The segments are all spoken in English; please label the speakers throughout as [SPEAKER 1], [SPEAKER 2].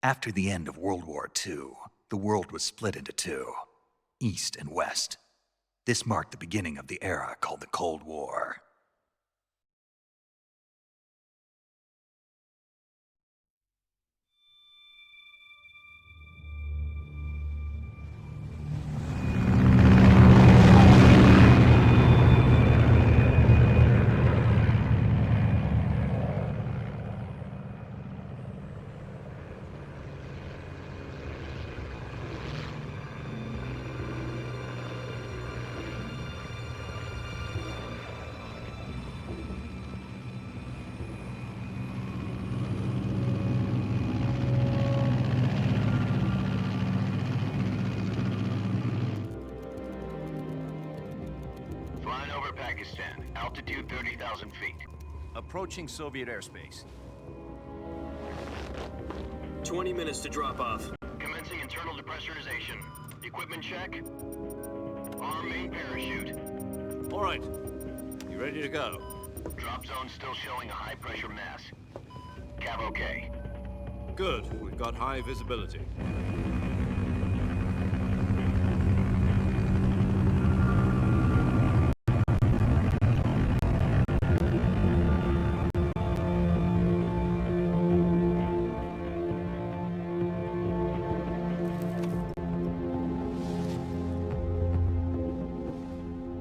[SPEAKER 1] After the end of World War II, the world was split into two, East and West. This marked the beginning of the era called the Cold War.
[SPEAKER 2] Flying over Pakistan, altitude 30,000 feet.
[SPEAKER 3] Approaching Soviet airspace.
[SPEAKER 4] 20 minutes to drop off.
[SPEAKER 2] Commencing internal depressurization. Equipment check. Arm main parachute.
[SPEAKER 3] All right. You ready to go?
[SPEAKER 2] Drop zone still showing a high pressure mass. Cav okay.
[SPEAKER 3] Good. We've got high visibility.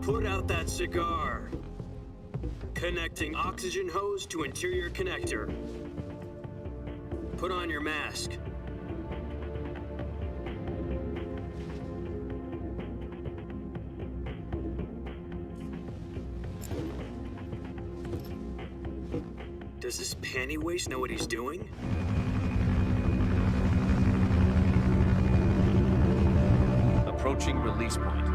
[SPEAKER 4] Put out that cigar. Connecting oxygen hose to interior connector. Put on your mask. Does this panty waste know what he's doing?
[SPEAKER 3] Approaching release point.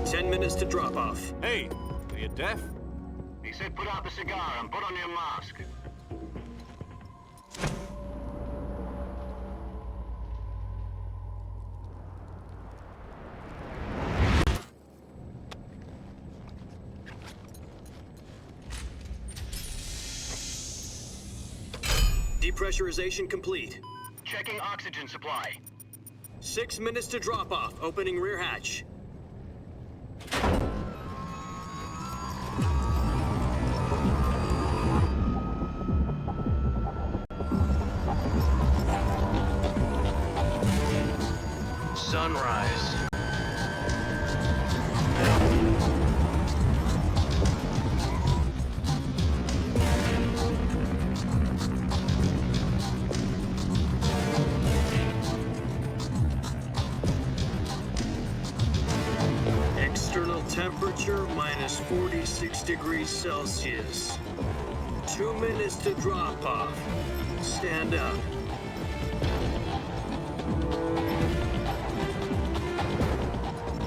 [SPEAKER 4] 10 minutes to drop off.
[SPEAKER 3] Hey, are you deaf?
[SPEAKER 2] He said put out the cigar and put on your mask.
[SPEAKER 4] Depressurization complete.
[SPEAKER 2] Checking oxygen supply.
[SPEAKER 4] 6 minutes to drop off. Opening rear hatch.
[SPEAKER 2] Sunrise.
[SPEAKER 4] External temperature minus 46 degrees Celsius. 2 minutes to drop off. Stand up.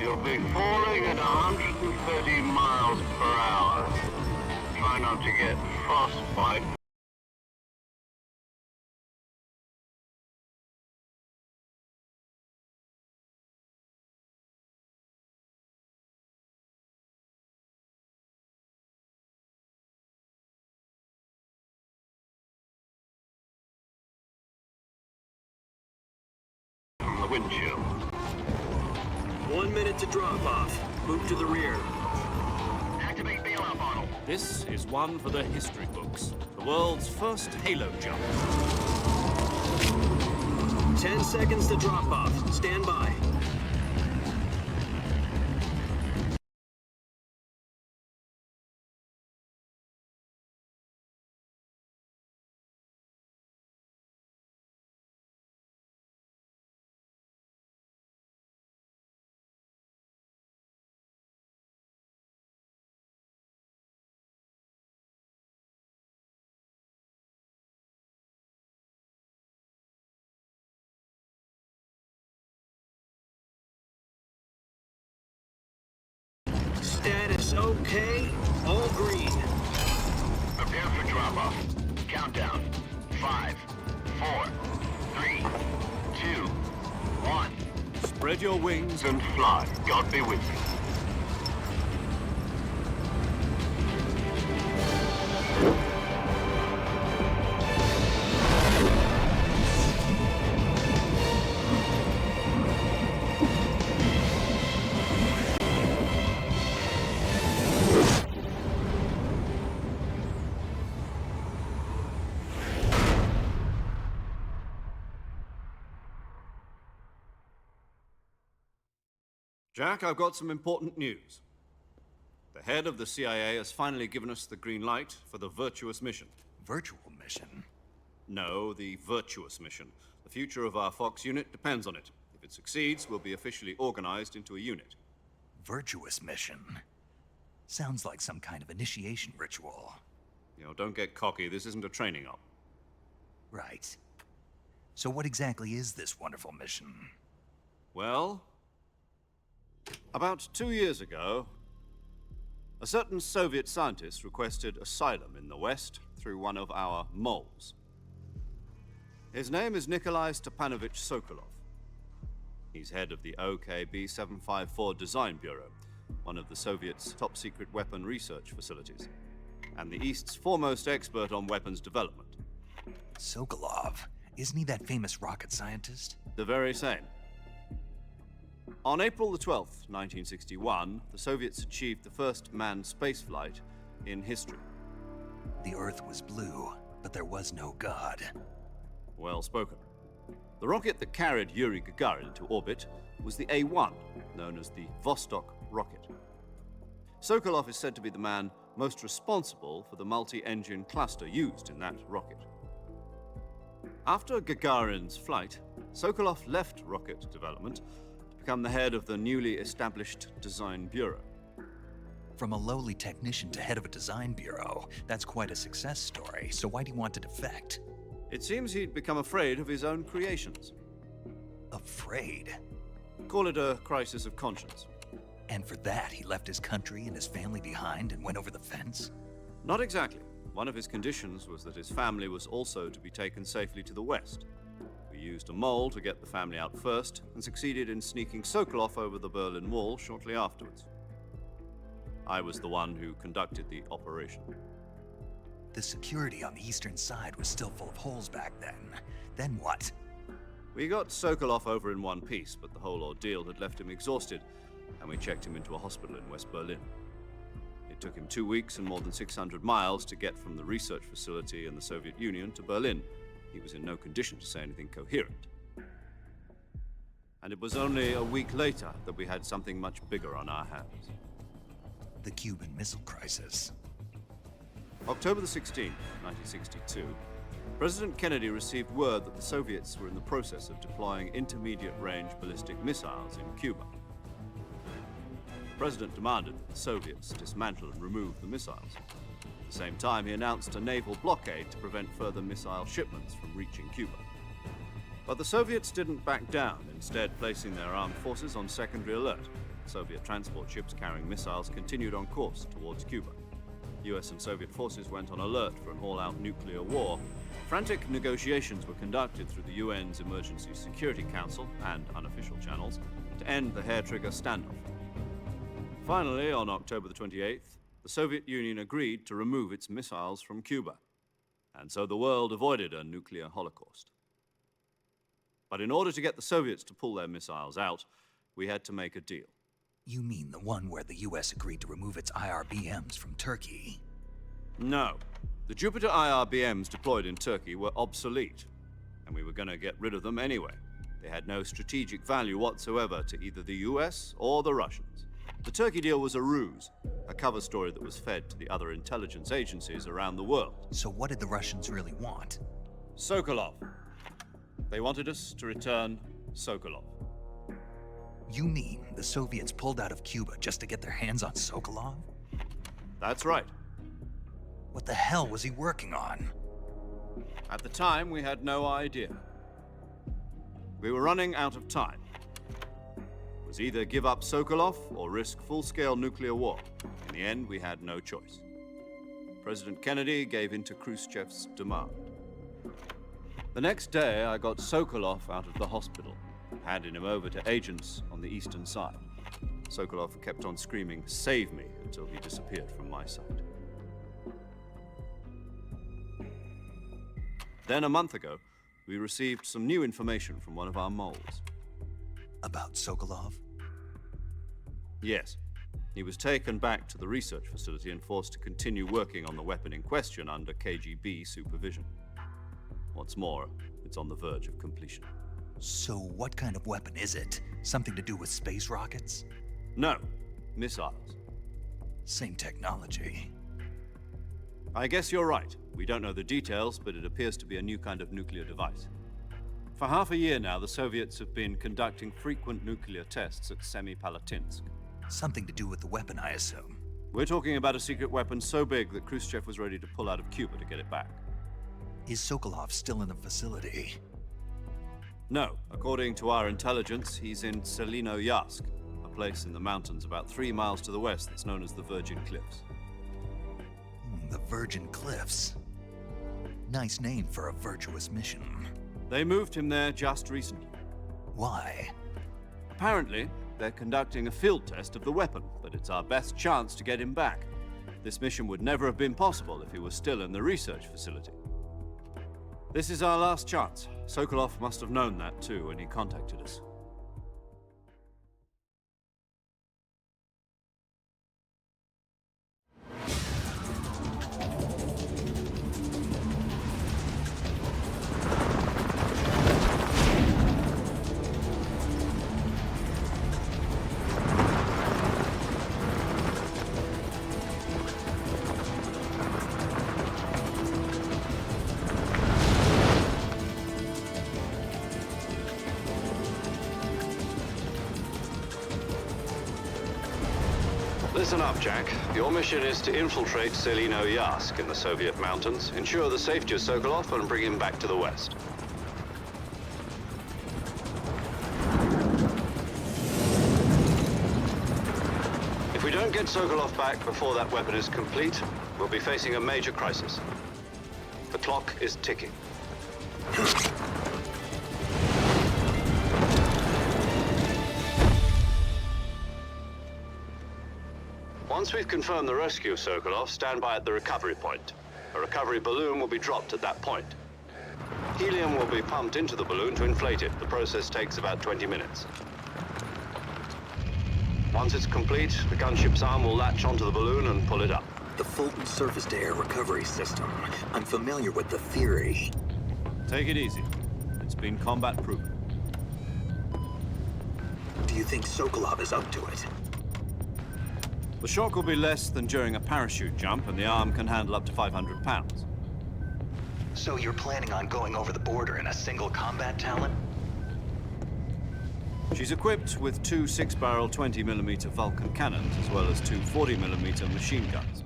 [SPEAKER 2] You'll be falling at 130 miles per hour. Try not to get frostbite. From the wind chill.
[SPEAKER 4] 1 minute to drop off. Move to the rear.
[SPEAKER 2] Activate bailout bottle.
[SPEAKER 3] This is one for the history books. The world's first halo jump.
[SPEAKER 4] 10 seconds to drop off. Stand by. Status okay. All green.
[SPEAKER 2] Prepare for drop-off. Countdown. 5, 4, 3, 2, 1.
[SPEAKER 3] Spread your wings.
[SPEAKER 2] And fly. God be with you.
[SPEAKER 3] Jack, I've got some important news. The head of the CIA has finally given us the green light for the virtuous mission.
[SPEAKER 1] Virtual mission?
[SPEAKER 3] No, the virtuous mission. The future of our Fox unit depends on it. If it succeeds, we'll be officially organized into a unit.
[SPEAKER 1] Virtuous mission? Sounds like some kind of initiation ritual.
[SPEAKER 3] You know, don't get cocky. This isn't a training op.
[SPEAKER 1] Right. So what exactly is this wonderful mission?
[SPEAKER 3] Well, about 2 years ago, a certain Soviet scientist requested asylum in the West through one of our moles. His name is Nikolai Stepanovich Sokolov. He's head of the OKB 754 Design Bureau, one of the Soviets' top-secret weapon research facilities, and the East's foremost expert on weapons development.
[SPEAKER 1] Sokolov? Isn't he that famous rocket scientist?
[SPEAKER 3] The very same. On April the 12th, 1961, the Soviets achieved the first manned spaceflight in history.
[SPEAKER 1] The Earth was blue, but there was no God.
[SPEAKER 3] Well spoken. The rocket that carried Yuri Gagarin into orbit was the A-1, known as the Vostok rocket. Sokolov is said to be the man most responsible for the multi-engine cluster used in that rocket. After Gagarin's flight, Sokolov left rocket development to become the head of the newly established Design Bureau.
[SPEAKER 1] From a lowly technician to head of a design bureau, that's quite a success story, so why do you want to defect?
[SPEAKER 3] It seems he'd become afraid of his own creations.
[SPEAKER 1] Afraid?
[SPEAKER 3] Call it a crisis of conscience.
[SPEAKER 1] And for that, he left his country and his family behind and went over the fence?
[SPEAKER 3] Not exactly. One of his conditions was that his family was also to be taken safely to the West. We used a mole to get the family out first and succeeded in sneaking Sokolov over the Berlin Wall shortly afterwards. I was the one who conducted the operation.
[SPEAKER 1] The security on the eastern side was still full of holes back then. Then what?
[SPEAKER 3] We got Sokolov over in one piece, but the whole ordeal had left him exhausted, and we checked him into a hospital in West Berlin. It took him 2 weeks and more than 600 miles to get from the research facility in the Soviet Union to Berlin. He was in no condition to say anything coherent. And it was only a week later that we had something much bigger on our hands.
[SPEAKER 1] The Cuban Missile Crisis.
[SPEAKER 3] October the 16th, 1962, President Kennedy received word that the Soviets were in the process of deploying intermediate-range ballistic missiles in Cuba. The President demanded that the Soviets dismantle and remove the missiles. At the same time, he announced a naval blockade to prevent further missile shipments from reaching Cuba. But the Soviets didn't back down, instead placing their armed forces on secondary alert. Soviet transport ships carrying missiles continued on course towards Cuba. US and Soviet forces went on alert for an all-out nuclear war. Frantic negotiations were conducted through the UN's Emergency Security Council and unofficial channels to end the hair-trigger standoff. Finally, on October the 28th, the Soviet Union agreed to remove its missiles from Cuba, and so the world avoided a nuclear holocaust. But in order to get the Soviets to pull their missiles out, we had to make a deal.
[SPEAKER 1] You mean the one where the US agreed to remove its IRBMs from Turkey?
[SPEAKER 3] No. The Jupiter IRBMs deployed in Turkey were obsolete, and we were going to get rid of them anyway. They had no strategic value whatsoever to either the US or the Russians. The Turkey deal was a ruse, a cover story that was fed to the other intelligence agencies around the world.
[SPEAKER 1] So what did the Russians really want?
[SPEAKER 3] Sokolov. They wanted us to return Sokolov.
[SPEAKER 1] You mean the Soviets pulled out of Cuba just to get their hands on Sokolov?
[SPEAKER 3] That's right.
[SPEAKER 1] What the hell was he working on?
[SPEAKER 3] At the time, we had no idea. We were running out of time. It was either give up Sokolov or risk full-scale nuclear war. In the end, we had no choice. President Kennedy gave in to Khrushchev's demand. The next day, I got Sokolov out of the hospital, handing him over to agents on the eastern side. Sokolov kept on screaming, "Save me," until he disappeared from my sight. Then a month ago, we received some new information from one of our moles.
[SPEAKER 1] About Sokolov?
[SPEAKER 3] Yes. He was taken back to the research facility and forced to continue working on the weapon in question under KGB supervision. What's more, it's on the verge of completion.
[SPEAKER 1] So what kind of weapon is it? Something to do with space rockets?
[SPEAKER 3] No, missiles.
[SPEAKER 1] Same technology.
[SPEAKER 3] I guess you're right. We don't know the details, but it appears to be a new kind of nuclear device. For half a year now, the Soviets have been conducting frequent nuclear tests at Semipalatinsk.
[SPEAKER 1] Something to do with the weapon, I assume.
[SPEAKER 3] We're talking about a secret weapon so big that Khrushchev was ready to pull out of Cuba to get it back.
[SPEAKER 1] Is Sokolov still in the facility?
[SPEAKER 3] No, according to our intelligence, he's in Selino-Yarsk, a place in the mountains about 3 miles to the west that's known as the Virgin Cliffs.
[SPEAKER 1] The Virgin Cliffs. Nice name for a virtuous mission.
[SPEAKER 3] They moved him there just recently.
[SPEAKER 1] Why?
[SPEAKER 3] Apparently, they're conducting a field test of the weapon, but it's our best chance to get him back. This mission would never have been possible if he was still in the research facility. This is our last chance. Sokolov must have known that too when he contacted us.
[SPEAKER 2] Listen up, Jack. Your mission is to infiltrate Selino-Yarsk in the Soviet mountains, ensure the safety of Sokolov, and bring him back to the West. If we don't get Sokolov back before that weapon is complete, we'll be facing a major crisis. The clock is ticking. Once we've confirmed the rescue of Sokolov, stand by at the recovery point. A recovery balloon will be dropped at that point. Helium will be pumped into the balloon to inflate it. The process takes about 20 minutes. Once it's complete, the gunship's arm will latch onto the balloon and pull it up.
[SPEAKER 5] The Fulton surface-to-air recovery system. I'm familiar with the theory.
[SPEAKER 3] Take it easy. It's been combat-proven.
[SPEAKER 5] Do you think Sokolov is up to it?
[SPEAKER 3] The shock will be less than during a parachute jump, and the arm can handle up to 500 pounds.
[SPEAKER 1] So you're planning on going over the border in a single combat Talon?
[SPEAKER 3] She's equipped with 2 6-barrel 20mm Vulcan cannons, as well as 2 40mm machine guns.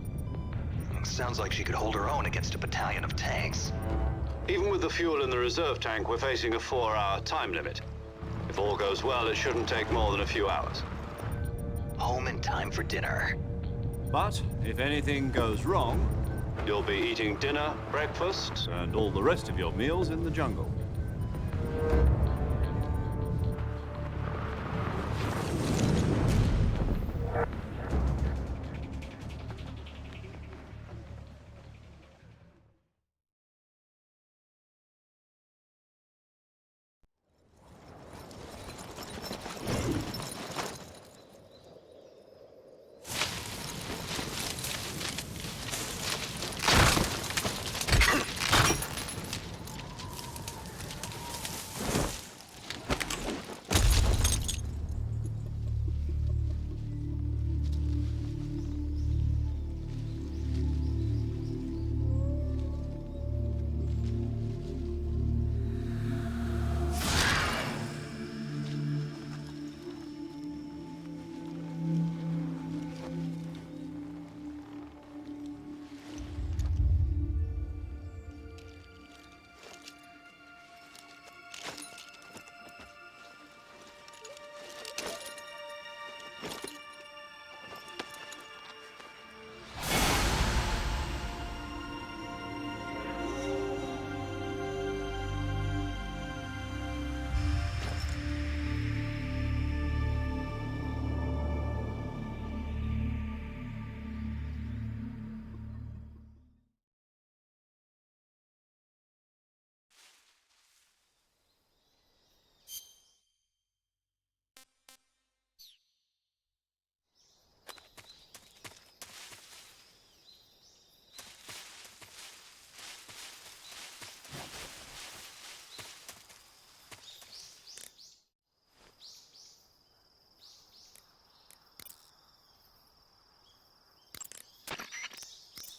[SPEAKER 1] Sounds like she could hold her own against a battalion of tanks.
[SPEAKER 2] Even with the fuel in the reserve tank, we're facing a 4-hour time limit. If all goes well, it shouldn't take more than a few hours.
[SPEAKER 1] Home in time for dinner.
[SPEAKER 3] But if anything goes wrong,
[SPEAKER 2] You'll be eating dinner, breakfast,
[SPEAKER 3] and all the rest of your meals in the jungle.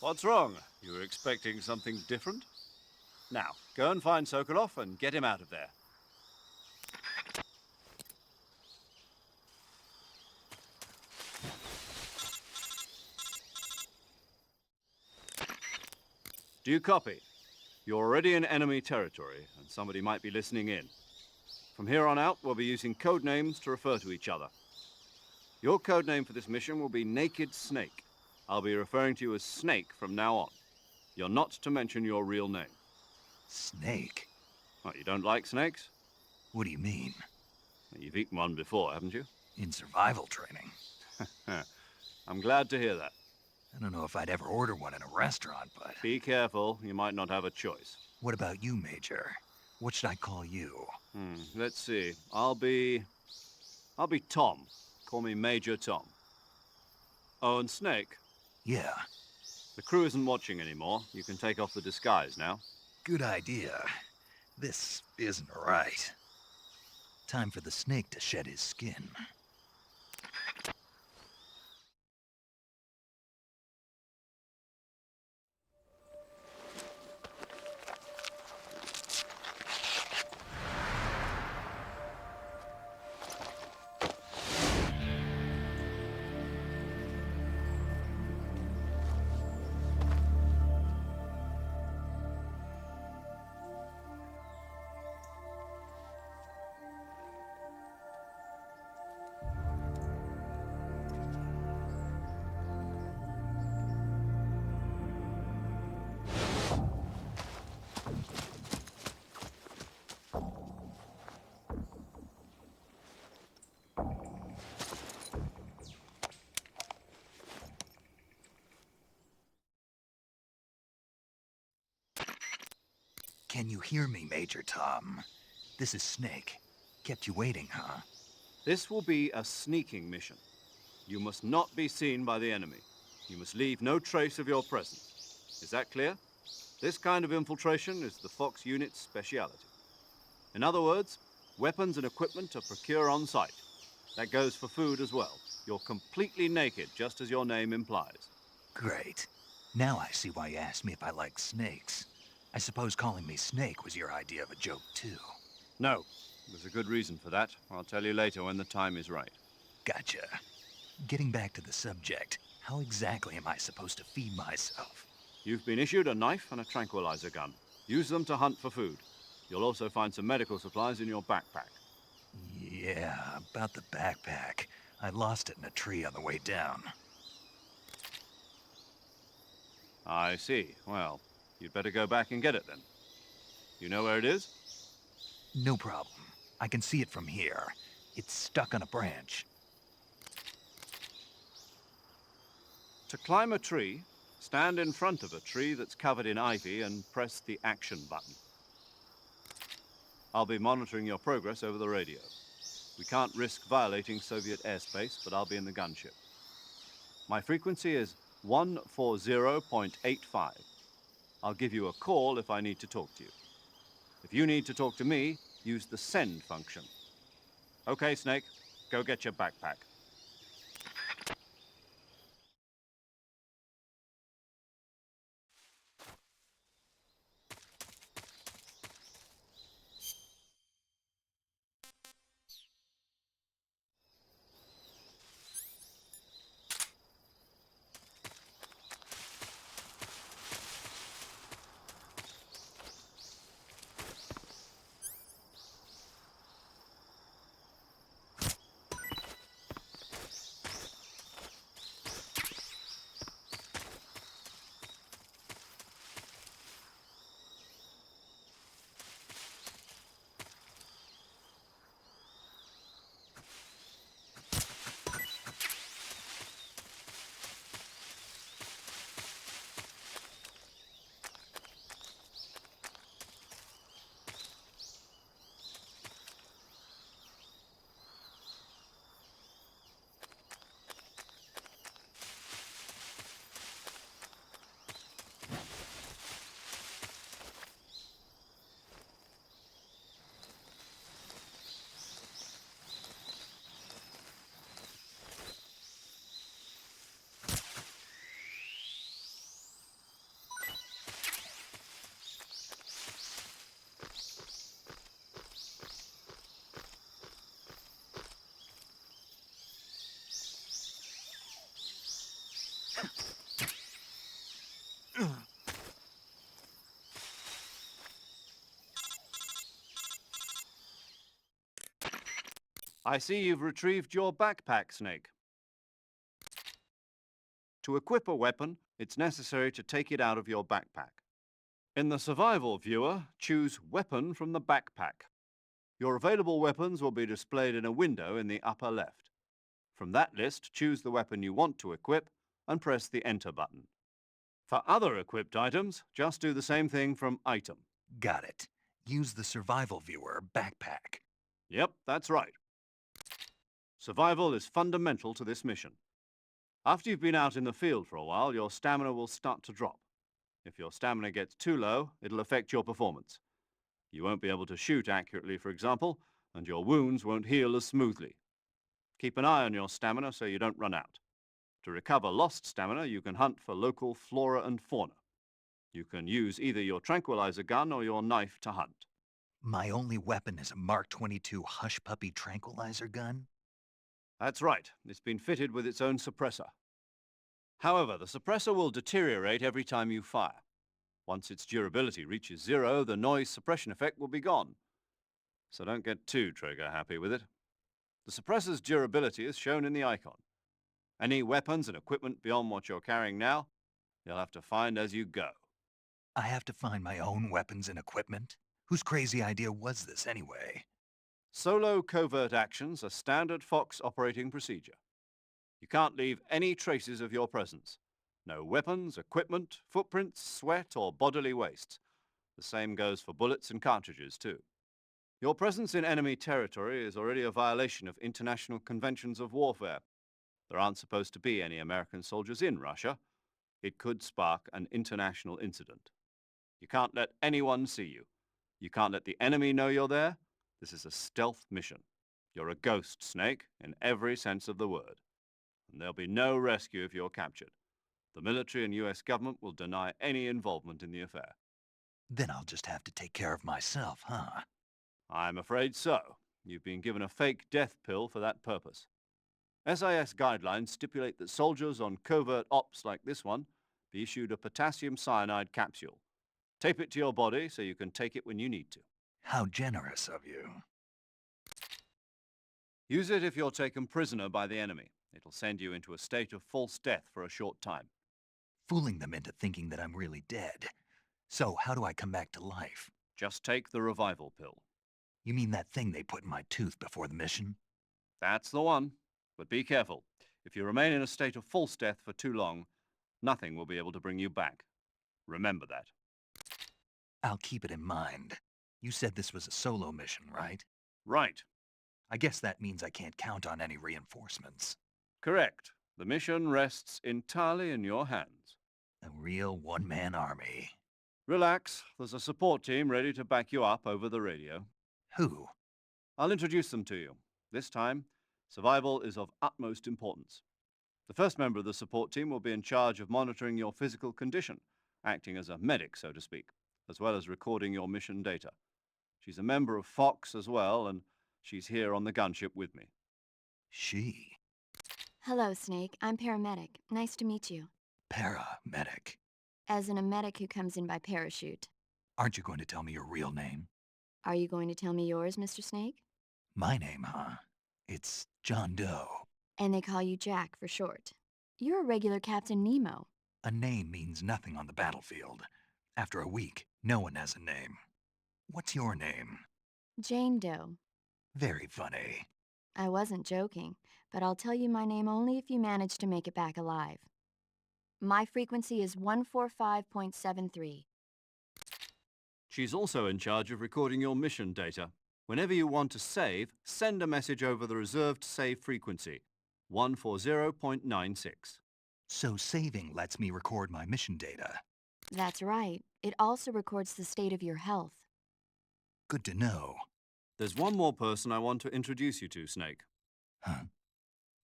[SPEAKER 3] What's wrong? You were expecting something different? Now, go and find Sokolov and get him out of there. Do you copy? You're already in enemy territory, and somebody might be listening in. From here on out, we'll be using code names to refer to each other. Your code name for this mission will be Naked Snake. I'll be referring to you as Snake from now on. You're not to mention your real name.
[SPEAKER 1] Snake?
[SPEAKER 3] What, you don't like snakes?
[SPEAKER 1] What do you mean?
[SPEAKER 3] You've eaten one before, haven't you?
[SPEAKER 1] In survival training?
[SPEAKER 3] I'm glad to hear that.
[SPEAKER 1] I don't know if I'd ever order one in a restaurant, but...
[SPEAKER 3] Be careful, you might not have a choice.
[SPEAKER 1] What about you, Major? What should I call you?
[SPEAKER 3] Let's see. I'll be Tom. Call me Major Tom. Oh, and Snake?
[SPEAKER 1] Yeah,
[SPEAKER 3] The crew isn't watching anymore. You can take off the disguise now.
[SPEAKER 1] good idea. This isn't right. Time for the snake to shed his skin. Can you hear me, Major Tom? This is Snake. Kept you waiting, huh?
[SPEAKER 3] This will be a sneaking mission. You must not be seen by the enemy. You must leave no trace of your presence. Is that clear? This kind of infiltration is the Fox unit's speciality. In other words, weapons and equipment are procured on site. That goes for food as well. You're completely naked, just as your name implies.
[SPEAKER 1] Great. Now I see why you asked me if I like snakes. I suppose calling me Snake was your idea of a joke, too.
[SPEAKER 3] No, there's a good reason for that. I'll tell you later when the time is right.
[SPEAKER 1] Gotcha. Getting back to the subject, how exactly am I supposed to feed myself?
[SPEAKER 3] You've been issued a knife and a tranquilizer gun. Use them to hunt for food. You'll also find some medical supplies in your backpack.
[SPEAKER 1] Yeah, about the backpack. I lost it in a tree on the way down.
[SPEAKER 3] I see. Well, you'd better go back and get it then. You know where it is?
[SPEAKER 1] No problem. I can see it from here. It's stuck on a branch.
[SPEAKER 3] To climb a tree, stand in front of a tree that's covered in ivy and press the action button. I'll be monitoring your progress over the radio. We can't risk violating Soviet airspace, but I'll be in the gunship. My frequency is 140.85. I'll give you a call if I need to talk to you. If you need to talk to me, use the send function. Okay, Snake, go get your backpack. I see you've retrieved your backpack, Snake. To equip a weapon, it's necessary to take it out of your backpack. In the survival viewer, choose Weapon from the backpack. Your available weapons will be displayed in a window in the upper left. From that list, choose the weapon you want to equip and press the Enter button. For other equipped items, just do the same thing from Item.
[SPEAKER 1] Got it. Use the survival viewer backpack.
[SPEAKER 3] Yep, that's right. Survival is fundamental to this mission. After you've been out in the field for a while, your stamina will start to drop. If your stamina gets too low, it'll affect your performance. You won't be able to shoot accurately, for example, and your wounds won't heal as smoothly. Keep an eye on your stamina so you don't run out. To recover lost stamina, you can hunt for local flora and fauna. You can use either your tranquilizer gun or your knife to hunt.
[SPEAKER 1] My only weapon is a Mark 22 Hush Puppy tranquilizer gun?
[SPEAKER 3] That's right. It's been fitted with its own suppressor. However, the suppressor will deteriorate every time you fire. Once its durability reaches 0, the noise suppression effect will be gone. So don't get too trigger-happy with it. The suppressor's durability is shown in the icon. Any weapons and equipment beyond what you're carrying now, you'll have to find as you go.
[SPEAKER 1] I have to find my own weapons and equipment? Whose crazy idea was this anyway?
[SPEAKER 3] Solo covert actions are standard Fox operating procedure. You can't leave any traces of your presence. No weapons, equipment, footprints, sweat, or bodily wastes. The same goes for bullets and cartridges, too. Your presence in enemy territory is already a violation of international conventions of warfare. There aren't supposed to be any American soldiers in Russia. It could spark an international incident. You can't let anyone see you. You can't let the enemy know you're there. This is a stealth mission. You're a ghost, Snake, in every sense of the word. And there'll be no rescue if you're captured. The military and US government will deny any involvement in the affair.
[SPEAKER 1] Then I'll just have to take care of myself, huh?
[SPEAKER 3] I'm afraid so. You've been given a fake death pill for that purpose. SIS guidelines stipulate that soldiers on covert ops like this one be issued a potassium cyanide capsule. Tape it to your body so you can take it when you need to.
[SPEAKER 1] How generous of you.
[SPEAKER 3] Use it if you're taken prisoner by the enemy. It'll send you into a state of false death for a short time.
[SPEAKER 1] Fooling them into thinking that I'm really dead. So how do I come back to life?
[SPEAKER 3] Just take the revival pill.
[SPEAKER 1] You mean that thing they put in my tooth before the mission?
[SPEAKER 3] That's the one. But be careful. If you remain in a state of false death for too long, nothing will be able to bring you back. Remember that.
[SPEAKER 1] I'll keep it in mind. You said this was a solo mission, right?
[SPEAKER 3] Right.
[SPEAKER 1] I guess that means I can't count on any reinforcements.
[SPEAKER 3] Correct. The mission rests entirely in your hands.
[SPEAKER 1] A real one-man army.
[SPEAKER 3] Relax. There's a support team ready to back you up over the radio.
[SPEAKER 1] Who?
[SPEAKER 3] I'll introduce them to you. This time, survival is of utmost importance. The first member of the support team will be in charge of monitoring your physical condition, acting as a medic, so to speak, as well as recording your mission data. She's a member of Fox as well, and she's here on the gunship with me.
[SPEAKER 1] She.
[SPEAKER 6] Hello, Snake. I'm paramedic. Nice to meet you.
[SPEAKER 1] Paramedic.
[SPEAKER 6] As in a medic who comes in by parachute.
[SPEAKER 1] Aren't you going to tell me your real name?
[SPEAKER 6] Are you going to tell me yours, Mr. Snake?
[SPEAKER 1] My name, huh? It's John Doe.
[SPEAKER 6] And they call you Jack for short. You're a regular Captain Nemo.
[SPEAKER 1] A name means nothing on the battlefield. After a week, no one has a name. What's your name?
[SPEAKER 6] Jane Doe.
[SPEAKER 1] Very funny.
[SPEAKER 6] I wasn't joking, but I'll tell you my name only if you manage to make it back alive. My frequency is 145.73.
[SPEAKER 3] She's also in charge of recording your mission data. Whenever you want to save, send a message over the reserved save frequency, 140.96.
[SPEAKER 1] So saving lets me record my mission data.
[SPEAKER 6] That's right. It also records the state of your health.
[SPEAKER 1] Good to know.
[SPEAKER 3] There's one more person I want to introduce you to, Snake.
[SPEAKER 1] Huh?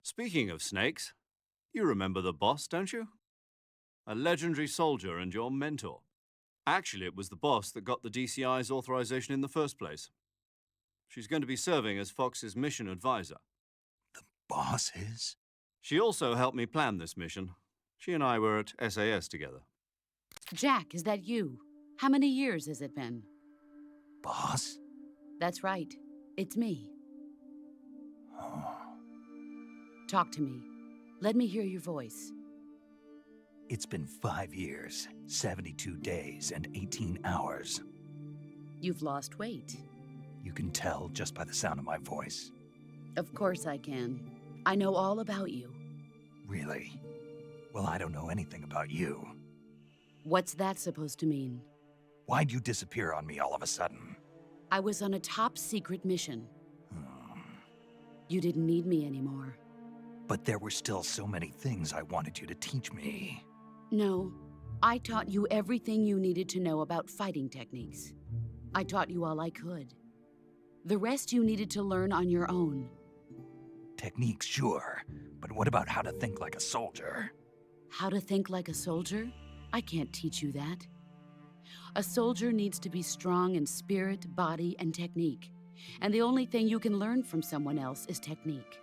[SPEAKER 3] Speaking of snakes, you remember the boss, don't you? A legendary soldier and your mentor. Actually, it was the boss that got the DCI's authorization in the first place. She's going to be serving as Fox's mission advisor.
[SPEAKER 1] The boss is?
[SPEAKER 3] She also helped me plan this mission. She and I were at SAS together.
[SPEAKER 7] Jack, is that you? How many years has it been?
[SPEAKER 1] Boss?
[SPEAKER 7] That's right. It's me. Talk to me. Let me hear your voice.
[SPEAKER 1] It's been 5 years, 72 days, and 18 hours.
[SPEAKER 7] You've lost weight.
[SPEAKER 1] You can tell just by the sound of my voice.
[SPEAKER 7] Of course I can. I know all about you.
[SPEAKER 1] Really? Well, I don't know anything about you.
[SPEAKER 7] What's that supposed to mean?
[SPEAKER 1] Why'd you disappear on me all of a sudden?
[SPEAKER 7] I was on a top-secret mission. You didn't need me anymore.
[SPEAKER 1] But there were still so many things I wanted you to teach me.
[SPEAKER 7] No, I taught you everything you needed to know about fighting techniques. I taught you all I could. The rest you needed to learn on your own.
[SPEAKER 1] Techniques, sure. But what about how to think like a soldier?
[SPEAKER 7] How to think like a soldier? I can't teach you that. A soldier needs to be strong in spirit, body, and technique. And the only thing you can learn from someone else is technique.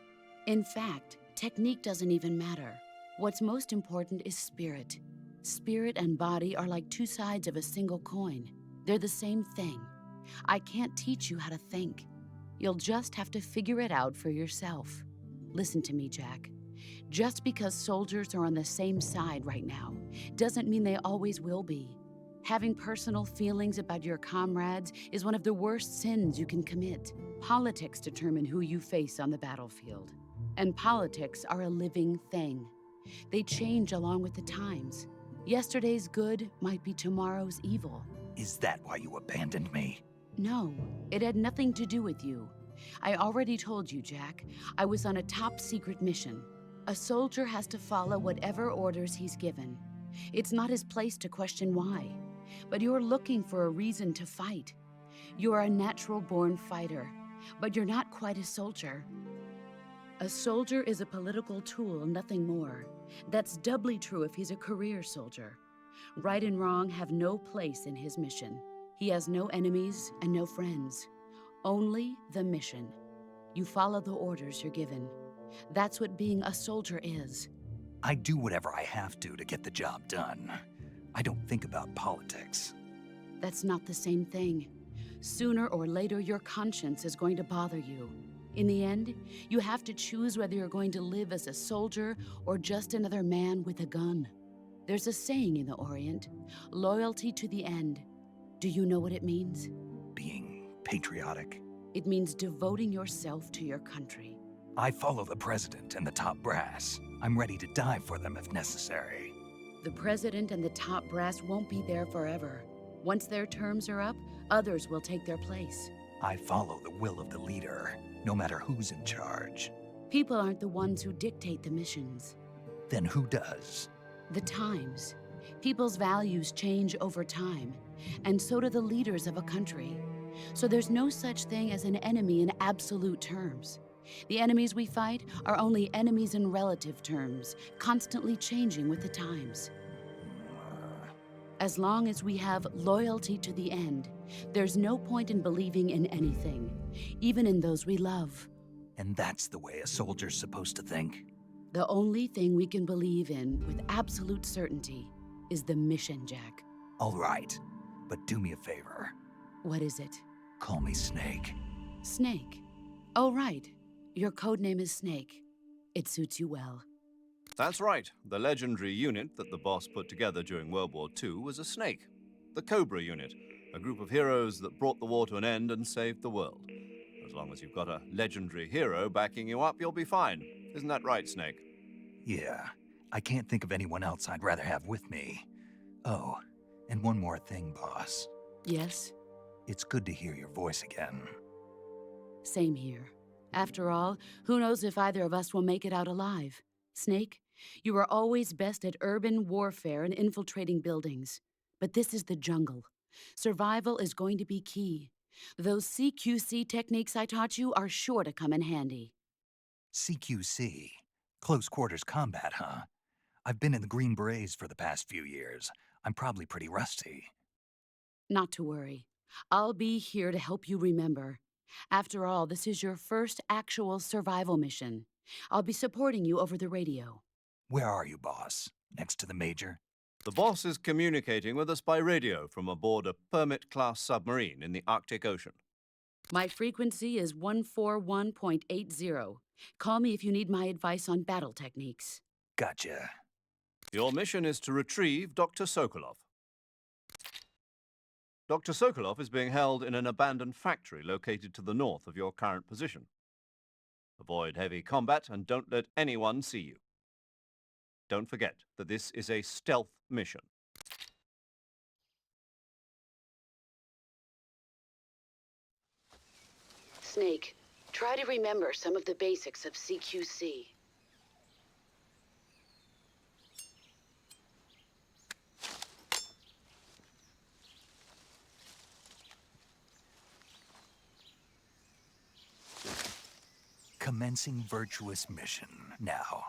[SPEAKER 7] In fact, technique doesn't even matter. What's most important is spirit. Spirit and body are like two sides of a single coin. They're the same thing. I can't teach you how to think. You'll just have to figure it out for yourself. Listen to me, Jack. Just because soldiers are on the same side right now doesn't mean they always will be. Having personal feelings about your comrades is one of the worst sins you can commit. Politics determine who you face on the battlefield. And politics are a living thing. They change along with the times. Yesterday's good might be tomorrow's evil.
[SPEAKER 1] Is that why you abandoned me?
[SPEAKER 7] No, it had nothing to do with you. I already told you, Jack. I was on a top-secret mission. A soldier has to follow whatever orders he's given. It's not his place to question why. But you're looking for a reason to fight. You're a natural-born fighter, but you're not quite a soldier. A soldier is a political tool, nothing more. That's doubly true if he's a career soldier. Right and wrong have no place in his mission. He has no enemies and no friends. Only the mission. You follow the orders you're given. That's what being a soldier is.
[SPEAKER 1] I do whatever I have to get the job done. I don't think about politics.
[SPEAKER 7] That's not the same thing. Sooner or later, your conscience is going to bother you. In the end, you have to choose whether you're going to live as a soldier or just another man with a gun. There's a saying in the Orient, loyalty to the end. Do you know what it means?
[SPEAKER 1] Being patriotic.
[SPEAKER 7] It means devoting yourself to your country.
[SPEAKER 1] I follow the president and the top brass. I'm ready to die for them if necessary.
[SPEAKER 7] The president and the top brass won't be there forever. Once their terms are up, others will take their place.
[SPEAKER 1] I follow the will of the leader, no matter who's in charge.
[SPEAKER 7] People aren't the ones who dictate the missions.
[SPEAKER 1] Then who does?
[SPEAKER 7] The times. People's values change over time, and so do the leaders of a country. So there's no such thing as an enemy in absolute terms. The enemies we fight are only enemies in relative terms, constantly changing with the times. As long as we have loyalty to the end, there's no point in believing in anything, even in those we love.
[SPEAKER 1] And that's the way a soldier's supposed to think?
[SPEAKER 7] The only thing we can believe in with absolute certainty is the mission, Jack.
[SPEAKER 1] All right, but do me a favor.
[SPEAKER 7] What is it?
[SPEAKER 1] Call me Snake.
[SPEAKER 7] Snake. Oh, right. Your code name is Snake. It suits you well.
[SPEAKER 3] That's right. The legendary unit that the boss put together during World War II was a snake. The Cobra unit, a group of heroes that brought the war to an end and saved the world. As long as you've got a legendary hero backing you up, you'll be fine. Isn't that right, Snake?
[SPEAKER 1] Yeah, I can't think of anyone else I'd rather have with me. Oh, and one more thing, boss.
[SPEAKER 7] Yes?
[SPEAKER 1] It's good to hear your voice again.
[SPEAKER 7] Same here. After all, who knows if either of us will make it out alive? Snake, you are always best at urban warfare and infiltrating buildings. But this is the jungle. Survival is going to be key. Those CQC techniques I taught you are sure to come in handy.
[SPEAKER 1] CQC? Close quarters combat, huh? I've been in the Green Berets for the past few years. I'm probably pretty rusty.
[SPEAKER 7] Not to worry. I'll be here to help you remember. After all, this is your first actual survival mission. I'll be supporting you over the radio.
[SPEAKER 1] Where are you, boss? Next to the Major?
[SPEAKER 3] The boss is communicating with us by radio from aboard a Permit-class submarine in the Arctic Ocean.
[SPEAKER 7] My frequency is 141.80. Call me if you need my advice on battle techniques.
[SPEAKER 1] Gotcha.
[SPEAKER 3] Your mission is to retrieve Dr. Sokolov. Dr. Sokolov is being held in an abandoned factory located to the north of your current position. Avoid heavy combat and don't let anyone see you. Don't forget that this is a stealth mission.
[SPEAKER 7] Snake, try to remember some of the basics of CQC.
[SPEAKER 1] Commencing virtuous mission now.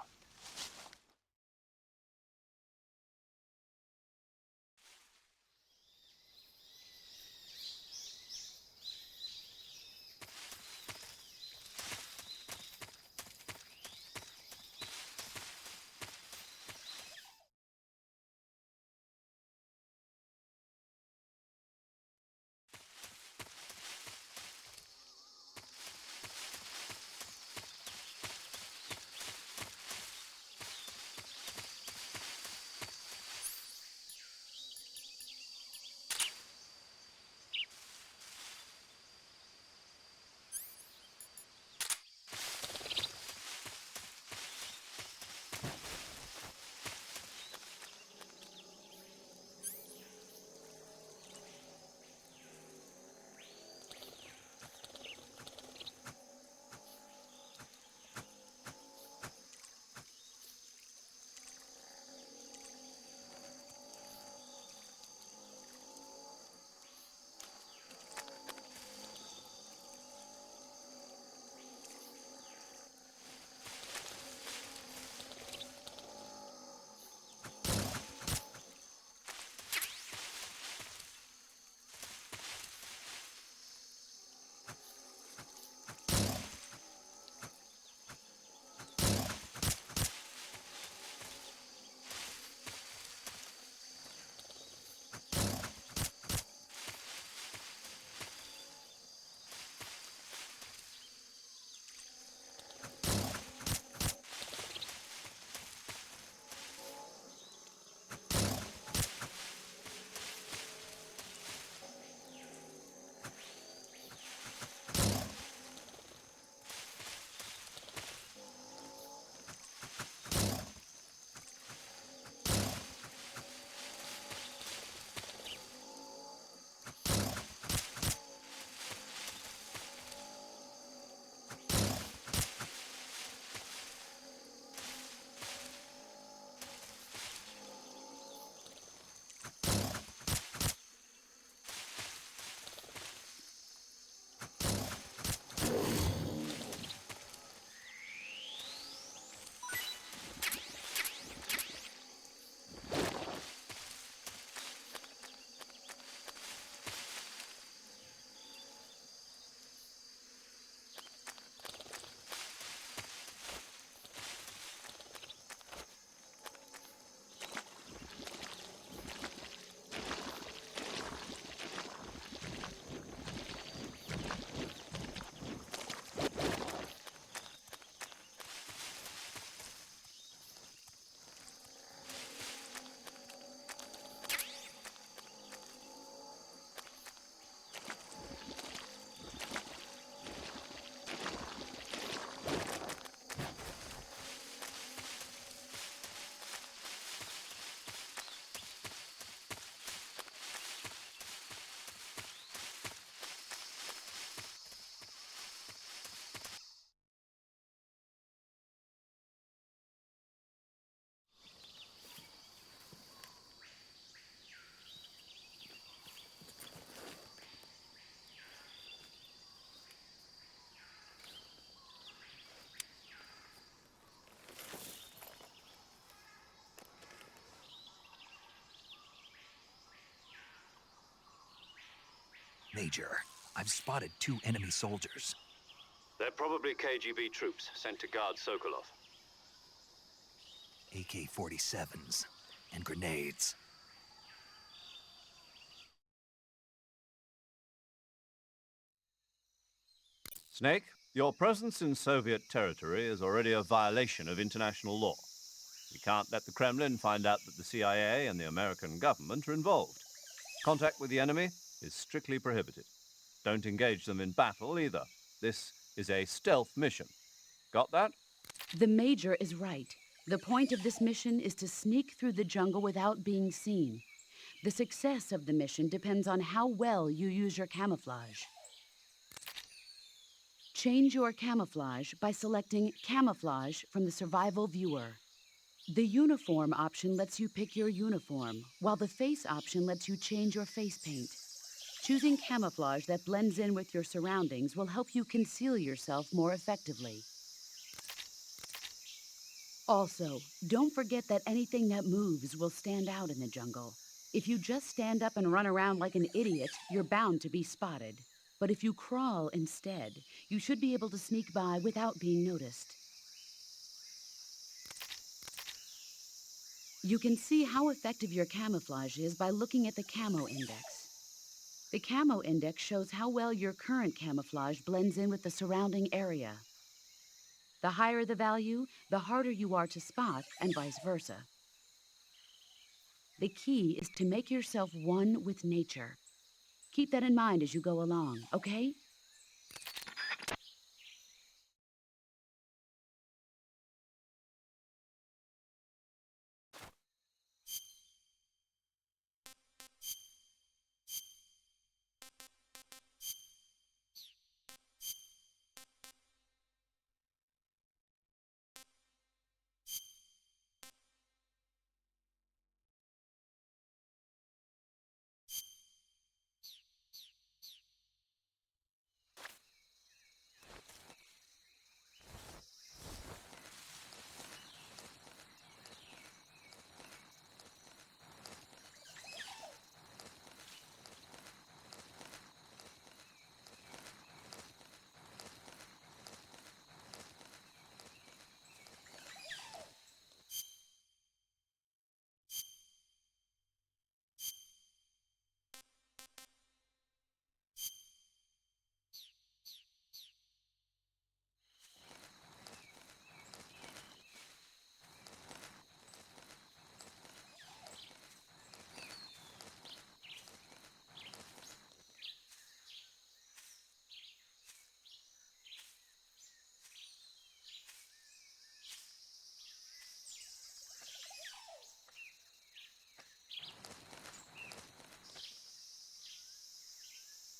[SPEAKER 1] Major, I've spotted 2 enemy soldiers.
[SPEAKER 2] They're probably KGB troops sent to guard Sokolov.
[SPEAKER 1] AK-47s and grenades.
[SPEAKER 3] Snake, Your presence in Soviet territory is already a violation of international law. We can't let the Kremlin find out that the CIA and the American government are involved. Contact with the enemy is strictly prohibited. Don't engage them in battle either. This is a stealth mission. Got that?
[SPEAKER 7] The Major is right. The point of this mission is to sneak through the jungle without being seen. The success of the mission depends on how well you use your camouflage. Change your camouflage by selecting Camouflage from the Survival Viewer. The Uniform option lets you pick your uniform, while the Face option lets you change your face paint. Choosing camouflage that blends in with your surroundings will help you conceal yourself more effectively. Also, don't forget that anything that moves will stand out in the jungle. If you just stand up and run around like an idiot, you're bound to be spotted. But if you crawl instead, you should be able to sneak by without being noticed. You can see how effective your camouflage is by looking at the Camo Index. The Camo Index shows how well your current camouflage blends in with the surrounding area. The higher the value, the harder you are to spot, and vice versa. The key is to make yourself one with nature. Keep that in mind as you go along, okay?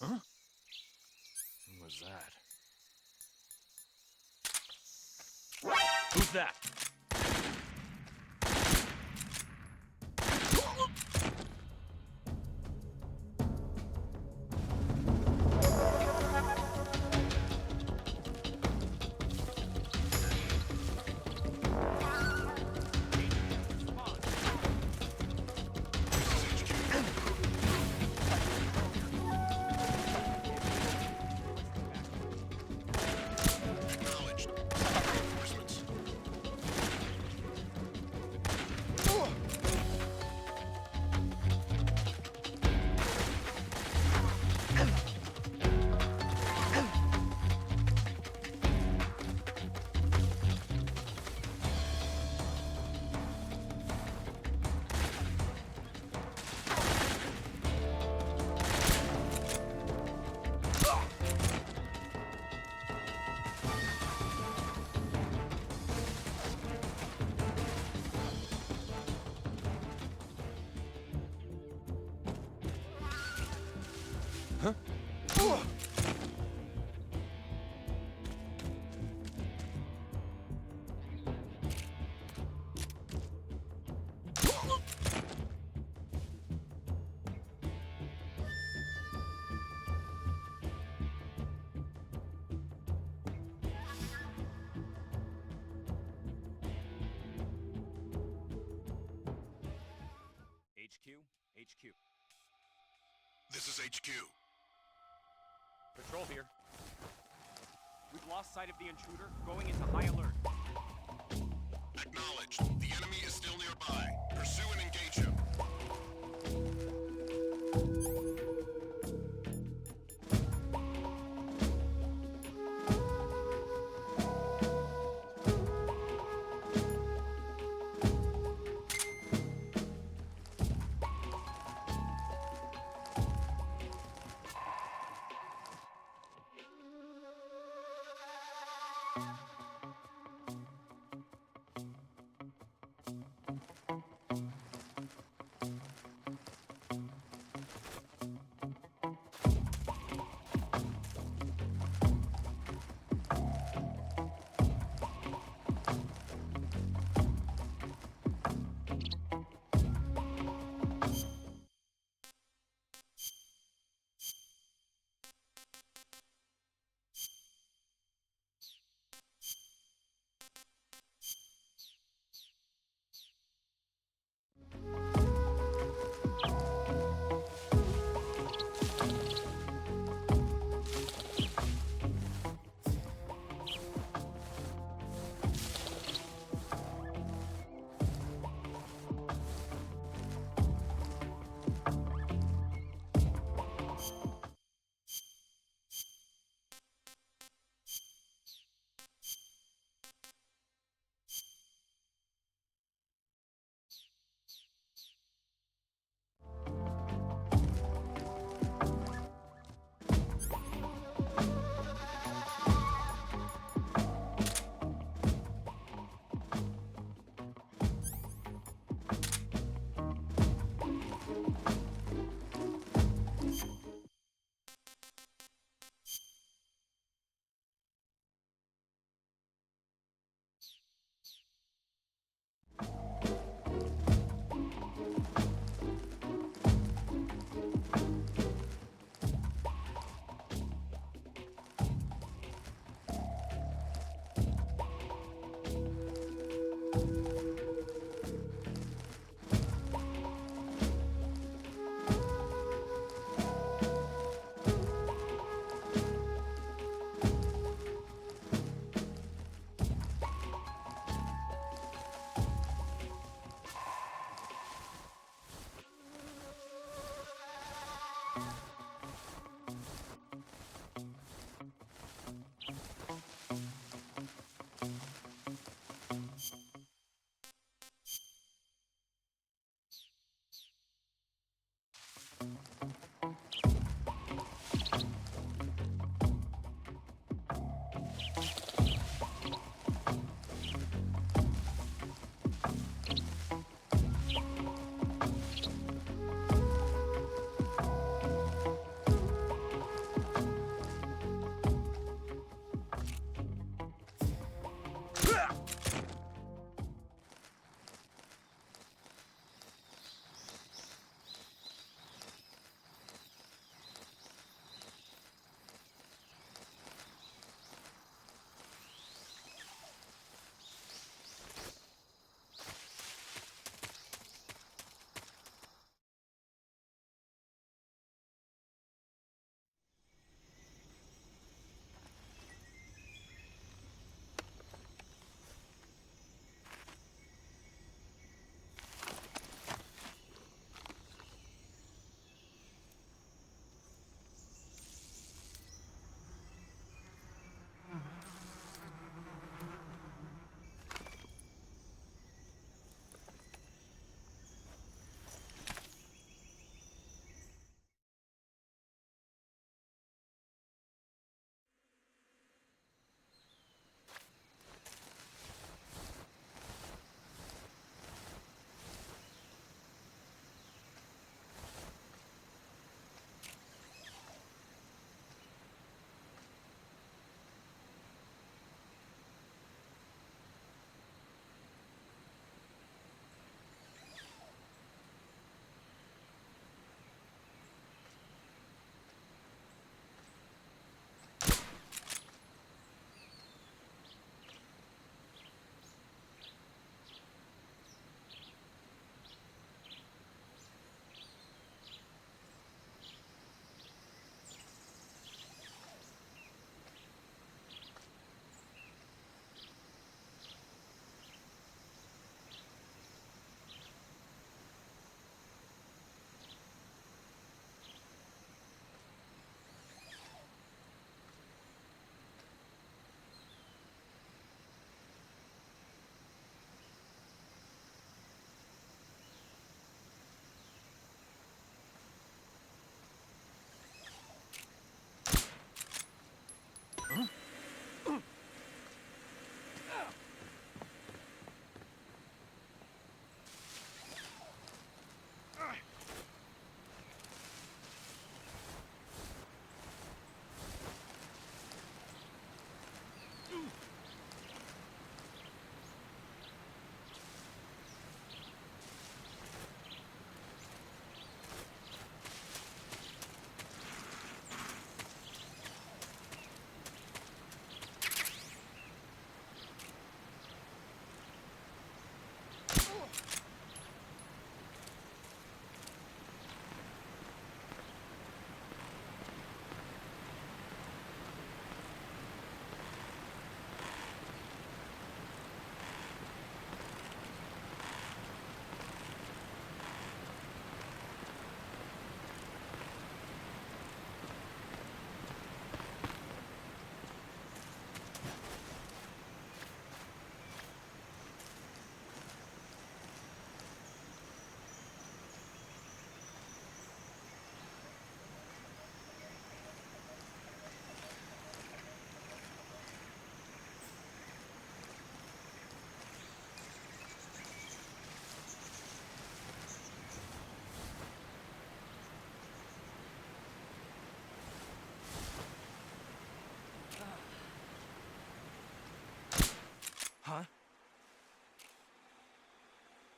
[SPEAKER 8] Huh? Who was that? Who's that? HQ.
[SPEAKER 9] This is HQ.
[SPEAKER 8] Patrol here. We've lost sight of the intruder, going into high alert.
[SPEAKER 9] Acknowledged. The enemy is still nearby. Pursue and engage him.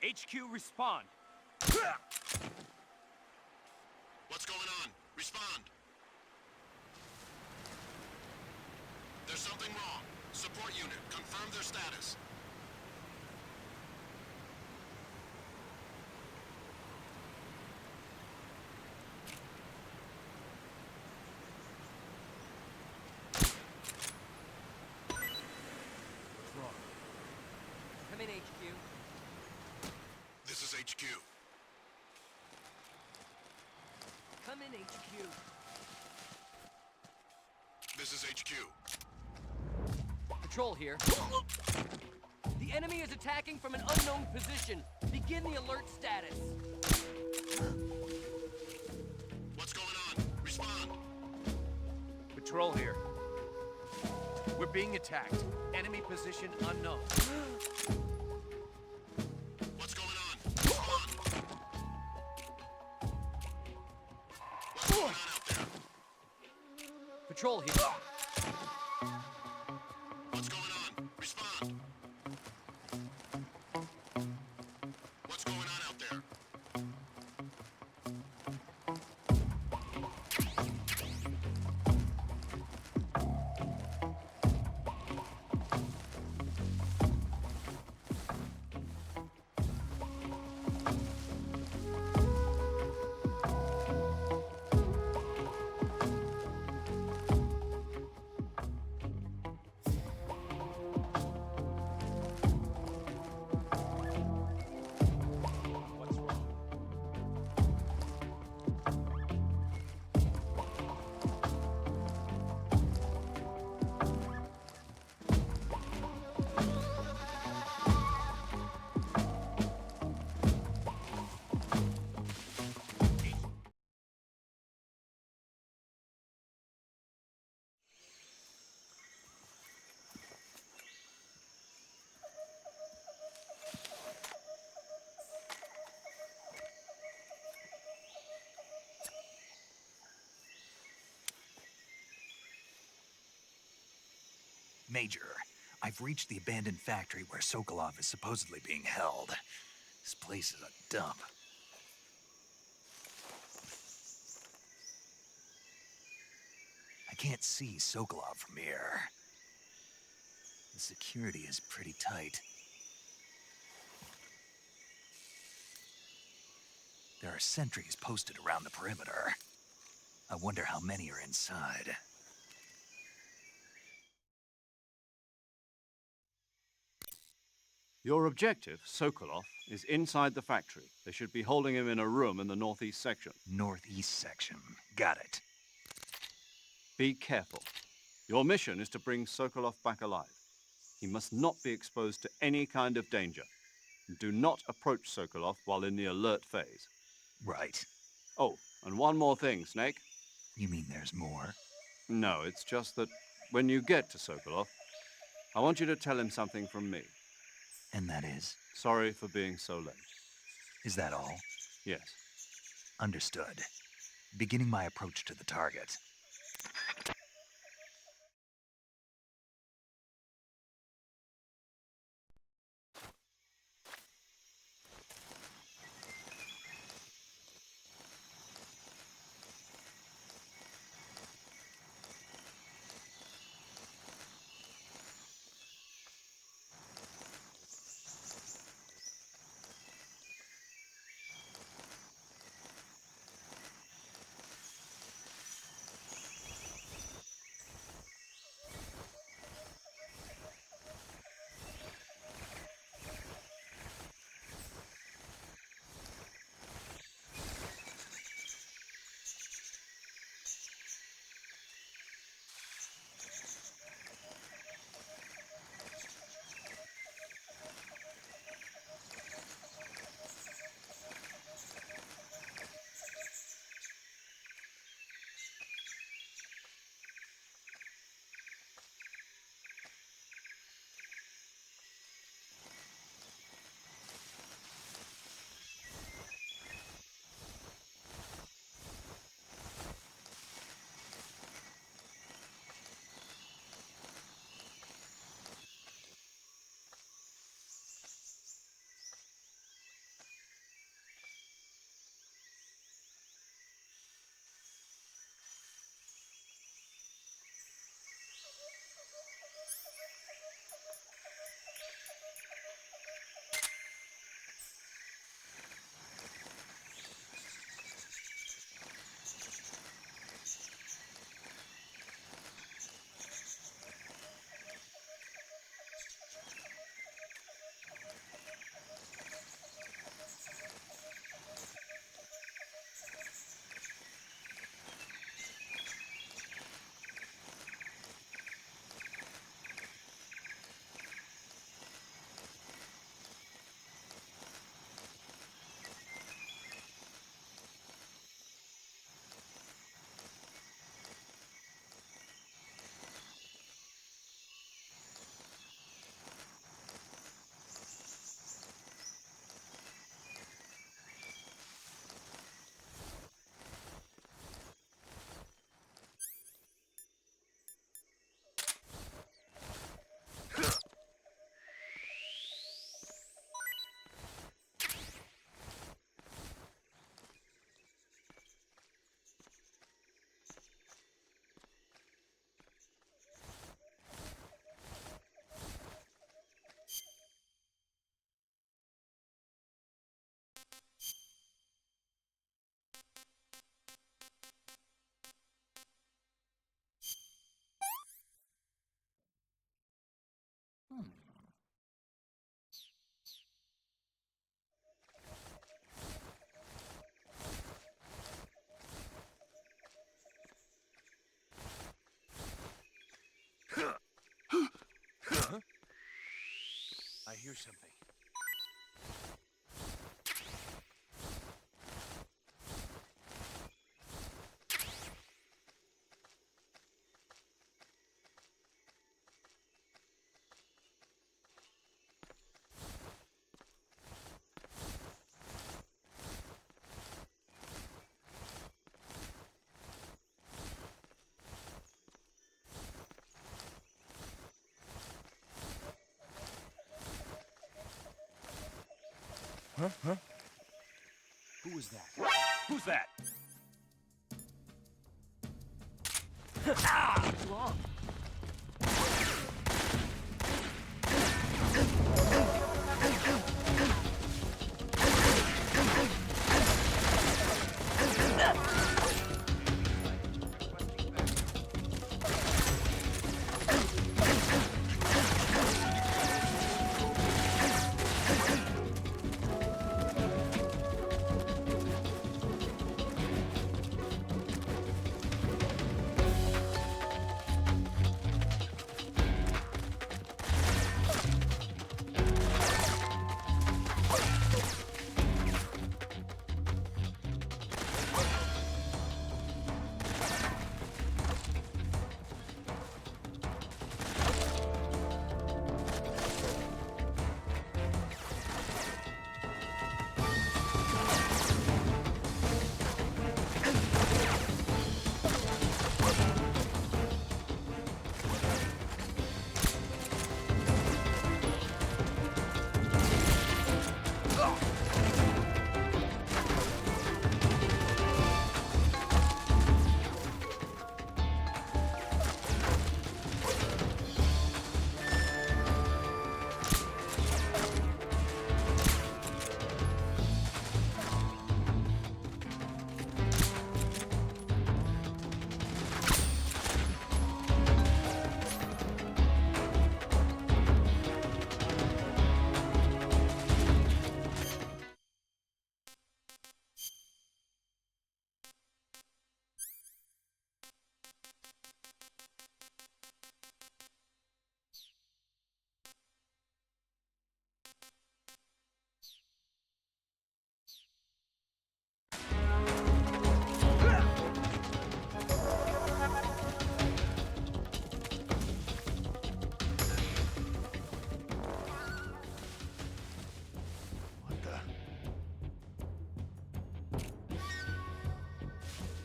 [SPEAKER 8] HQ, respond.
[SPEAKER 9] What's going on? Respond. There's something wrong. Support unit, confirm their status.
[SPEAKER 10] Come in, HQ.
[SPEAKER 9] This is HQ.
[SPEAKER 10] Come in, HQ.
[SPEAKER 9] This is HQ.
[SPEAKER 10] Patrol here. The enemy is attacking from an unknown position. Begin the alert status.
[SPEAKER 9] What's going on? Respond.
[SPEAKER 8] Patrol here. We're being attacked. Enemy position unknown.
[SPEAKER 9] What's going on? Respond. What's going on out there?
[SPEAKER 10] Patrol here.
[SPEAKER 9] What's going on? Respond. What's going on out there?
[SPEAKER 8] What's wrong?
[SPEAKER 1] Major, I've reached the abandoned factory where Sokolov is supposedly being held. This place is a dump. I can't see Sokolov from here. The security is pretty tight. There are sentries posted around the perimeter. I wonder how many are inside.
[SPEAKER 3] Your objective, Sokolov, is inside the factory. They should be holding him in a room in the northeast section.
[SPEAKER 1] Northeast section. Got it.
[SPEAKER 3] Be careful. Your mission is to bring Sokolov back alive. He must not be exposed to any kind of danger. Do not approach Sokolov while in the alert phase.
[SPEAKER 1] Right.
[SPEAKER 3] Oh, and one more thing, Snake.
[SPEAKER 1] You mean there's more?
[SPEAKER 3] No, it's just that when you get to Sokolov, I want you to tell him something from me.
[SPEAKER 1] And that is?
[SPEAKER 3] Sorry for being so late.
[SPEAKER 1] Is that all?
[SPEAKER 3] Yes.
[SPEAKER 1] Understood. Beginning my approach to the target.
[SPEAKER 8] or something. Huh? Who was that? Who's that? What's wrong?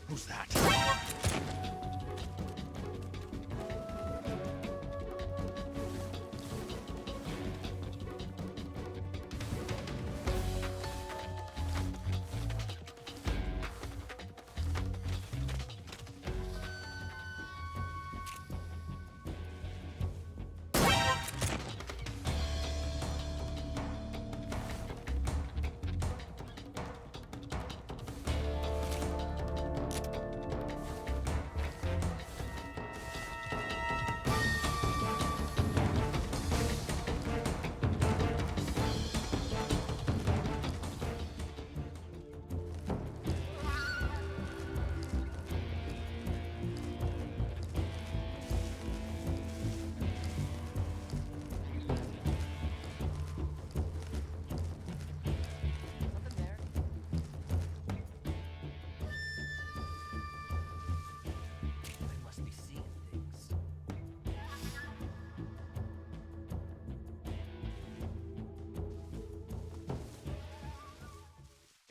[SPEAKER 1] Who's that?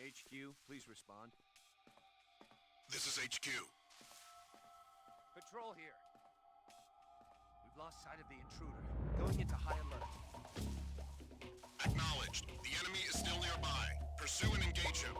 [SPEAKER 8] HQ, please respond.
[SPEAKER 9] This is HQ.
[SPEAKER 8] Patrol here. We've lost sight of the intruder. Going into high alert.
[SPEAKER 9] Acknowledged. The enemy is still nearby. Pursue and engage him.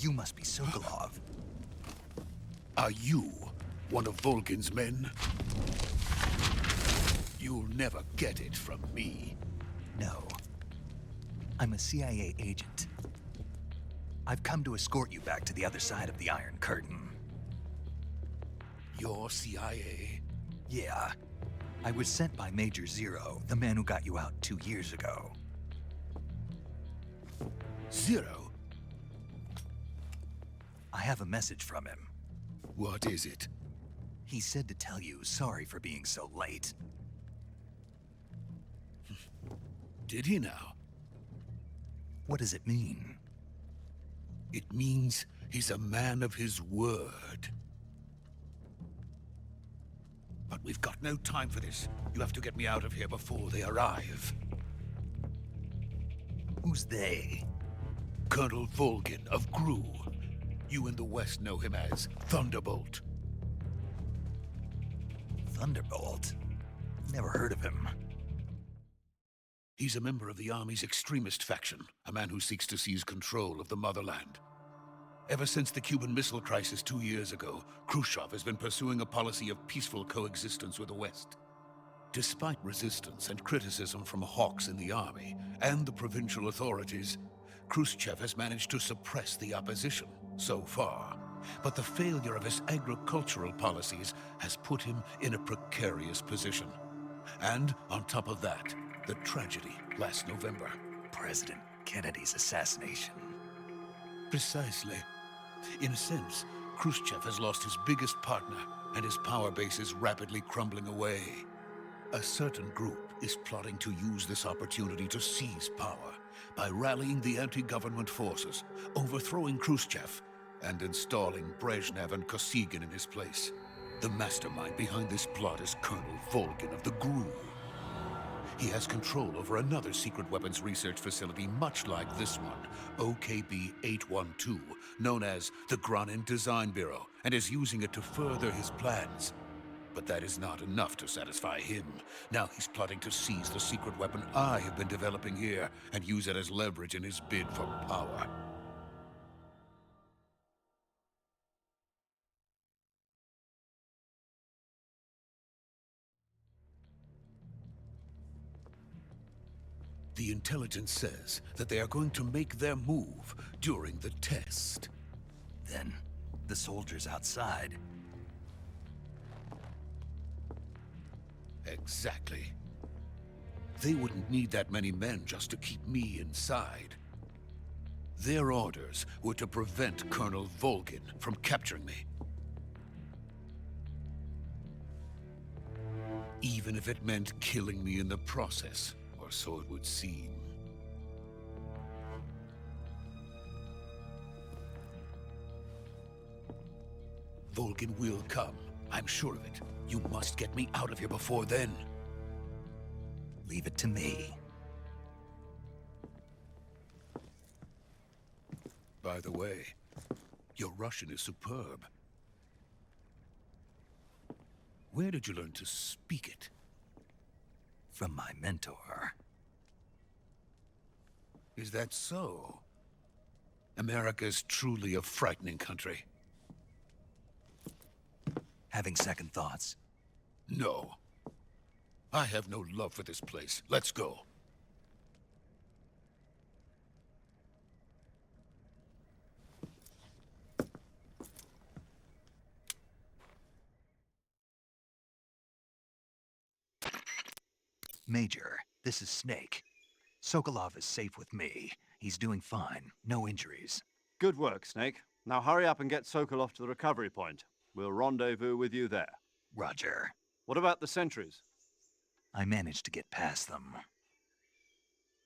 [SPEAKER 1] You must be Sokolov.
[SPEAKER 11] Are you one of Volgin's men? You'll never get it from me.
[SPEAKER 1] No. I'm a CIA agent. I've come to escort you back to the other side of the Iron Curtain.
[SPEAKER 11] You're CIA?
[SPEAKER 1] Yeah. I was sent by Major Zero, the man who got you out 2 years ago.
[SPEAKER 11] Zero?
[SPEAKER 1] I have a message from him.
[SPEAKER 11] What is it?
[SPEAKER 1] He said to tell you sorry for being so late.
[SPEAKER 11] Did he now?
[SPEAKER 1] What does it mean?
[SPEAKER 11] It means he's a man of his word. But we've got no time for this. You have to get me out of here before they arrive.
[SPEAKER 1] Who's they?
[SPEAKER 11] Colonel Volgin of Gru. You in the West know him as Thunderbolt.
[SPEAKER 1] Thunderbolt? Never heard of him.
[SPEAKER 11] He's a member of the Army's extremist faction, a man who seeks to seize control of the motherland. Ever since the Cuban Missile Crisis 2 years ago, Khrushchev has been pursuing a policy of peaceful coexistence with the West. Despite resistance and criticism from hawks in the army and the provincial authorities, Khrushchev has managed to suppress the opposition so far. But the failure of his agricultural policies has put him in a precarious position. And on top of that, the tragedy last November.
[SPEAKER 1] President Kennedy's assassination.
[SPEAKER 11] Precisely. In a sense, Khrushchev has lost his biggest partner, and his power base is rapidly crumbling away. A certain group is plotting to use this opportunity to seize power by rallying the anti-government forces, overthrowing Khrushchev, and installing Brezhnev and Kosygin in his place. The mastermind behind this plot is Colonel Volgin of the GRU. He has control over another secret weapons research facility much like this one, OKB-812, known as the Granin Design Bureau, and is using it to further his plans. But that is not enough to satisfy him. Now he's plotting to seize the secret weapon I have been developing here and use it as leverage in his bid for power. The intelligence says that they are going to make their move during the test.
[SPEAKER 1] Then, the soldiers outside.
[SPEAKER 11] Exactly. They wouldn't need that many men just to keep me inside. Their orders were to prevent Colonel Volgin from capturing me. Even if it meant killing me in the process. Or so it would seem. Volgin will come. I'm sure of it. You must get me out of here before then.
[SPEAKER 1] Leave it to me.
[SPEAKER 11] By the way, your Russian is superb. Where did you learn to speak it?
[SPEAKER 1] From my mentor.
[SPEAKER 11] Is that so? America's truly a frightening country.
[SPEAKER 1] Having second thoughts?
[SPEAKER 11] No. I have no love for this place. Let's go.
[SPEAKER 1] Major, this is Snake. Sokolov is safe with me. He's doing fine. No injuries.
[SPEAKER 3] Good work, Snake. Now hurry up and get Sokolov to the recovery point. We'll rendezvous with you there.
[SPEAKER 1] Roger.
[SPEAKER 3] What about the sentries?
[SPEAKER 1] I managed to get past them.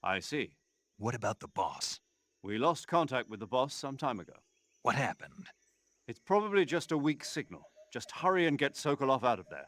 [SPEAKER 3] I see.
[SPEAKER 1] What about the boss?
[SPEAKER 3] We lost contact with the boss some time ago.
[SPEAKER 1] What happened?
[SPEAKER 3] It's probably just a weak signal. Just hurry and get Sokolov out of there.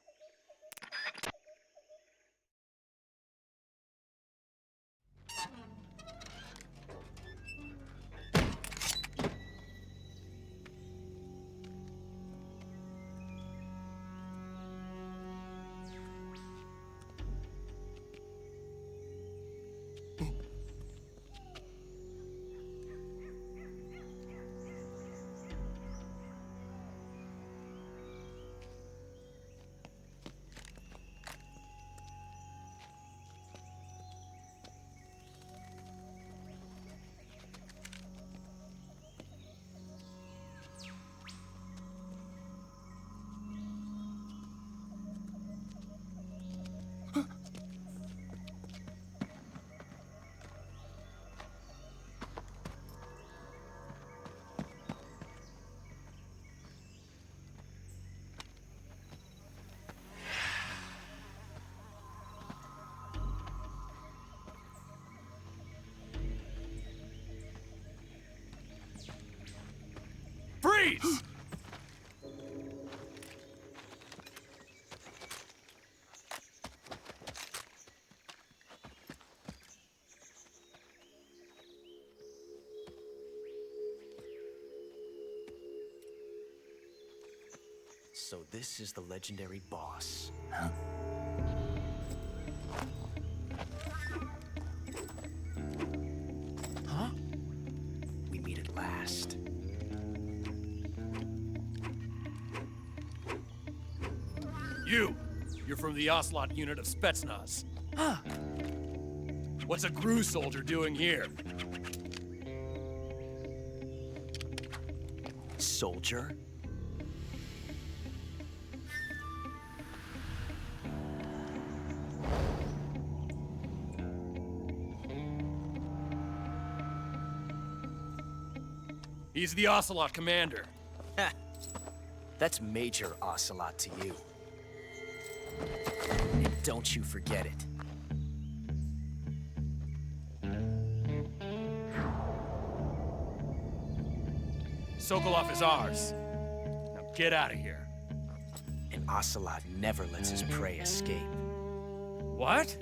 [SPEAKER 8] Freeze!
[SPEAKER 10] So this is the legendary boss. Huh? We meet at last.
[SPEAKER 8] You're from the Ocelot unit of Spetsnaz. Huh. What's a GRU soldier doing here?
[SPEAKER 10] Soldier?
[SPEAKER 8] He's the Ocelot commander.
[SPEAKER 10] That's Major Ocelot to you. And don't you forget it.
[SPEAKER 8] Sokolov is ours. Now get out of here.
[SPEAKER 10] And Ocelot never lets his prey escape.
[SPEAKER 8] What?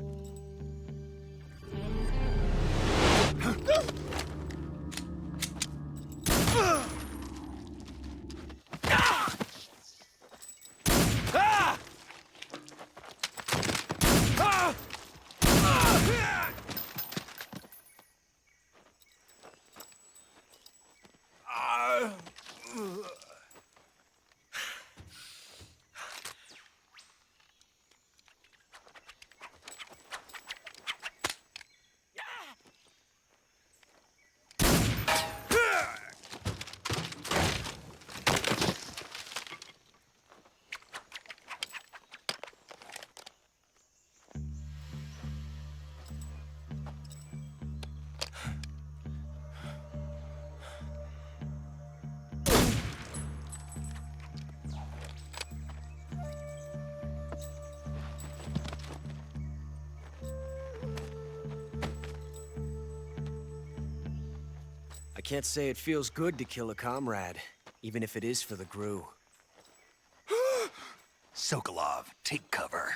[SPEAKER 10] I can't say it feels good to kill a comrade, even if it is for the GRU.
[SPEAKER 1] Sokolov, take cover.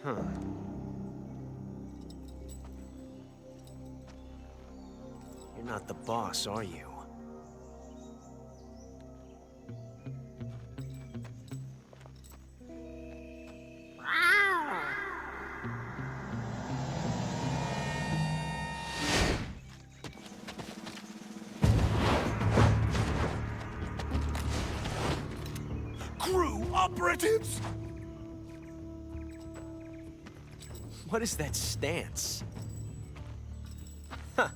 [SPEAKER 10] Huh. You're not the boss, are you?
[SPEAKER 1] GRU operatives!
[SPEAKER 10] What is that stance? Huh.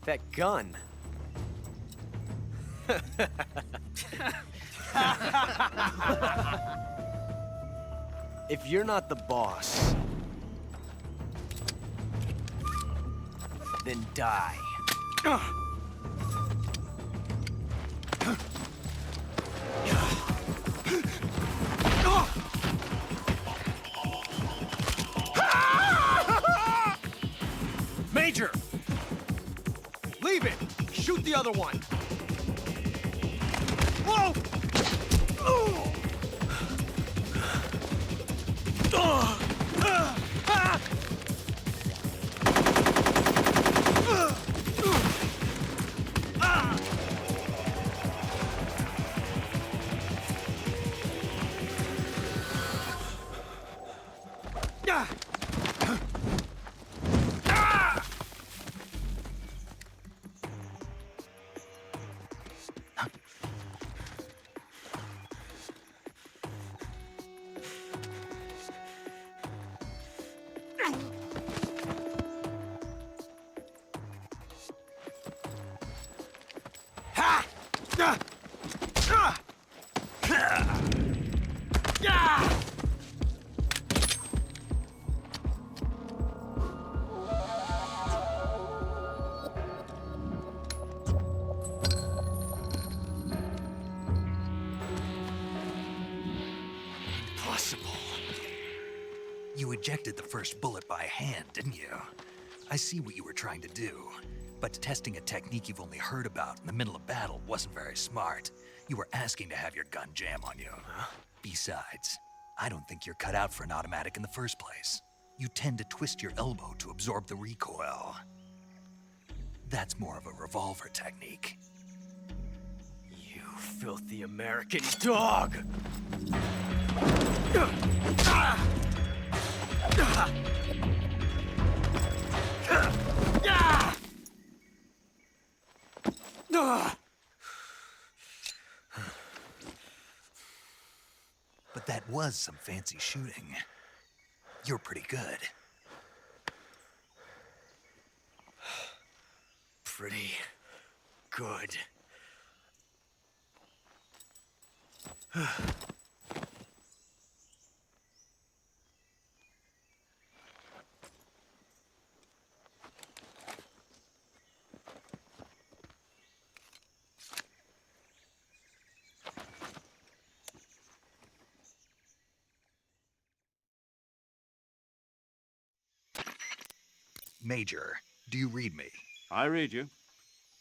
[SPEAKER 10] That gun. If you're not the boss, then die.
[SPEAKER 8] Major! Leave it! Shoot the other one! Whoa!
[SPEAKER 1] You ejected the first bullet by hand, didn't you? I see what you were trying to do, but testing a technique you've only heard about in the middle of battle wasn't very smart. You were asking to have your gun jam on you. Huh? Besides, I don't think you're cut out for an automatic in the first place. You tend to twist your elbow to absorb the recoil. That's more of a revolver technique.
[SPEAKER 10] You filthy American dog!
[SPEAKER 1] But that was some fancy shooting. You're pretty good.
[SPEAKER 10] Pretty good.
[SPEAKER 1] Major, do you read me?
[SPEAKER 3] I read you.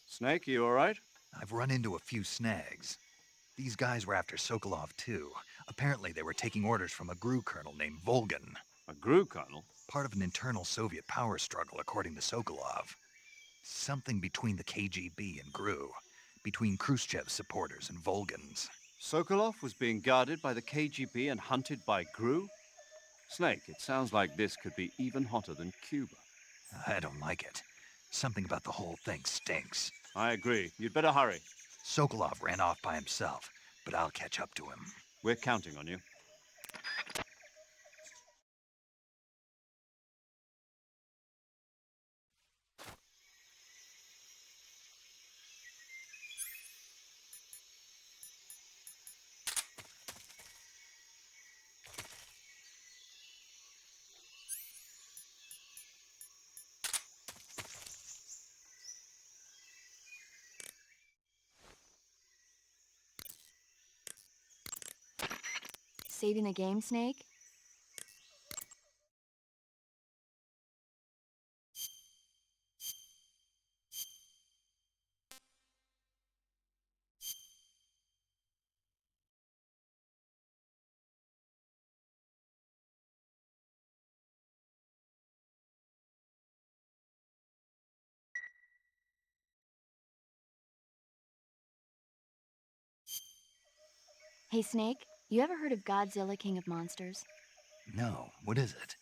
[SPEAKER 3] Snake, you all right?
[SPEAKER 1] I've run into a few snags. These guys were after Sokolov too. Apparently they were taking orders from a GRU colonel named Volgan.
[SPEAKER 3] A GRU colonel?
[SPEAKER 1] Part of an internal Soviet power struggle, according to Sokolov. Something between the KGB and GRU. Between Khrushchev's supporters and Volgan's.
[SPEAKER 3] Sokolov was being guarded by the KGB and hunted by GRU? Snake, it sounds like this could be even hotter than Cuba.
[SPEAKER 1] I don't like it. Something about the whole thing stinks.
[SPEAKER 3] I agree. You'd better hurry.
[SPEAKER 1] Sokolov ran off by himself, but I'll catch up to him.
[SPEAKER 3] We're counting on you.
[SPEAKER 6] Saving the game, Snake? Hey, Snake, you ever heard of Godzilla, King of Monsters?
[SPEAKER 1] No, what is it?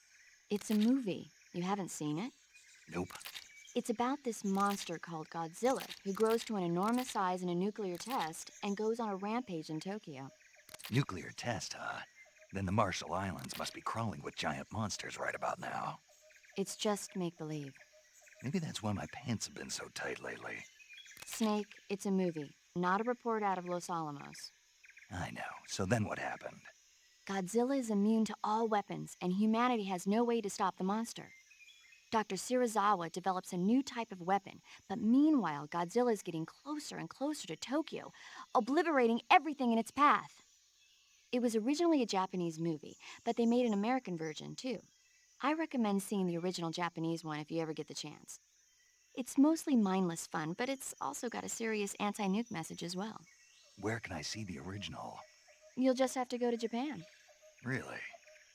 [SPEAKER 6] It's a movie. You haven't seen it?
[SPEAKER 1] Nope.
[SPEAKER 6] It's about this monster called Godzilla, who grows to an enormous size in a nuclear test and goes on a rampage in Tokyo.
[SPEAKER 1] Nuclear test, huh? Then the Marshall Islands must be crawling with giant monsters right about now.
[SPEAKER 6] It's just make-believe.
[SPEAKER 1] Maybe that's why my pants have been so tight lately.
[SPEAKER 6] Snake, it's a movie, not a report out of Los Alamos.
[SPEAKER 1] I know. So then what happened?
[SPEAKER 6] Godzilla is immune to all weapons, and humanity has no way to stop the monster. Dr. Shirazawa develops a new type of weapon, but meanwhile, Godzilla is getting closer and closer to Tokyo, obliterating everything in its path. It was originally a Japanese movie, but they made an American version, too. I recommend seeing the original Japanese one if you ever get the chance. It's mostly mindless fun, but it's also got a serious anti-nuke message as well.
[SPEAKER 1] Where can I see the original?
[SPEAKER 6] You'll just have to go to Japan.
[SPEAKER 1] Really?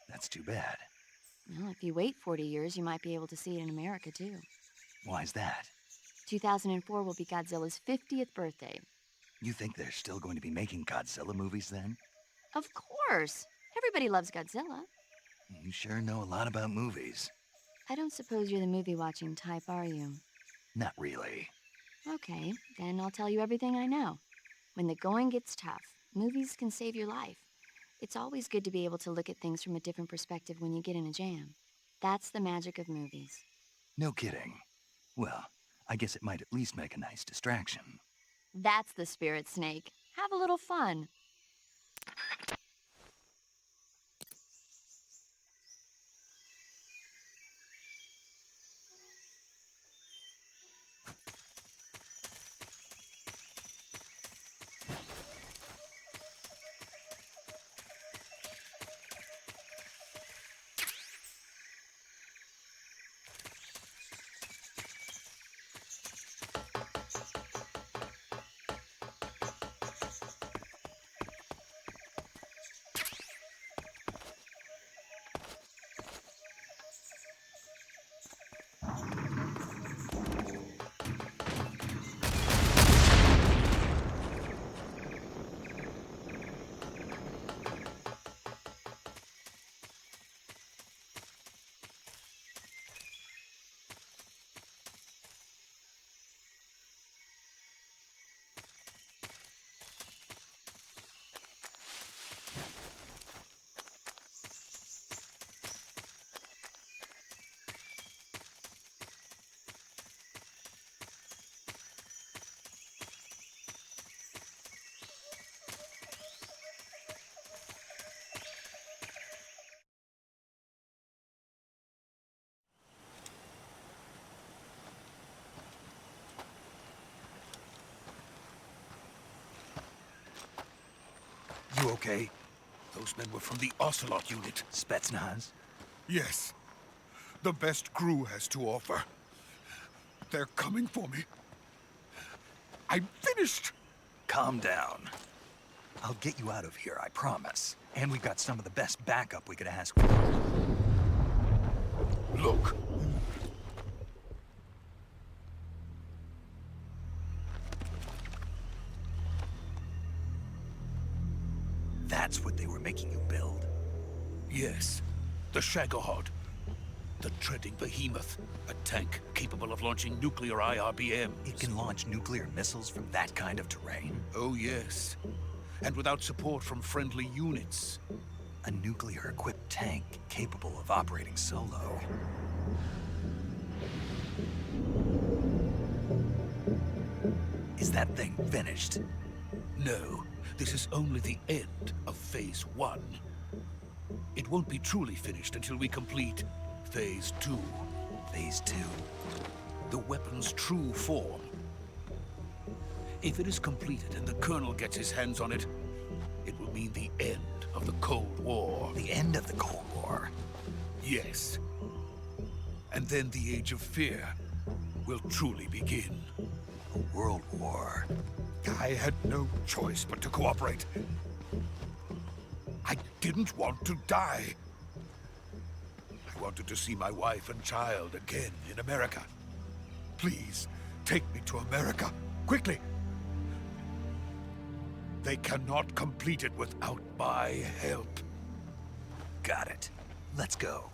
[SPEAKER 1] That's too bad.
[SPEAKER 6] Well, if you wait 40 years, you might be able to see it in America, too.
[SPEAKER 1] Why's that?
[SPEAKER 6] 2004 will be Godzilla's 50th birthday.
[SPEAKER 1] You think they're still going to be making Godzilla movies then?
[SPEAKER 6] Of course! Everybody loves Godzilla.
[SPEAKER 1] You sure know a lot about movies.
[SPEAKER 6] I don't suppose you're the movie-watching type, are you?
[SPEAKER 1] Not really.
[SPEAKER 6] Okay, then I'll tell you everything I know. When the going gets tough, movies can save your life. It's always good to be able to look at things from a different perspective when you get in a jam. That's the magic of movies.
[SPEAKER 1] No kidding. Well, I guess it might at least make a nice distraction.
[SPEAKER 6] That's the spirit, Snake. Have a little fun.
[SPEAKER 1] okay?
[SPEAKER 11] Those men were from the Ocelot unit.
[SPEAKER 1] Spetsnaz?
[SPEAKER 11] Yes. The best crew has to offer. They're coming for me. I'm finished!
[SPEAKER 1] Calm down. I'll get you out of here, I promise. And we've got some of the best backup we could ask for.
[SPEAKER 11] Look.
[SPEAKER 1] That's what they were making you build?
[SPEAKER 11] Yes. The Shagohod. The treading behemoth. A tank capable of launching nuclear IRBMs.
[SPEAKER 1] It can launch nuclear missiles from that kind of terrain?
[SPEAKER 11] Oh, yes. And without support from friendly units.
[SPEAKER 1] A nuclear-equipped tank capable of operating solo. Is that thing finished?
[SPEAKER 11] No. This is only the end of Phase 1. It won't be truly finished until we complete Phase 2.
[SPEAKER 1] Phase 2?
[SPEAKER 11] The weapon's true form. If it is completed and the Colonel gets his hands on it, it will mean the end of the Cold War.
[SPEAKER 1] The end of the Cold War?
[SPEAKER 11] Yes. And then the Age of Fear will truly begin.
[SPEAKER 1] A world war?
[SPEAKER 11] I had no choice but to cooperate. I didn't want to die. I wanted to see my wife and child again in America. Please, take me to America, quickly. They cannot complete it without my help.
[SPEAKER 1] Got it. Let's go.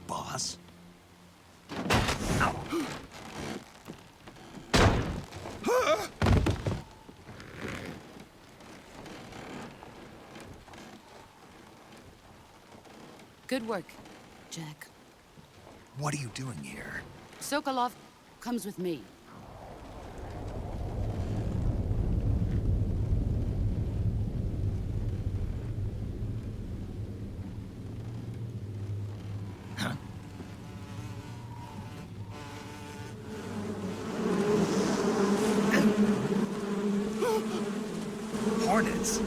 [SPEAKER 1] Boss?
[SPEAKER 7] Good work, Jack.
[SPEAKER 1] What are you doing here?
[SPEAKER 7] Sokolov comes with me.
[SPEAKER 1] Hornets?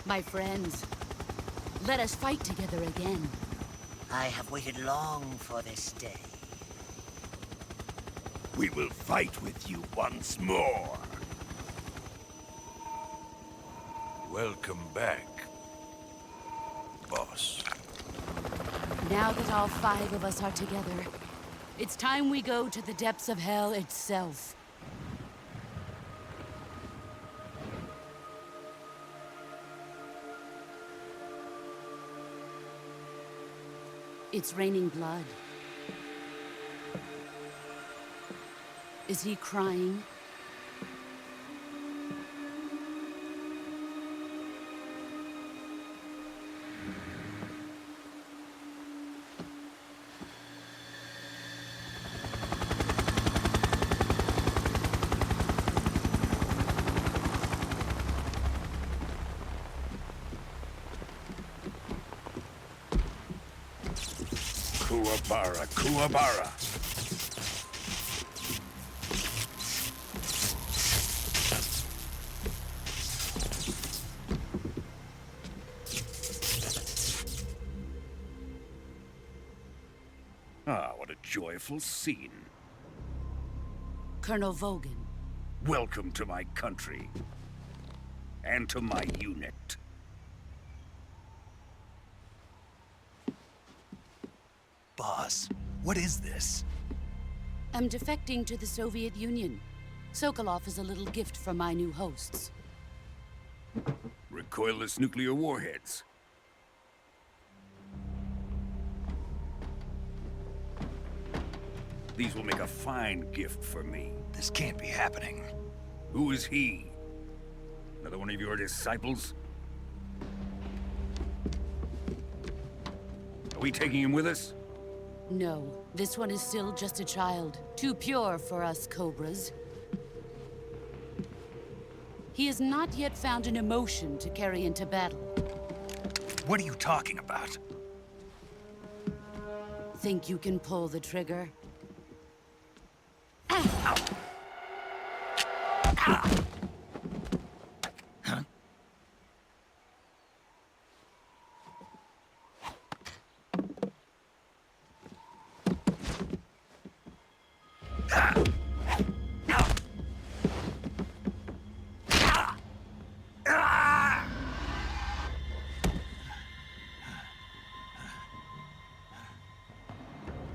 [SPEAKER 7] My friends, let us fight together again.
[SPEAKER 12] I have waited long for this day.
[SPEAKER 13] We will fight with you once more. Welcome back, boss.
[SPEAKER 7] Now that all 5 of us are together, it's time we go to the depths of hell itself. It's raining blood. Is he crying?
[SPEAKER 13] Bara Kuwabara. Ah, what a joyful scene.
[SPEAKER 7] Colonel Vogan.
[SPEAKER 13] Welcome to my country. And to my unit.
[SPEAKER 1] Boss, what is this?
[SPEAKER 7] I'm defecting to the Soviet Union. Sokolov is a little gift from my new hosts.
[SPEAKER 13] Recoilless nuclear warheads. These will make a fine gift for me.
[SPEAKER 1] This can't be happening.
[SPEAKER 13] Who is he? Another one of your disciples? Are we taking him with us?
[SPEAKER 7] No, this one is still just a child. Too pure for us Cobras. He has not yet found an emotion to carry into battle.
[SPEAKER 1] What are you talking about?
[SPEAKER 7] Think you can pull the trigger?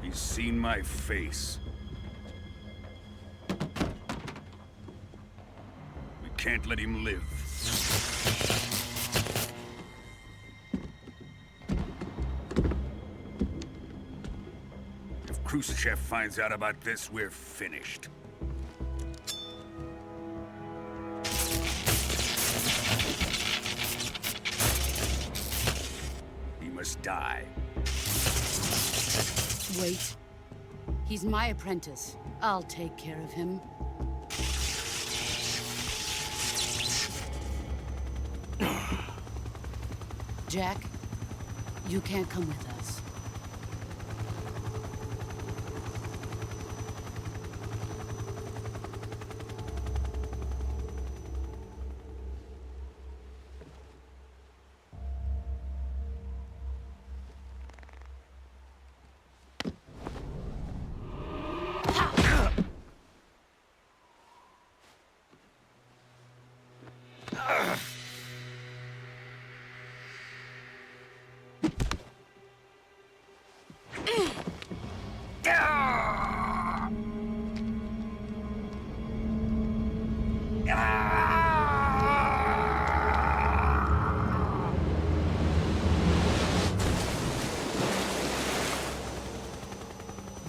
[SPEAKER 13] He's seen my face. We can't let him live. If Khrushchev finds out about this, we're finished. He must die.
[SPEAKER 7] Wait. He's my apprentice. I'll take care of him. Jack, you can't come with us.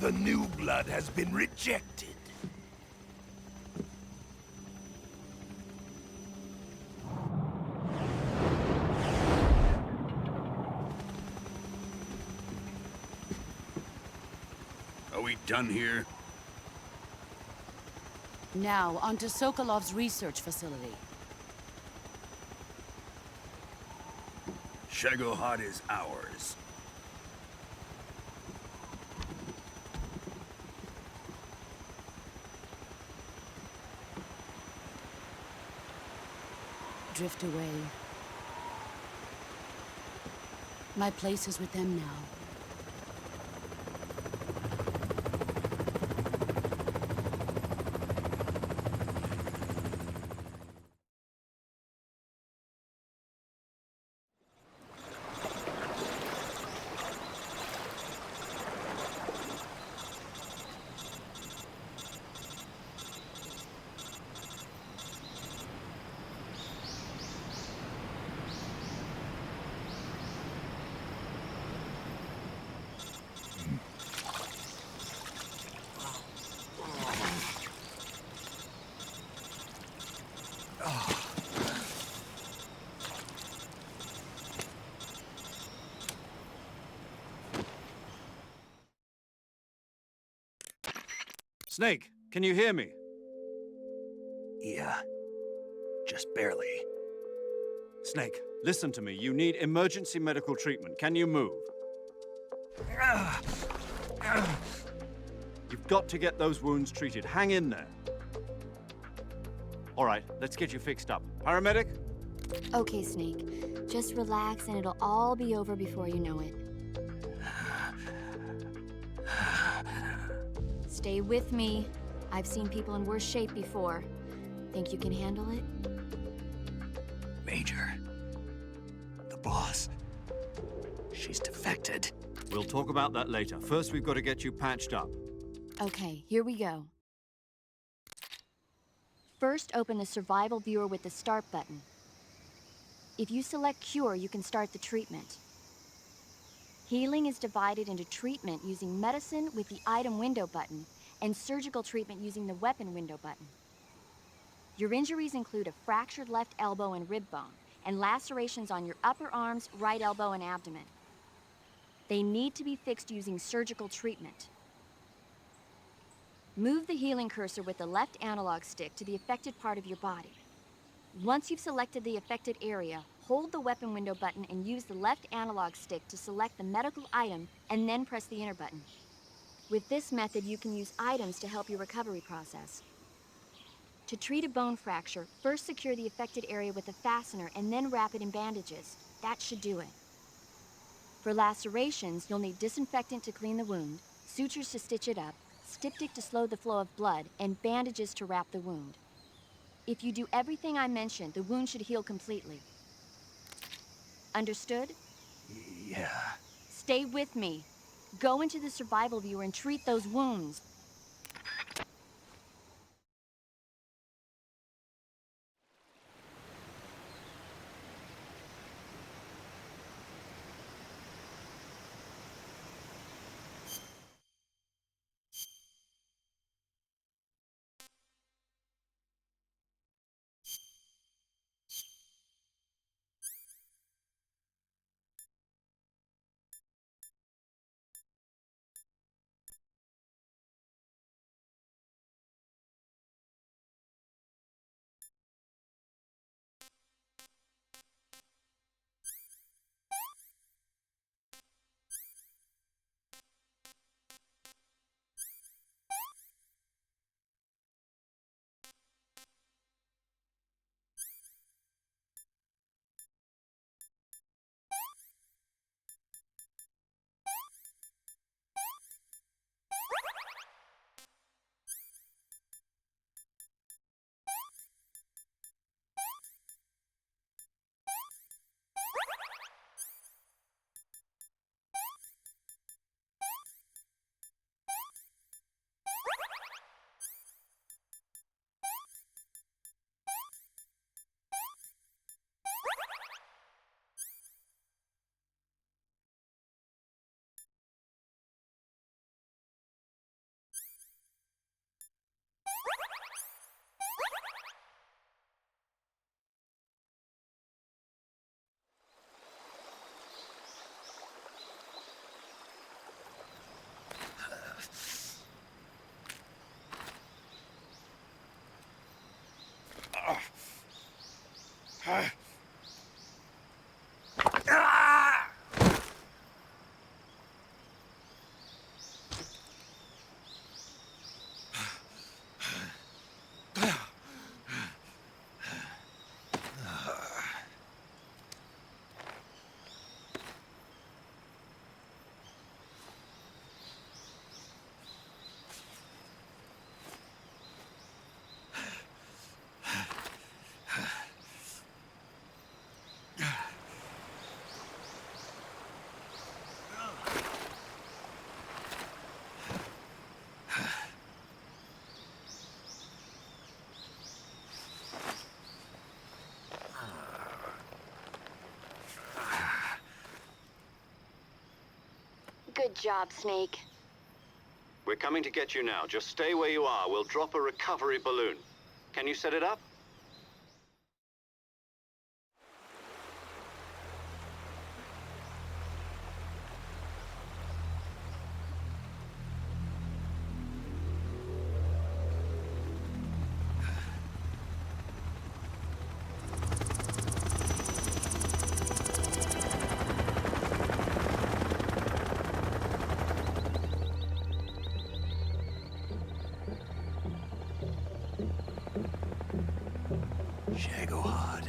[SPEAKER 13] The new blood has been rejected. Are we done here?
[SPEAKER 7] Now, onto Sokolov's research facility.
[SPEAKER 13] Shagohod is ours.
[SPEAKER 7] Drift away. My place is with them now.
[SPEAKER 3] Snake, can you hear me?
[SPEAKER 1] Yeah, just barely.
[SPEAKER 3] Snake, listen to me. You need emergency medical treatment. Can you move? You've got to get those wounds treated. Hang in there. All right, let's get you fixed up. Paramedic?
[SPEAKER 6] Okay, Snake. Just relax and it'll all be over before you know it. Stay with me. I've seen people in worse shape before. Think you can handle it?
[SPEAKER 1] Major, the boss, she's defected.
[SPEAKER 3] We'll talk about that later. First, we've got to get you patched up.
[SPEAKER 6] Okay, here we go. First, open the survival viewer with the start button. If you select cure, you can start the treatment. Healing is divided into treatment using medicine with the item window button and surgical treatment using the weapon window button. Your injuries include a fractured left elbow and rib bone and lacerations on your upper arms, right elbow, and abdomen. They need to be fixed using surgical treatment. Move the healing cursor with the left analog stick to the affected part of your body. Once you've selected the affected area, hold the weapon window button and use the left analog stick to select the medical item and then press the enter button. With this method, you can use items to help your recovery process. To treat a bone fracture, first secure the affected area with a fastener and then wrap it in bandages. That should do it. For lacerations, you'll need disinfectant to clean the wound, sutures to stitch it up, styptic to slow the flow of blood, and bandages to wrap the wound. If you do everything I mentioned, the wound should heal completely. Understood?
[SPEAKER 1] Yeah.
[SPEAKER 6] Stay with me. Go into the survival viewer and treat those wounds. Good job, Snake.
[SPEAKER 2] We're coming to get you now. Just stay where you are. We'll drop a recovery balloon. Can you set it up?
[SPEAKER 1] Shagohod.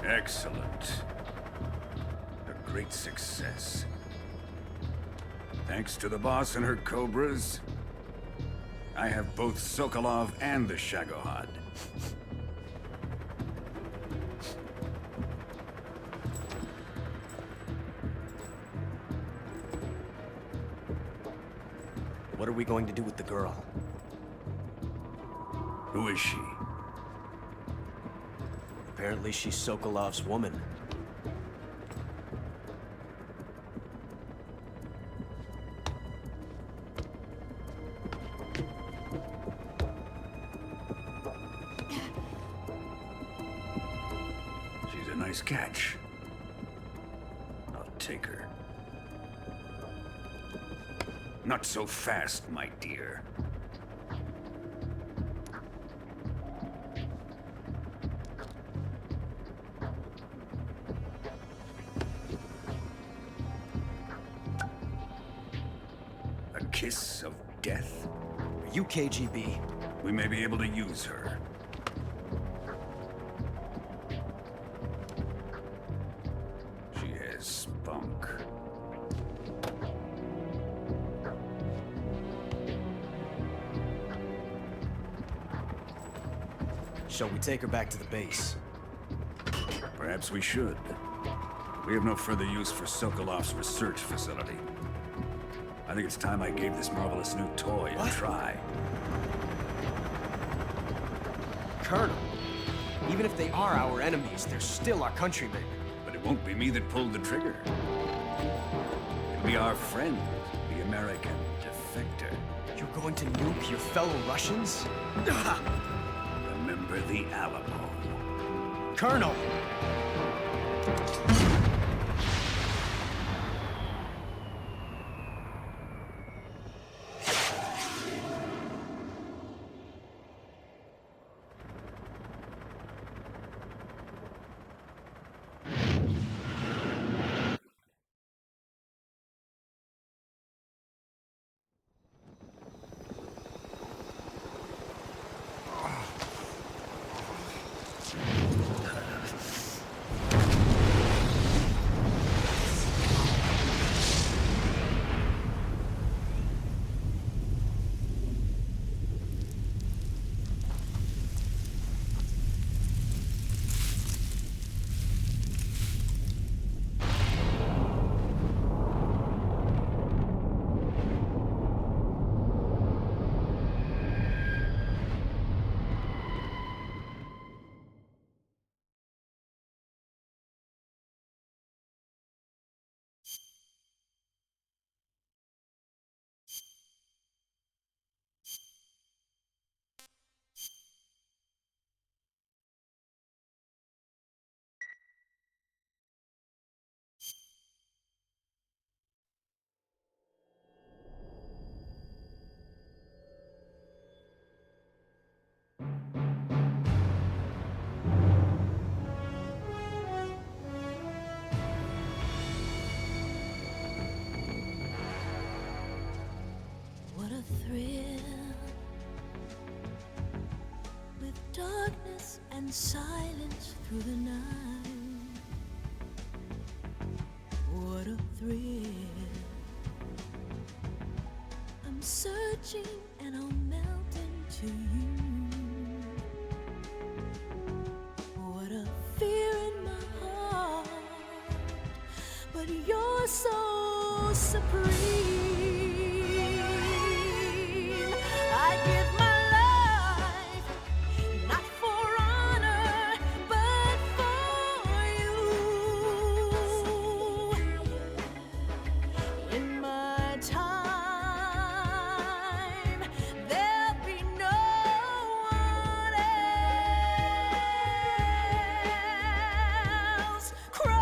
[SPEAKER 13] Excellent. A great success. Thanks to the boss and her cobras, I have both Sokolov and the Shagohod.
[SPEAKER 14] What are we going to do with the girl?
[SPEAKER 13] Who is she?
[SPEAKER 14] Apparently she's Sokolov's woman.
[SPEAKER 13] She's a nice catch. I'll take her. Not so fast, my dear. A kiss of death?
[SPEAKER 14] Are you KGB?
[SPEAKER 13] We may be able to use her. She has spunk.
[SPEAKER 14] Shall we take her back to the base?
[SPEAKER 13] Perhaps we should. We have no further use for Sokolov's research facility. I think it's time I gave this marvelous new toy a try.
[SPEAKER 14] Colonel, even if they are our enemies, they're still our countrymen.
[SPEAKER 13] But it won't be me that pulled the trigger. It'll be our friend, the American defector.
[SPEAKER 14] You're going to nuke your fellow Russians?
[SPEAKER 13] Remember the Alamo.
[SPEAKER 14] Colonel!
[SPEAKER 15] in silence through the night. What a thrill. I'm searching and I'll melt into you. What a fear in my heart, but you're so supreme. I give my life, not for honor, but for you. In my time, there'll be no one else. Crime,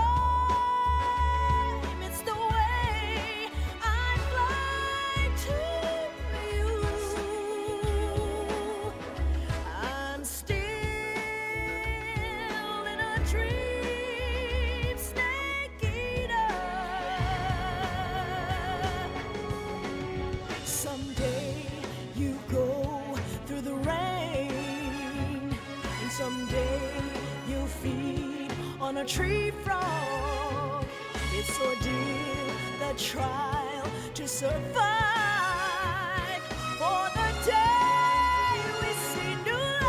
[SPEAKER 15] it's the way I fly to you. I'm still in a dream, snake eater. Someday you go through the rain, and someday you'll feed on a tree frog. It's ordeal, the trial to survive for the day we see new light.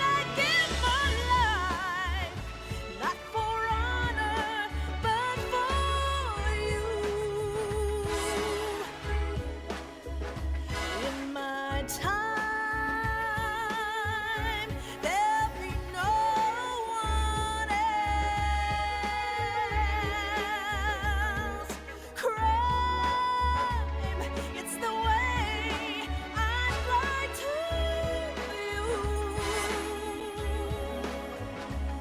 [SPEAKER 15] I give my life, not for honor, but for you. In my time, there'll be no one else. Crime, it's the way I fly to you.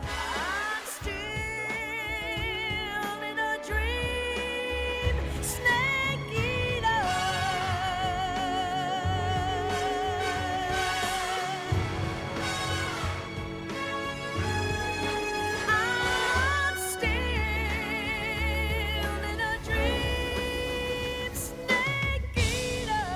[SPEAKER 15] I'm still in a dream, snake eater. I'm still in a dream, snake eater.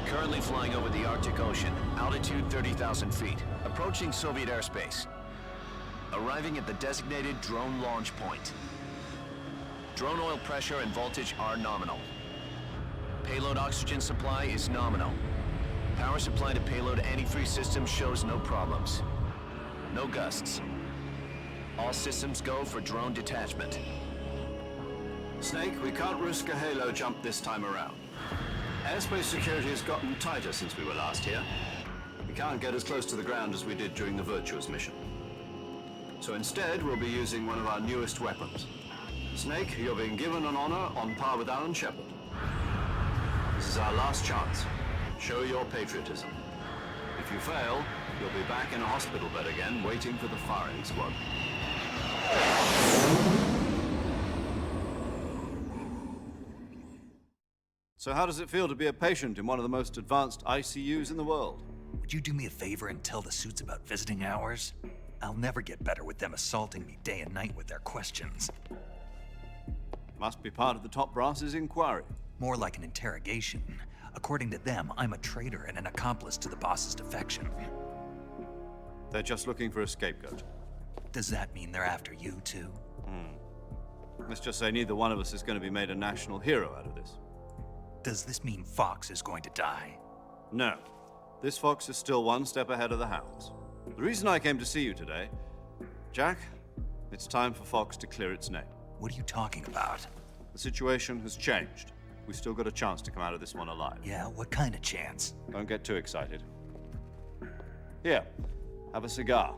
[SPEAKER 16] Currently flying over the Arctic Ocean, altitude 30,000 feet, approaching Soviet airspace. Arriving at the designated drone launch point. Drone oil pressure and voltage are nominal. Payload oxygen supply is nominal. Power supply to payload antifreeze system shows no problems. No gusts. All systems go for drone detachment.
[SPEAKER 3] Snake, we can't risk a halo jump this time around. Airspace security has gotten tighter since we were last here. We can't get as close to the ground as we did during the Virtuous mission. So instead, we'll be using one of our newest weapons. Snake, you're being given an honor on par with Alan Shepard. This is our last chance. Show your patriotism. If you fail, you'll be back in a hospital bed again, waiting for the firing squad. So how does it feel to be a patient in one of the most advanced ICUs in the world?
[SPEAKER 1] Would you do me a favor and tell the suits about visiting hours? I'll never get better with them assaulting me day and night with their questions.
[SPEAKER 3] Must be part of the top brass's inquiry.
[SPEAKER 1] More like an interrogation. According to them, I'm a traitor and an accomplice to the boss's defection.
[SPEAKER 3] They're just looking for a scapegoat.
[SPEAKER 1] Does that mean they're after you, too?
[SPEAKER 3] Let's just say neither one of us is going to be made a national hero out of this.
[SPEAKER 1] Does this mean Fox is going to die?
[SPEAKER 3] No. This fox is still one step ahead of the hounds. The reason I came to see you today, Jack, it's time for Fox to clear its name.
[SPEAKER 1] What are you talking about?
[SPEAKER 3] The situation has changed. We've still got a chance to come out of this one alive.
[SPEAKER 1] Yeah, what kind of chance?
[SPEAKER 3] Don't get too excited. Here, have a cigar.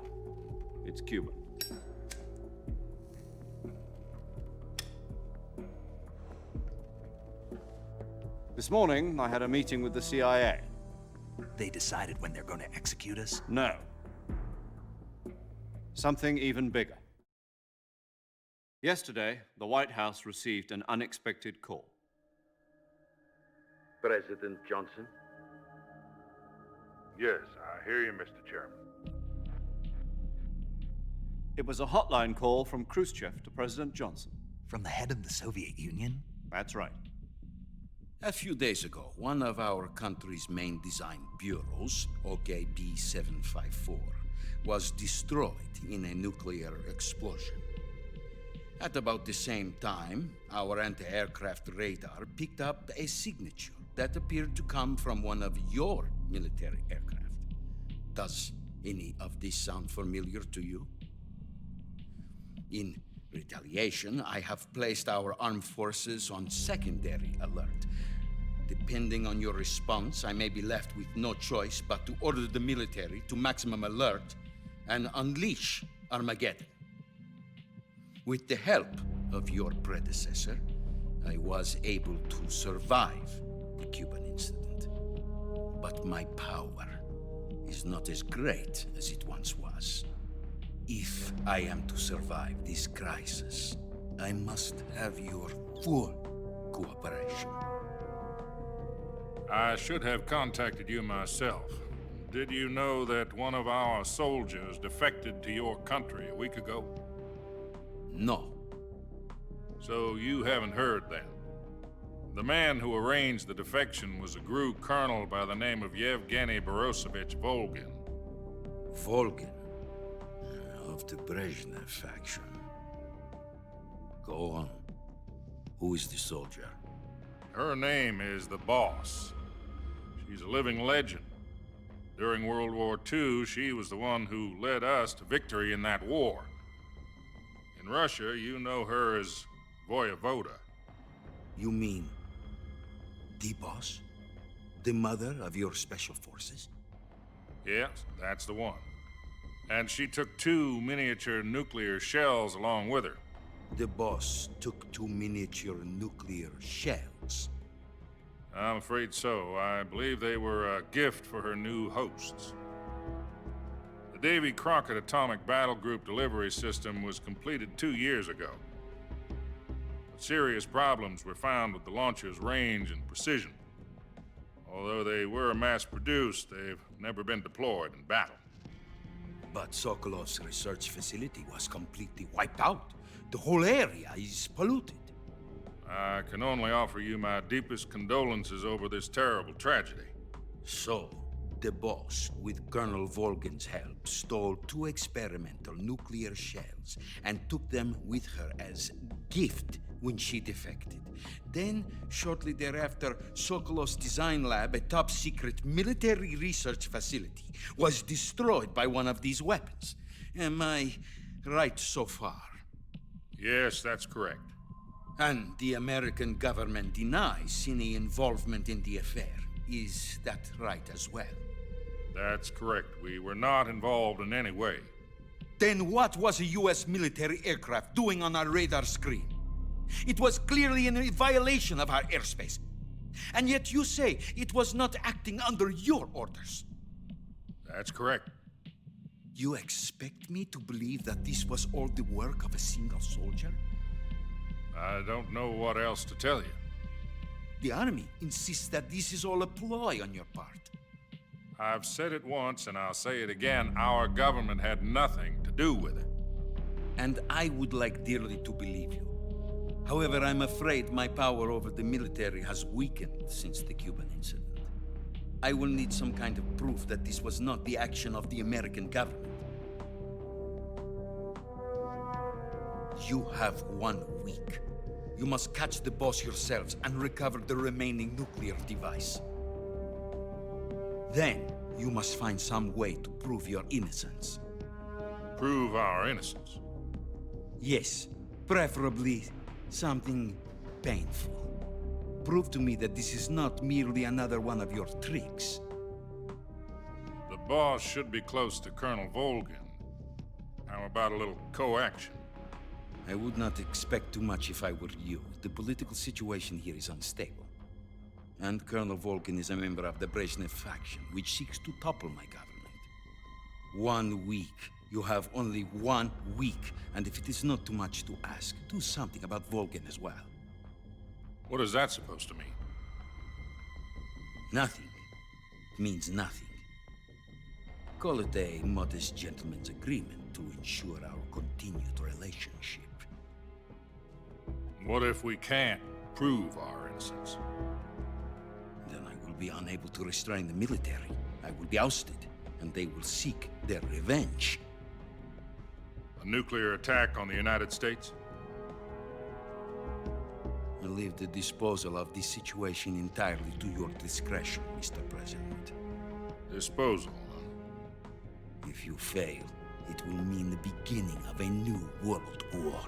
[SPEAKER 3] It's Cuban. This morning, I had a meeting with the CIA.
[SPEAKER 1] They decided when they're going to execute us?
[SPEAKER 3] No. Something even bigger. Yesterday, the White House received an unexpected call.
[SPEAKER 17] President Johnson?
[SPEAKER 9] Yes, I hear you, Mr. Chairman.
[SPEAKER 3] It was a hotline call from Khrushchev to President Johnson.
[SPEAKER 1] From the head of the Soviet Union?
[SPEAKER 3] That's right.
[SPEAKER 11] A few days ago, one of our country's main design bureaus, OKB 754, was destroyed in a nuclear explosion. At about the same time, our anti-aircraft radar picked up a signature that appeared to come from one of your military aircraft. Does any of this sound familiar to you? In retaliation, I have placed our armed forces on secondary alert. Depending on your response, I may be left with no choice but to order the military to maximum alert and unleash Armageddon. With the help of your predecessor, I was able to survive the Cuban incident. But my power is not as great as it once was. If I am to survive this crisis, I must have your full cooperation.
[SPEAKER 9] I should have contacted you myself. Did you know that one of our soldiers defected to your country a week ago?
[SPEAKER 11] No.
[SPEAKER 9] So you haven't heard then? The man who arranged the defection was a GRU colonel by the name of Yevgeny Borosovich Volgin.
[SPEAKER 11] Volgin? Of the Brezhnev faction. Go on. Who is the soldier?
[SPEAKER 9] Her name is the Boss. She's a living legend. During World War II, she was the one who led us to victory in that war. In Russia, you know her as Voyevoda.
[SPEAKER 11] You mean the Boss? The mother of your special forces?
[SPEAKER 9] Yes, that's the one. And she took 2 miniature nuclear shells along with her.
[SPEAKER 11] The Boss took 2 miniature nuclear shells?
[SPEAKER 9] I'm afraid so. I believe they were a gift for her new hosts. The Davy Crockett Atomic Battle Group delivery system was completed 2 years ago. But serious problems were found with the launcher's range and precision. Although they were mass-produced, they've never been deployed in battle.
[SPEAKER 11] But Sokolov's research facility was completely wiped out. The whole area is polluted.
[SPEAKER 9] I can only offer you my deepest condolences over this terrible tragedy.
[SPEAKER 11] So, the Boss, with Colonel Volgin's help, stole 2 experimental nuclear shells and took them with her as gift when she defected. Then, shortly thereafter, Sokolov's design lab, a top-secret military research facility, was destroyed by one of these weapons. Am I right so far?
[SPEAKER 9] Yes, that's correct.
[SPEAKER 11] And the American government denies any involvement in the affair. Is that right as well?
[SPEAKER 9] That's correct. We were not involved in any way.
[SPEAKER 11] Then what was a U.S. military aircraft doing on our radar screen? It was clearly in a violation of our airspace. And yet you say it was not acting under your orders.
[SPEAKER 9] That's correct.
[SPEAKER 11] You expect me to believe that this was all the work of a single soldier?
[SPEAKER 9] I don't know what else to tell you.
[SPEAKER 11] The Army insists that this is all a ploy on your part.
[SPEAKER 9] I've said it once and I'll say it again. Our government had nothing to do with it.
[SPEAKER 11] And I would like dearly to believe you. However, I'm afraid my power over the military has weakened since the Cuban incident. I will need some kind of proof that this was not the action of the American government. You have 1 week. You must catch the Boss yourselves and recover the remaining nuclear device. Then, you must find some way to prove your innocence.
[SPEAKER 9] Prove our innocence?
[SPEAKER 11] Yes, preferably something painful. Prove to me that this is not merely another one of your tricks.
[SPEAKER 9] The Boss should be close to Colonel Volgin. How about a little co-action?
[SPEAKER 11] I would not expect too much if I were you. The political situation here is unstable. And Colonel Volgin is a member of the Brezhnev faction, which seeks to topple my government. 1 week
[SPEAKER 17] You have only 1 week, and if it is not too much to ask, do something about Volgin as well.
[SPEAKER 9] What is that supposed to mean?
[SPEAKER 17] Nothing means nothing. Call it a modest gentleman's agreement to ensure our continued relationship.
[SPEAKER 9] What if we can't prove our innocence?
[SPEAKER 17] Then I will be unable to restrain the military. I will be ousted, and they will seek their revenge.
[SPEAKER 9] A nuclear attack on the United States?
[SPEAKER 17] I leave the disposal of this situation entirely to your discretion, Mr. President.
[SPEAKER 9] Disposal, huh?
[SPEAKER 17] If you fail, it will mean the beginning of a new world war.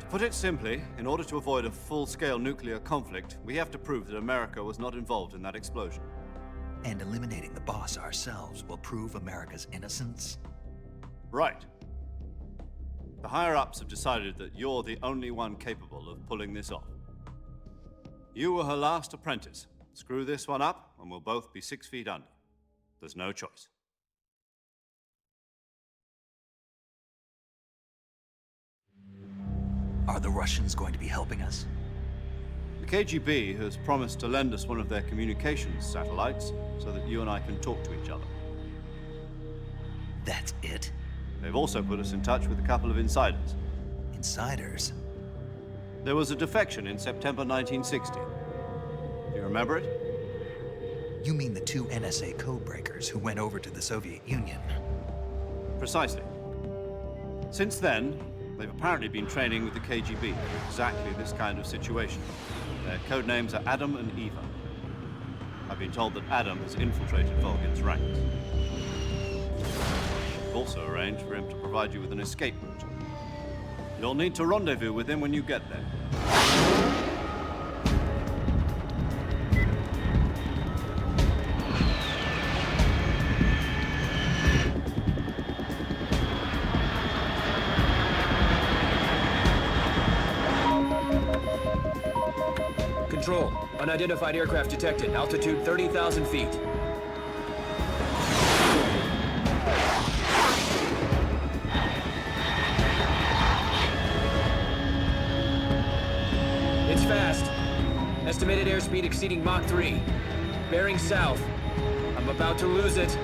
[SPEAKER 3] To put it simply, in order to avoid a full-scale nuclear conflict, we have to prove that America was not involved in that explosion.
[SPEAKER 1] And eliminating the boss ourselves will prove America's innocence?
[SPEAKER 3] Right. The higher-ups have decided that you're the only one capable of pulling this off. You were her last apprentice. Screw this one up, and we'll both be 6 feet under. There's no choice.
[SPEAKER 1] Are the Russians going to be helping us?
[SPEAKER 3] The KGB has promised to lend us one of their communications satellites so that you and I can talk to each other.
[SPEAKER 1] That's it?
[SPEAKER 3] They've also put us in touch with a couple of insiders.
[SPEAKER 1] Insiders?
[SPEAKER 3] There was a defection in September 1960. Do you remember it?
[SPEAKER 1] You mean the 2 NSA codebreakers who went over to the Soviet Union?
[SPEAKER 3] Precisely. Since then, they've apparently been training with the KGB for exactly this kind of situation. Their code names are Adam and Eva. I've been told that Adam has infiltrated Volgin's ranks. We've also arranged for him to provide you with an escape route. You'll need to rendezvous with him when you get there.
[SPEAKER 14] Control. Unidentified aircraft detected. Altitude 30,000 feet. It's fast. Estimated airspeed exceeding Mach 3. Bearing south. I'm about to lose it.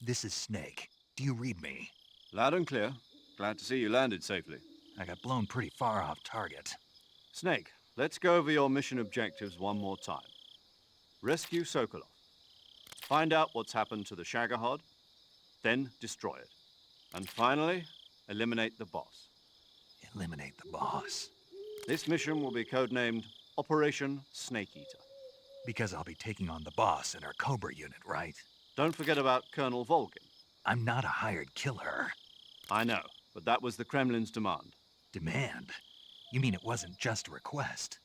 [SPEAKER 1] This is Snake. Do you read me?
[SPEAKER 3] Loud and clear. Glad to see you landed safely.
[SPEAKER 1] I got blown pretty far off target.
[SPEAKER 3] Snake, let's go over your mission objectives one more time. Rescue Sokolov. Find out what's happened to the Shagohod, then destroy it. And finally, eliminate the boss.
[SPEAKER 1] Eliminate the boss?
[SPEAKER 3] This mission will be codenamed Operation Snake Eater.
[SPEAKER 1] Because I'll be taking on the boss in our Cobra unit, right?
[SPEAKER 3] Don't forget about Colonel Volgin.
[SPEAKER 1] I'm not a hired killer.
[SPEAKER 3] I know, but that was the Kremlin's demand.
[SPEAKER 1] Demand? You mean it wasn't just a request?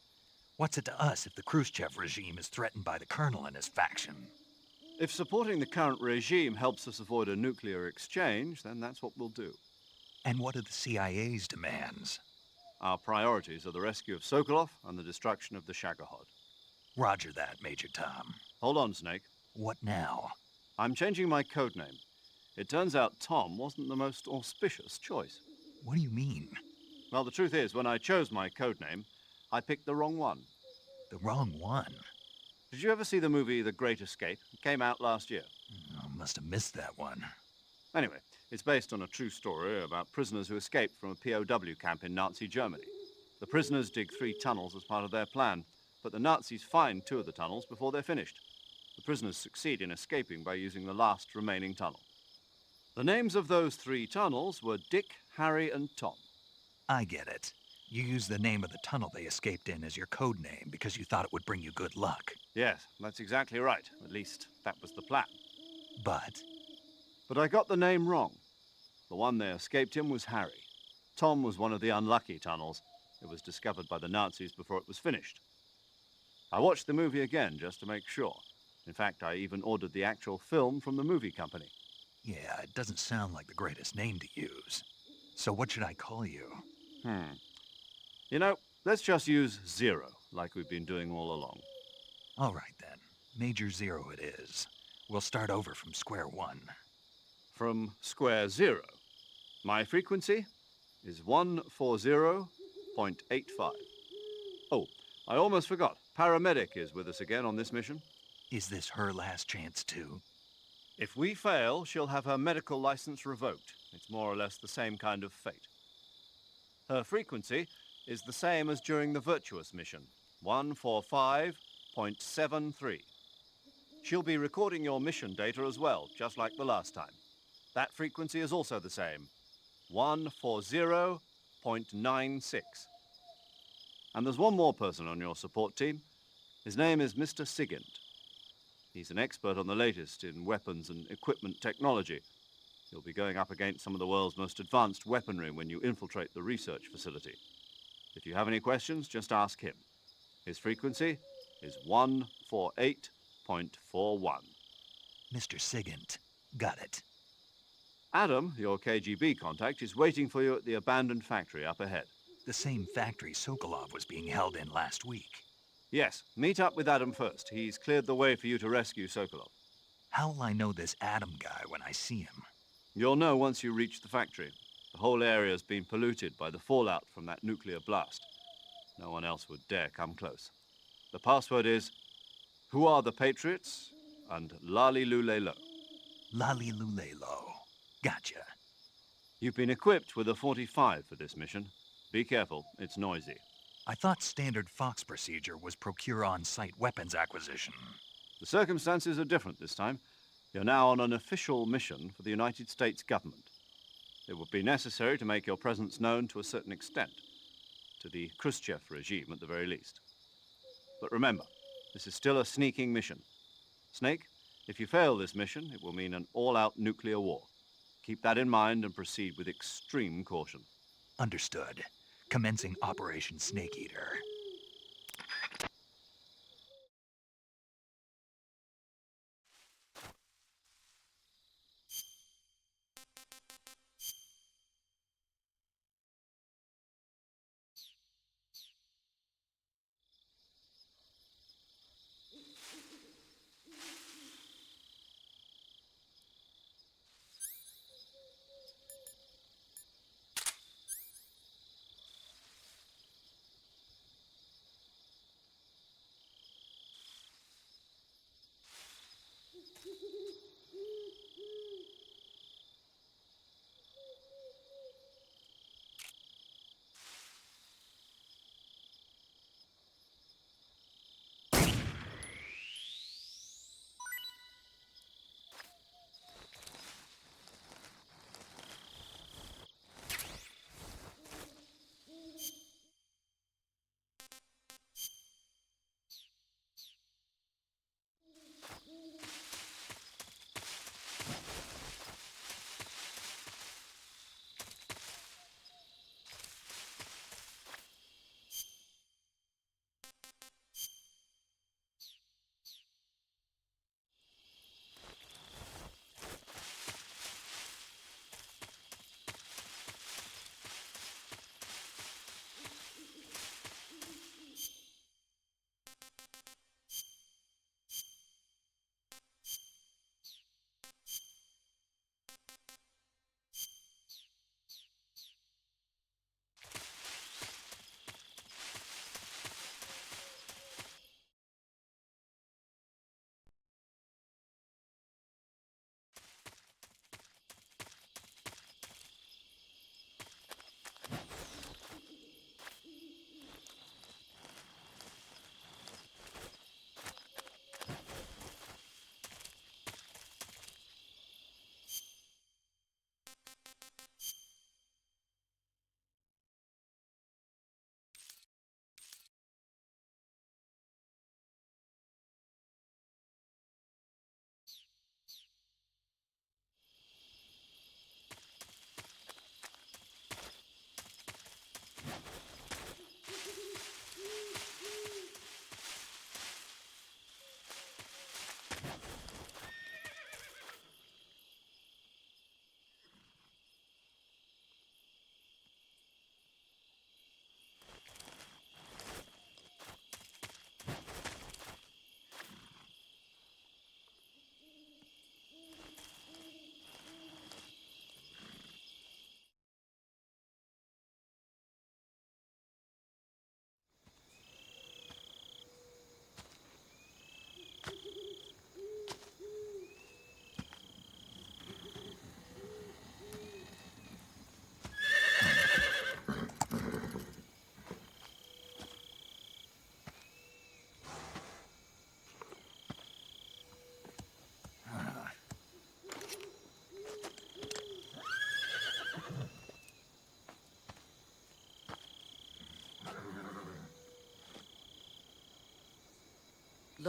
[SPEAKER 1] What's it to us if the Khrushchev regime is threatened by the Colonel and his faction?
[SPEAKER 3] If supporting the current regime helps us avoid a nuclear exchange, then that's what we'll do.
[SPEAKER 1] And what are the CIA's demands?
[SPEAKER 3] Our priorities are the rescue of Sokolov and the destruction of the Shagohod.
[SPEAKER 1] Roger that, Major Tom.
[SPEAKER 3] Hold on, Snake.
[SPEAKER 1] What now?
[SPEAKER 3] I'm changing my code name. It turns out Tom wasn't the most auspicious choice.
[SPEAKER 1] What do you mean?
[SPEAKER 3] Well, the truth is, when I chose my code name, I picked the wrong one.
[SPEAKER 1] The wrong one?
[SPEAKER 3] Did you ever see the movie The Great Escape? It came out last year.
[SPEAKER 1] Oh, must have missed that one.
[SPEAKER 3] Anyway, it's based on a true story about prisoners who escaped from a POW camp in Nazi Germany. The prisoners dig 3 tunnels as part of their plan, but the Nazis find 2 of the tunnels before they're finished. The prisoners succeed in escaping by using the last remaining tunnel. The names of those 3 tunnels were Dick, Harry, and Tom.
[SPEAKER 1] I get it. You used the name of the tunnel they escaped in as your code name because you thought it would bring you good luck.
[SPEAKER 3] Yes, that's exactly right. At least, that was the plan.
[SPEAKER 1] But
[SPEAKER 3] I got the name wrong. The one they escaped in was Harry. Tom was one of the unlucky tunnels. It was discovered by the Nazis before it was finished. I watched the movie again just to make sure. In fact, I even ordered the actual film from the movie company.
[SPEAKER 1] yeah, it doesn't sound like the greatest name to use. So what should I call you?
[SPEAKER 3] You know, let's just use Zero, like we've been doing all along.
[SPEAKER 1] All right, then. Major Zero it is. We'll start over from square one.
[SPEAKER 3] From square 0. My frequency is 140.85. Oh, I almost forgot. Paramedic is with us again on this mission.
[SPEAKER 1] Is this her last chance, too?
[SPEAKER 3] If we fail, she'll have her medical license revoked. It's more or less the same kind of fate. Her frequency is the same as during the Virtuous mission, 145.73. She'll be recording your mission data as well, just like the last time. That frequency is also the same, 140.96. And there's one more person on your support team. His name is Mr. Sigint. He's an expert on the latest in weapons and equipment technology. You'll be going up against some of the world's most advanced weaponry when you infiltrate the research facility. If you have any questions, just ask him. His frequency is 148.41.
[SPEAKER 1] Mr. Sigint. Got it.
[SPEAKER 3] Adam, your KGB contact, is waiting for you at the abandoned factory up ahead.
[SPEAKER 1] The same factory Sokolov was being held in last week.
[SPEAKER 3] Yes, meet up with Adam first. He's cleared the way for you to rescue Sokolov.
[SPEAKER 1] How will I know this Adam guy when I see him?
[SPEAKER 3] You'll know once you reach the factory. The whole area's been polluted by the fallout from that nuclear blast. No one else would dare come close. The password is, "Who are the Patriots?" and Lali Lule Lo.
[SPEAKER 1] Lali Lule Lo. Gotcha.
[SPEAKER 3] You've been equipped with a 45 for this mission. Be careful, it's noisy.
[SPEAKER 1] I thought standard Fox procedure was procure on-site weapons acquisition.
[SPEAKER 3] The circumstances are different this time. You're now on an official mission for the United States government. It would be necessary to make your presence known to a certain extent, to the Khrushchev regime at the very least. But remember, this is still a sneaking mission. Snake, if you fail this mission, it will mean an all-out nuclear war. Keep that in mind and proceed with extreme caution.
[SPEAKER 1] Understood. Commencing Operation Snake Eater.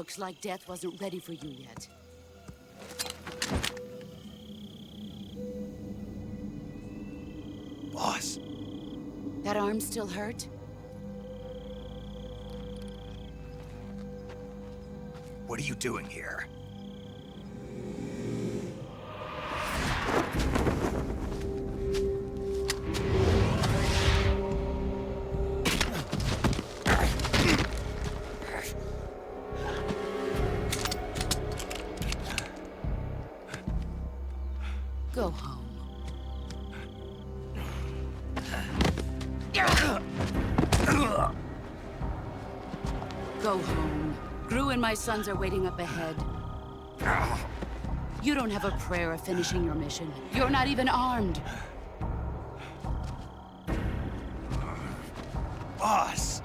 [SPEAKER 7] Looks like death wasn't ready for you yet.
[SPEAKER 1] Boss.
[SPEAKER 7] That arm still hurt?
[SPEAKER 1] What are you doing here?
[SPEAKER 7] Go home. Go home. Gru and my sons are waiting up ahead. You don't have a prayer of finishing your mission. You're not even armed.
[SPEAKER 1] Boss!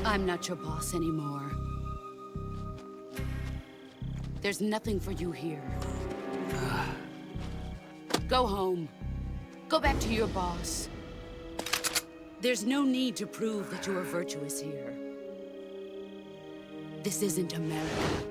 [SPEAKER 7] I'm not your boss anymore. There's nothing for you here. Go home. Go back to your boss. There's no need to prove that you are virtuous here. This isn't America.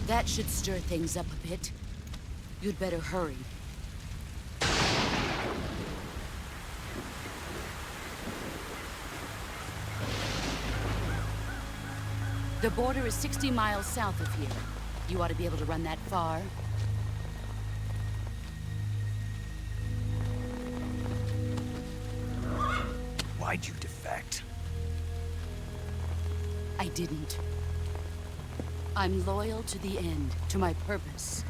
[SPEAKER 7] That should stir things up a bit. You'd better hurry. The border is 60 miles south of here. You ought to be able to run that far.
[SPEAKER 1] Why'd you defect?
[SPEAKER 7] I didn't. I'm loyal to the end, to my purpose.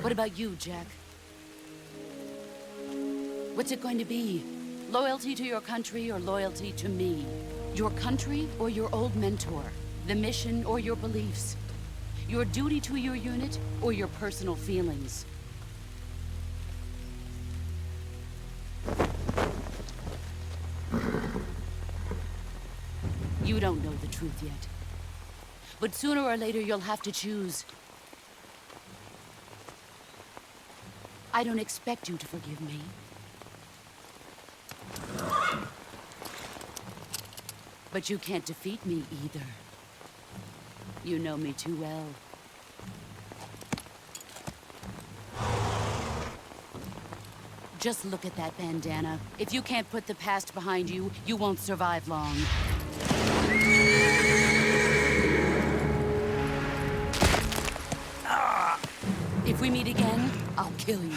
[SPEAKER 7] What about you, Jack? What's it going to be? Loyalty to your country or loyalty to me? Your country or your old mentor? The mission or your beliefs? Your duty to your unit or your personal feelings? You don't know the truth yet. But sooner or later, you'll have to choose. I don't expect you to forgive me. But you can't defeat me either. You know me too well. Just look at that bandana. If you can't put the past behind you, you won't survive long. If we meet again, I'll kill you.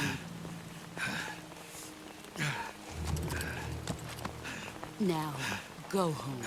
[SPEAKER 7] Now, go home.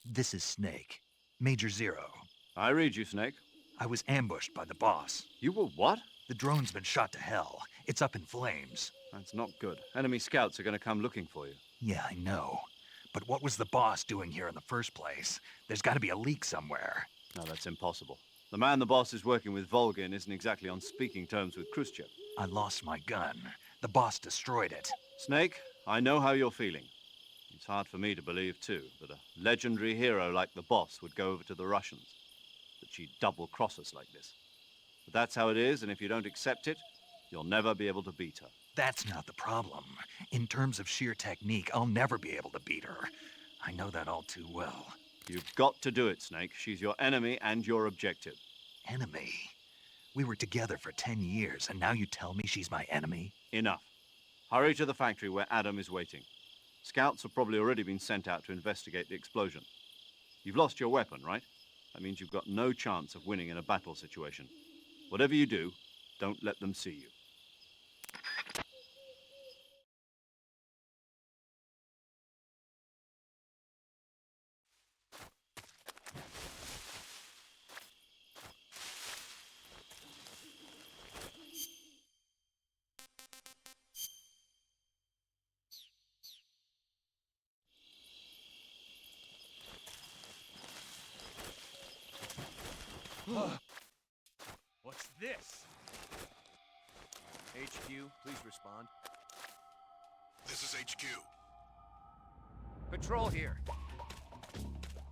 [SPEAKER 1] This is Snake. Major Zero.
[SPEAKER 3] I read you, Snake.
[SPEAKER 1] I was ambushed by the boss.
[SPEAKER 3] You were what?
[SPEAKER 1] The drone's been shot to hell. It's up in flames.
[SPEAKER 3] That's not good. Enemy scouts are going to come looking for you.
[SPEAKER 1] Yeah, I know. But what was the boss doing here in the first place? There's got to be a leak somewhere.
[SPEAKER 3] No, that's impossible. The man the boss is working with, Volgin, isn't exactly on speaking terms with Khrushchev.
[SPEAKER 1] I lost my gun. The boss destroyed it.
[SPEAKER 3] Snake, I know how you're feeling. It's hard for me to believe, too, that a legendary hero like the boss would go over to the Russians. That she'd double-cross us like this. But that's how it is, and if you don't accept it, you'll never be able to beat her.
[SPEAKER 1] That's not the problem. In terms of sheer technique, I'll never be able to beat her. I know that all too well.
[SPEAKER 3] You've got to do it, Snake. She's your enemy and your objective.
[SPEAKER 1] Enemy? We were together for 10 years, and now you tell me she's my enemy?
[SPEAKER 3] Enough. Hurry to the factory where Adam is waiting. Scouts have probably already been sent out to investigate the explosion. You've lost your weapon, right? That means you've got no chance of winning in a battle situation. Whatever you do, don't let them see you.
[SPEAKER 8] What's this?
[SPEAKER 14] HQ, please respond.
[SPEAKER 18] This is HQ.
[SPEAKER 10] Patrol here.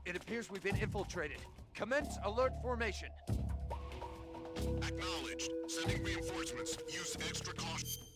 [SPEAKER 10] It appears we've been infiltrated. Commence alert formation.
[SPEAKER 18] Acknowledged. Sending reinforcements. Use extra caution.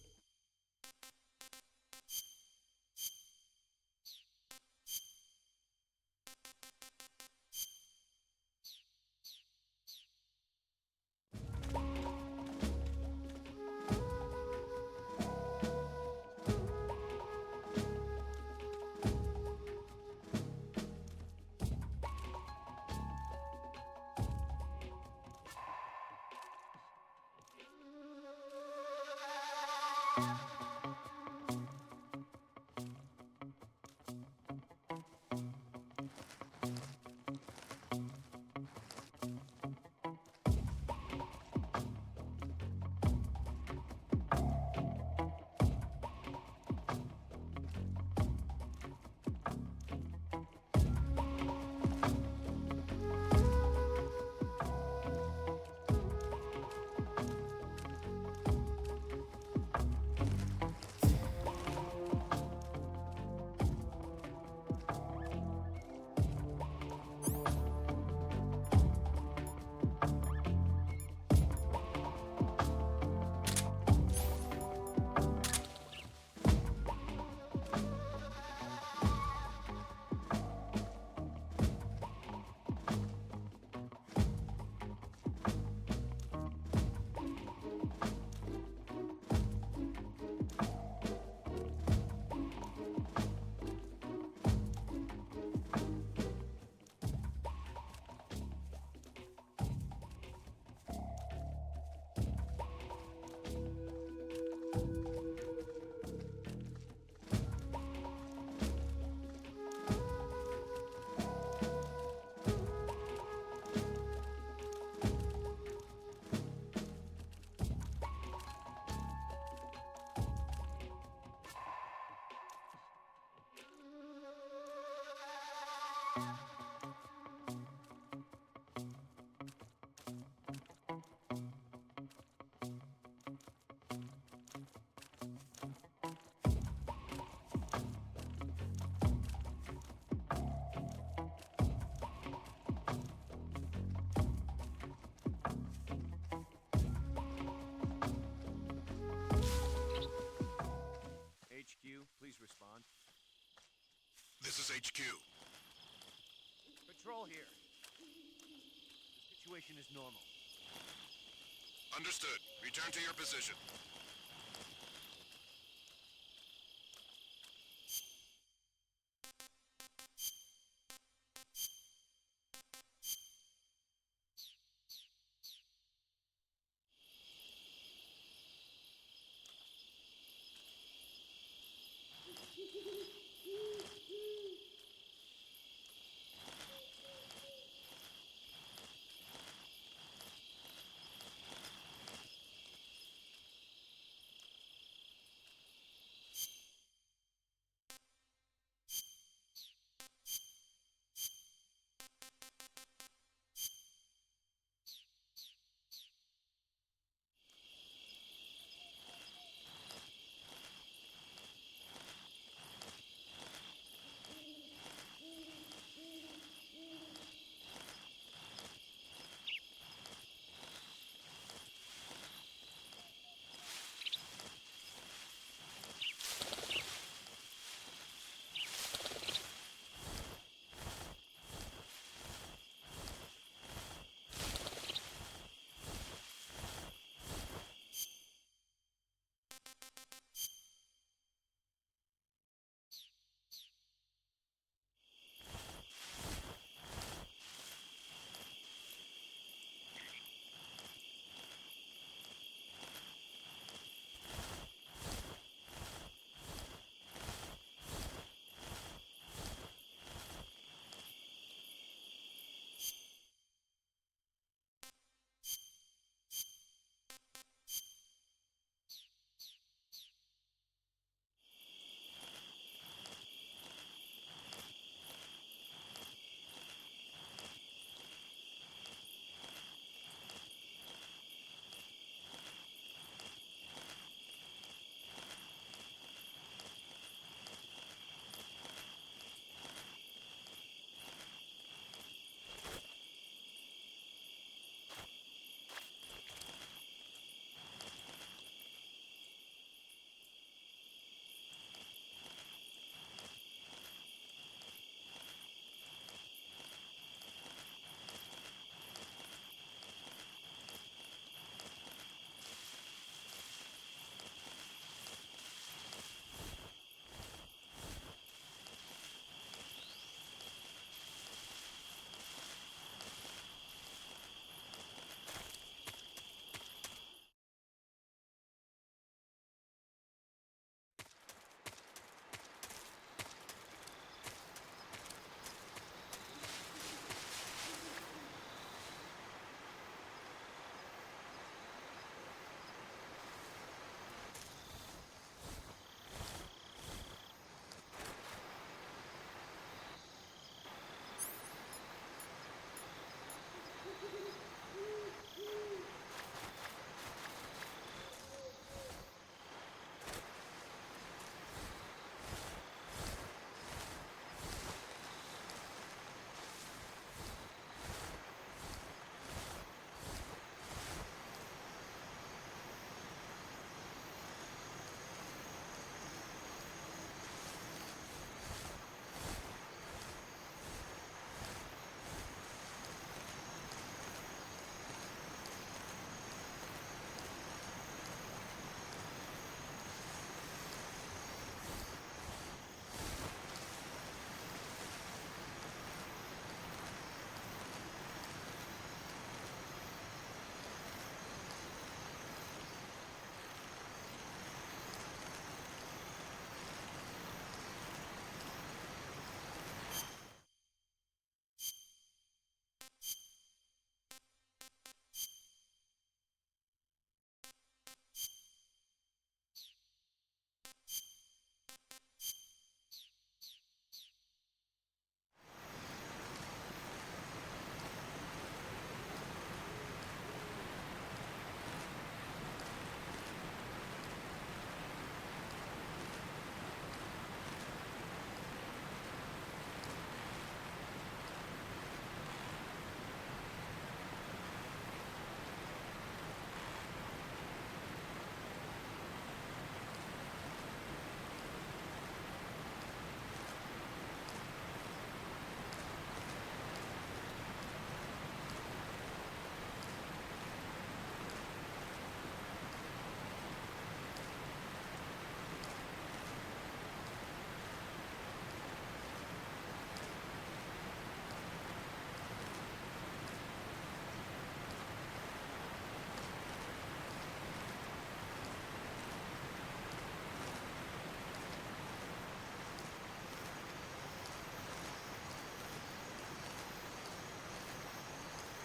[SPEAKER 14] HQ, please respond.
[SPEAKER 18] This is HQ.
[SPEAKER 10] Patrol here. Situation is normal.
[SPEAKER 18] Understood. Return to your position.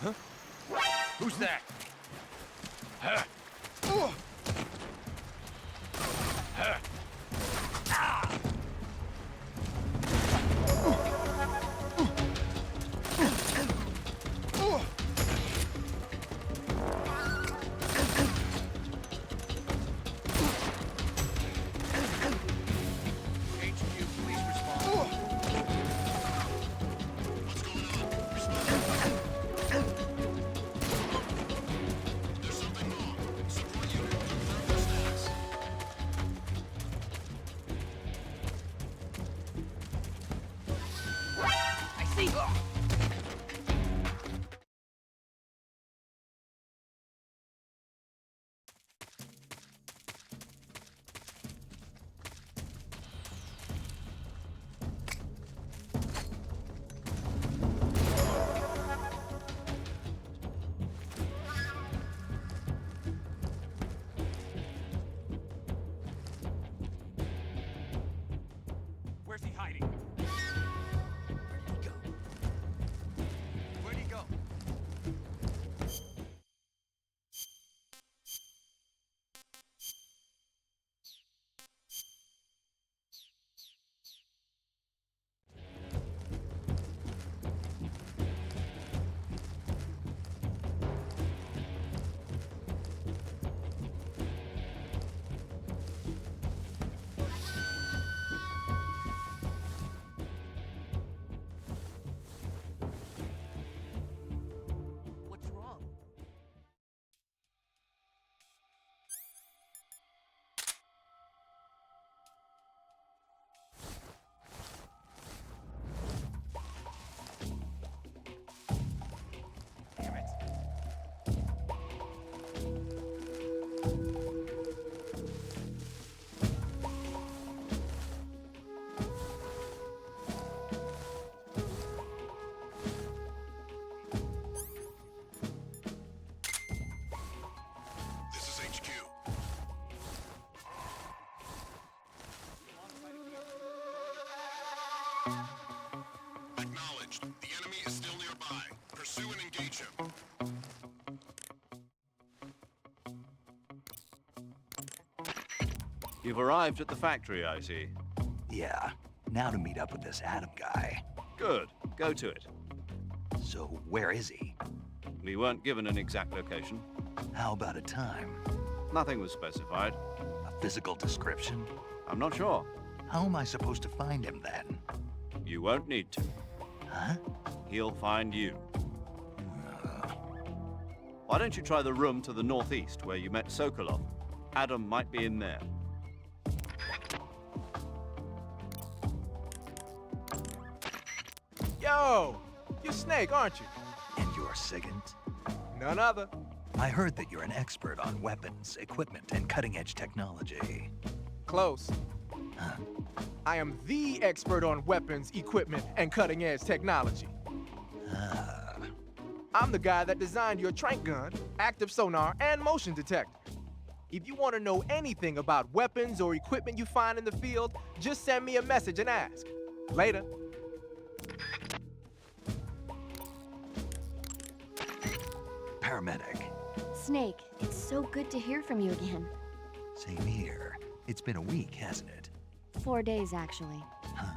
[SPEAKER 14] Huh? Who's that?
[SPEAKER 10] Where's he hiding? Where'd he go? What's wrong? Damn it.
[SPEAKER 18] This is HQ. Acknowledged. The enemy is still nearby. Pursue and engage him.
[SPEAKER 3] You've arrived at the factory, I see.
[SPEAKER 1] Yeah, now to meet up with this Adam guy.
[SPEAKER 3] Good. Go to it.
[SPEAKER 1] So where is he?
[SPEAKER 3] We weren't given an exact location.
[SPEAKER 1] How about a time?
[SPEAKER 3] Nothing was specified.
[SPEAKER 1] A physical description?
[SPEAKER 3] I'm not sure.
[SPEAKER 1] How am I supposed to find him then?
[SPEAKER 3] You won't need to.
[SPEAKER 1] Huh?
[SPEAKER 3] He'll find you. Why don't you try the room to the northeast where you met Sokolov? Adam might be in there.
[SPEAKER 19] Yo! You're Snake, aren't you?
[SPEAKER 1] And you're Sigint?
[SPEAKER 19] None other.
[SPEAKER 1] I heard that you're an expert on weapons, equipment, and cutting-edge technology.
[SPEAKER 19] Close.
[SPEAKER 1] Huh?
[SPEAKER 19] I am the expert on weapons, equipment, and cutting-edge technology.
[SPEAKER 1] Ah.
[SPEAKER 19] I'm the guy that designed your trank gun, active sonar, and motion detector. If you want to know anything about weapons or equipment you find in the field, just send me a message and ask. Later.
[SPEAKER 1] Paramedic.
[SPEAKER 6] Snake, it's so good to hear from you again.
[SPEAKER 1] Same here. It's been a week, hasn't it?
[SPEAKER 6] 4 days, actually.
[SPEAKER 1] Huh?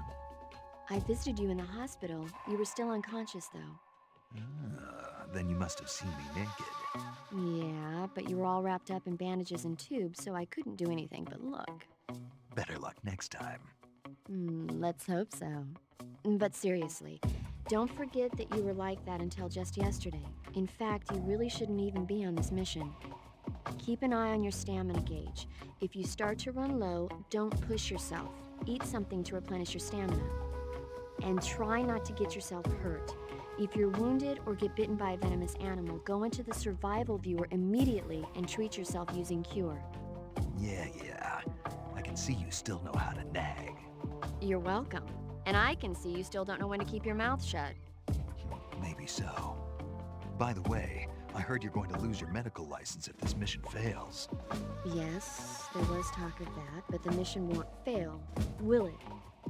[SPEAKER 6] I visited you in the hospital. You were still unconscious, though.
[SPEAKER 1] Then you must have seen me naked.
[SPEAKER 6] Yeah, but you were all wrapped up in bandages and tubes, so I couldn't do anything but look.
[SPEAKER 1] Better luck next time.
[SPEAKER 6] Let's hope so. But seriously, don't forget that you were like that until just yesterday. In fact, you really shouldn't even be on this mission. Keep an eye on your stamina gauge. If you start to run low, don't push yourself. Eat something to replenish your stamina. And try not to get yourself hurt. If you're wounded or get bitten by a venomous animal, go into the survival viewer immediately and treat yourself using Cure.
[SPEAKER 1] Yeah. I can see you still know how to nag.
[SPEAKER 6] You're welcome. And I can see you still don't know when to keep your mouth shut.
[SPEAKER 1] Maybe so. By the way, I heard you're going to lose your medical license if this mission fails.
[SPEAKER 6] Yes, there was talk of that, but the mission won't fail, will it?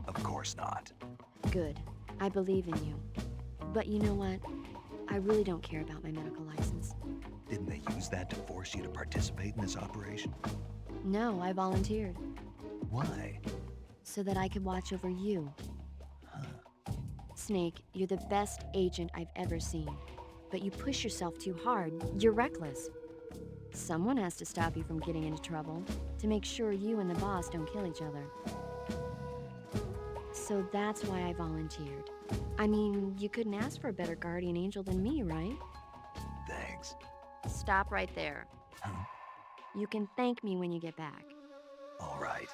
[SPEAKER 1] Of course not.
[SPEAKER 6] Good. I believe in you. But you know what? I really don't care about my medical license.
[SPEAKER 1] Didn't they use that to force you to participate in this operation?
[SPEAKER 6] No, I volunteered.
[SPEAKER 1] Why?
[SPEAKER 6] So that I could watch over you. Snake, you're the best agent I've ever seen. But you push yourself too hard. You're reckless. Someone has to stop you from getting into trouble, to make sure you and the boss don't kill each other. So that's why I volunteered. I mean, you couldn't ask for a better guardian angel than me, right?
[SPEAKER 1] Thanks.
[SPEAKER 6] Stop right there.
[SPEAKER 1] Huh?
[SPEAKER 6] You can thank me when you get back.
[SPEAKER 1] All right.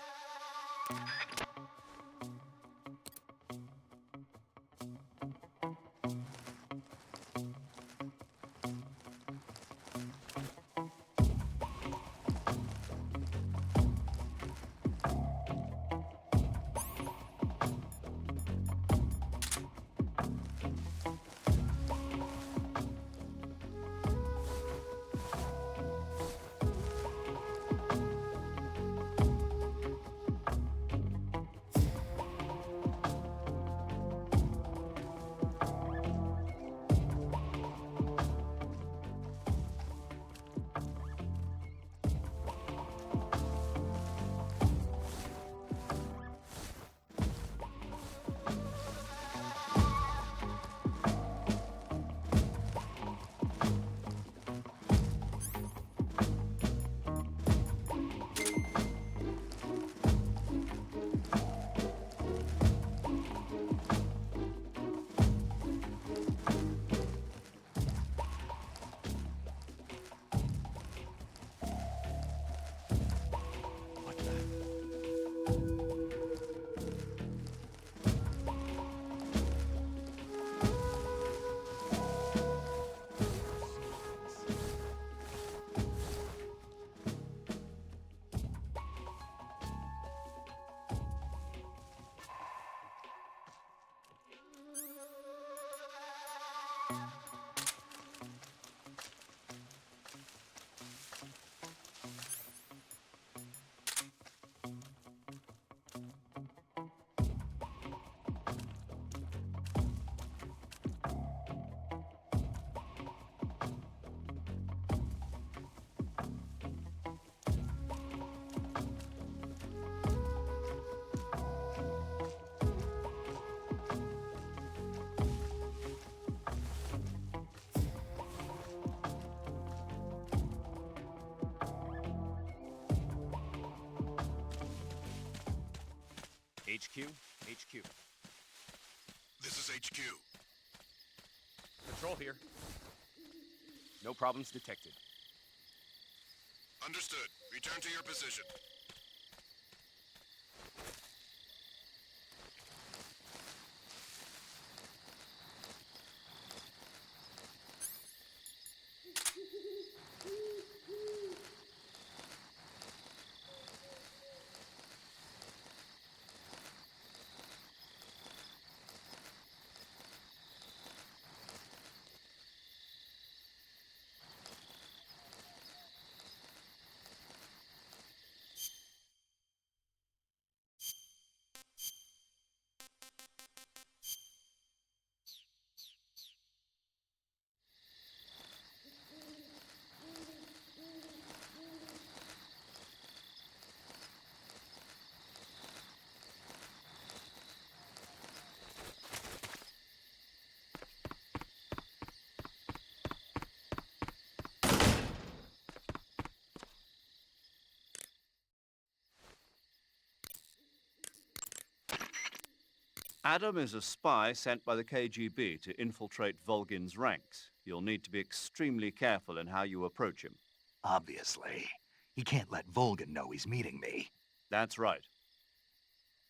[SPEAKER 14] HQ? HQ.
[SPEAKER 18] This is HQ.
[SPEAKER 14] Control here. No problems detected.
[SPEAKER 18] Understood. Return to your position.
[SPEAKER 3] Adam is a spy sent by the KGB to infiltrate Volgin's ranks. You'll need to be extremely careful in how you approach him.
[SPEAKER 1] Obviously. He can't let Volgin know he's meeting me.
[SPEAKER 3] That's right.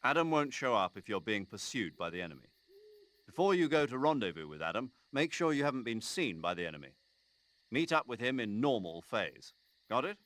[SPEAKER 3] Adam won't show up if you're being pursued by the enemy. Before you go to rendezvous with Adam, make sure you haven't been seen by the enemy. Meet up with him in normal phase. Got it?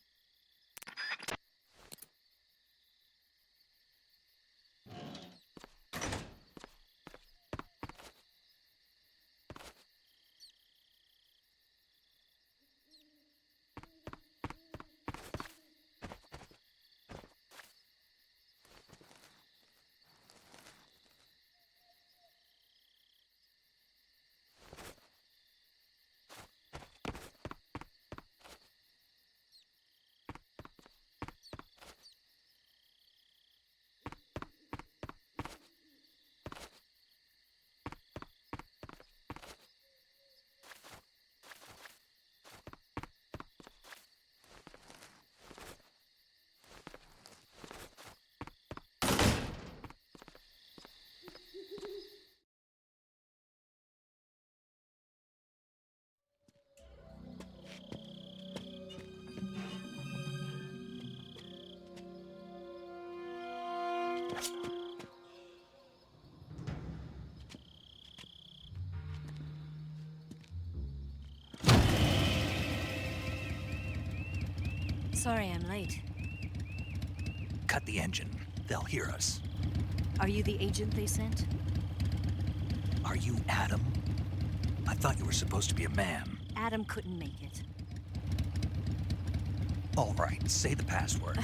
[SPEAKER 20] Sorry I'm late.
[SPEAKER 1] Cut the engine. They'll hear us.
[SPEAKER 20] Are you the agent they sent?
[SPEAKER 1] Are you Adam? I thought you were supposed to be a man.
[SPEAKER 20] Adam couldn't make it.
[SPEAKER 1] All right, say the password.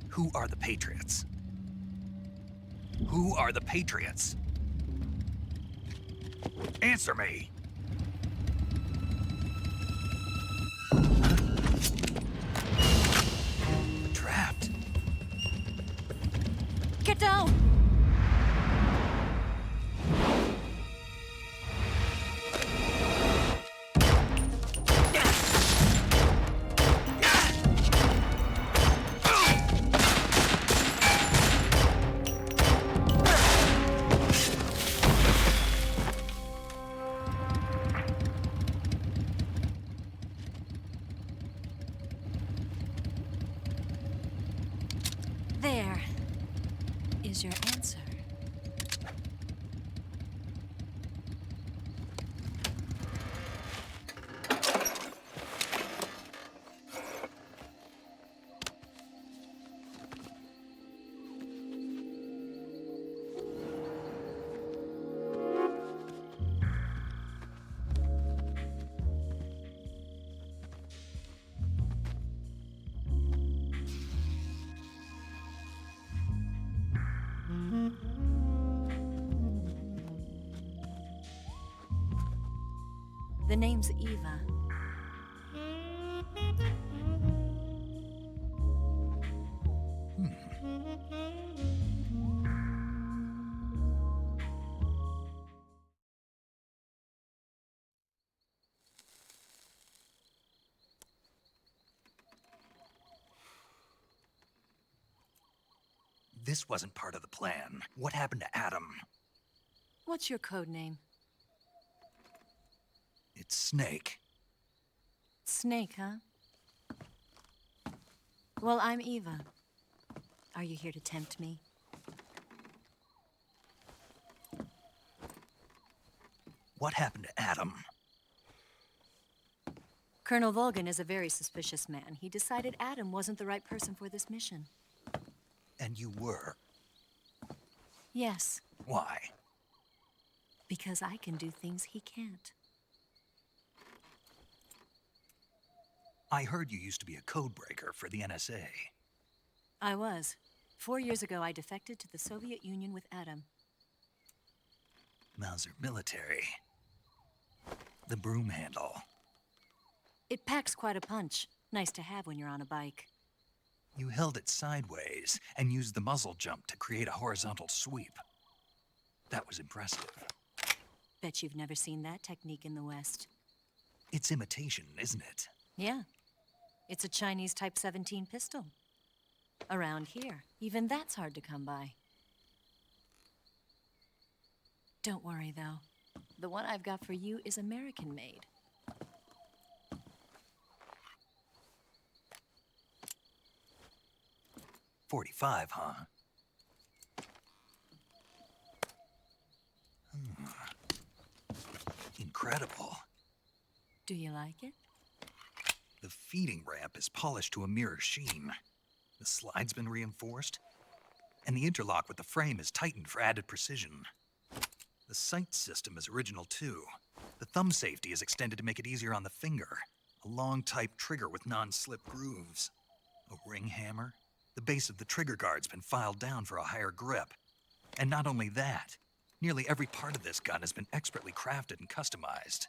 [SPEAKER 1] Who are the Patriots? Who are the Patriots? Answer me! Trapped.
[SPEAKER 20] Get down! There is your answer. The name's Eva.
[SPEAKER 1] This wasn't part of the plan. What happened to Adam?
[SPEAKER 20] What's your code name?
[SPEAKER 1] It's Snake.
[SPEAKER 20] Snake, huh? Well, I'm Eva. Are you here to tempt me?
[SPEAKER 1] What happened to Adam?
[SPEAKER 20] Colonel Volgan is a very suspicious man. He decided Adam wasn't the right person for this mission.
[SPEAKER 1] And you were.
[SPEAKER 20] Yes,
[SPEAKER 1] Why?
[SPEAKER 20] because I can do things he can't.
[SPEAKER 1] I heard you used to be a codebreaker for the NSA.
[SPEAKER 20] I was. 4 years ago, I defected to the Soviet Union with Adam.
[SPEAKER 1] Mauser military. The broom handle.
[SPEAKER 20] It packs quite a punch. Nice to have when you're on a bike.
[SPEAKER 1] You held it sideways and used the muzzle jump to create a horizontal sweep. That was impressive.
[SPEAKER 20] Bet you've never seen that technique in the West.
[SPEAKER 1] It's imitation, isn't it?
[SPEAKER 20] Yeah. It's a Chinese Type 17 pistol. Around here, even that's hard to come by. Don't worry, though. The one I've got for you is American-made.
[SPEAKER 1] .45, huh? Incredible.
[SPEAKER 20] Do you like it?
[SPEAKER 1] The feeding ramp is polished to a mirror sheen. The slide's been reinforced, and the interlock with the frame is tightened for added precision. The sight system is original too. The thumb safety is extended to make it easier on the finger. A long type trigger with non-slip grooves. A ring hammer. The base of the trigger guard's been filed down for a higher grip. And not only that, nearly every part of this gun has been expertly crafted and customized.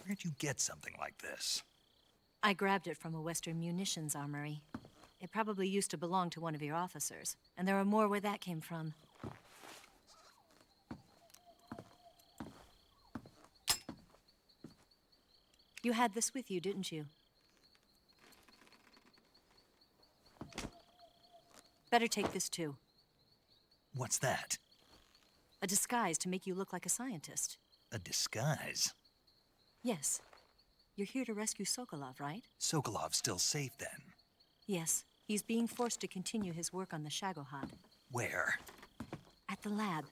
[SPEAKER 1] Where'd you get something like this?
[SPEAKER 20] I grabbed it from a Western munitions armory. It probably used to belong to one of your officers, and there are more where that came from. You had this with you, didn't you? Better take this too.
[SPEAKER 1] What's that?
[SPEAKER 20] A disguise to make you look like a scientist.
[SPEAKER 1] A disguise?
[SPEAKER 20] Yes. You're here to rescue Sokolov, right?
[SPEAKER 1] Sokolov's still safe then?
[SPEAKER 20] Yes. He's being forced to continue his work on the Shagohod.
[SPEAKER 1] Where?
[SPEAKER 20] At the lab.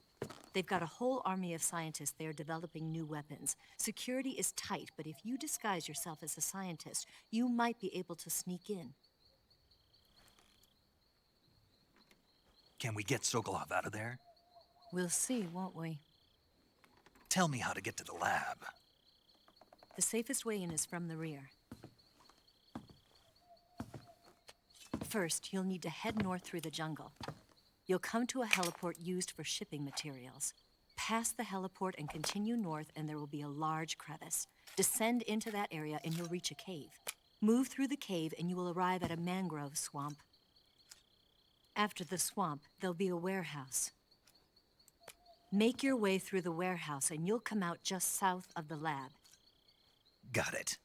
[SPEAKER 20] They've got a whole army of scientists there developing new weapons. Security is tight, but if you disguise yourself as a scientist, you might be able to sneak in.
[SPEAKER 1] Can we get Sokolov out of there?
[SPEAKER 20] We'll see, won't we?
[SPEAKER 1] Tell me how to get to the lab.
[SPEAKER 20] The safest way in is from the rear. First, you'll need to head north through the jungle. You'll come to a heliport used for shipping materials. Pass the heliport and continue north, and there will be a large crevice. Descend into that area, and you'll reach a cave. Move through the cave, and you will arrive at a mangrove swamp. After the swamp, there'll be a warehouse. Make your way through the warehouse, and you'll come out just south of the lab.
[SPEAKER 1] Got it.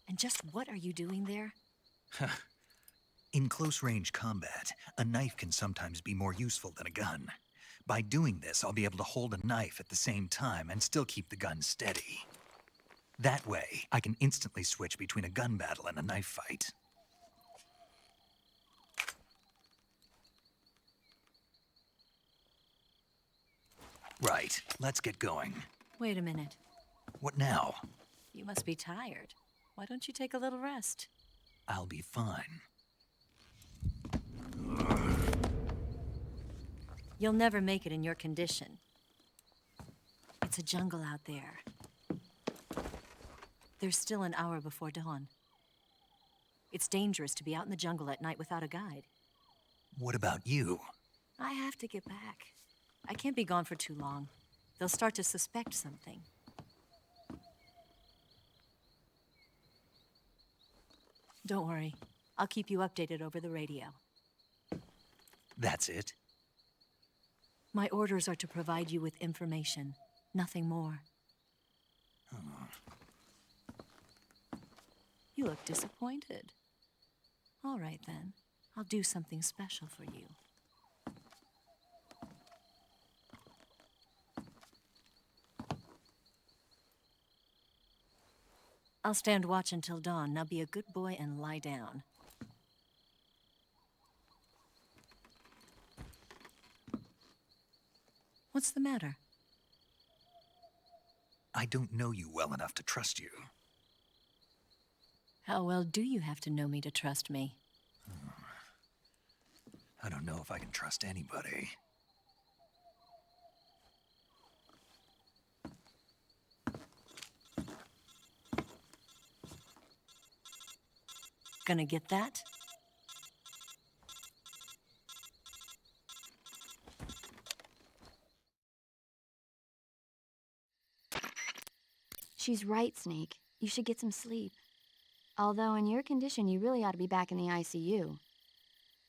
[SPEAKER 20] And just what are you doing there?
[SPEAKER 1] In close-range combat, a knife can sometimes be more useful than a gun. By doing this, I'll be able to hold a knife at the same time and still keep the gun steady. That way, I can instantly switch between a gun battle and a knife fight. Right, let's get going.
[SPEAKER 20] Wait a minute.
[SPEAKER 1] What now?
[SPEAKER 20] You must be tired. Why don't you take a little rest?
[SPEAKER 1] I'll be fine.
[SPEAKER 20] You'll never make it in your condition. It's a jungle out there. There's still an hour before dawn. It's dangerous to be out in the jungle at night without a guide.
[SPEAKER 1] What about you?
[SPEAKER 20] I have to get back. I can't be gone for too long. They'll start to suspect something. Don't worry. I'll keep you updated over the radio.
[SPEAKER 1] That's it?
[SPEAKER 20] My orders are to provide you with information, nothing more. You look disappointed. All right, then. I'll do something special for you. I'll stand watch until dawn. Now be a good boy and lie down. What's the matter?
[SPEAKER 1] I don't know you well enough to trust you.
[SPEAKER 20] How well do you have to know me to trust me?
[SPEAKER 1] I don't know if I can trust anybody.
[SPEAKER 20] Gonna get that?
[SPEAKER 6] She's right, Snake. You should get some sleep. Although in your condition, you really ought to be back in the ICU.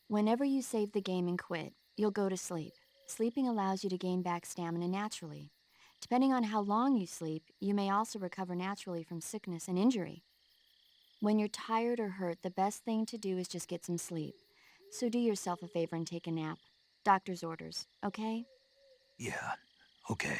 [SPEAKER 6] Whenever you save the game and quit, you'll go to sleep. Sleeping allows you to gain back stamina naturally. Depending on how long you sleep, you may also recover naturally from sickness and injury. When you're tired or hurt, the best thing to do is just get some sleep. So do yourself a favor and take a nap. Doctor's orders, okay?
[SPEAKER 1] Yeah, okay.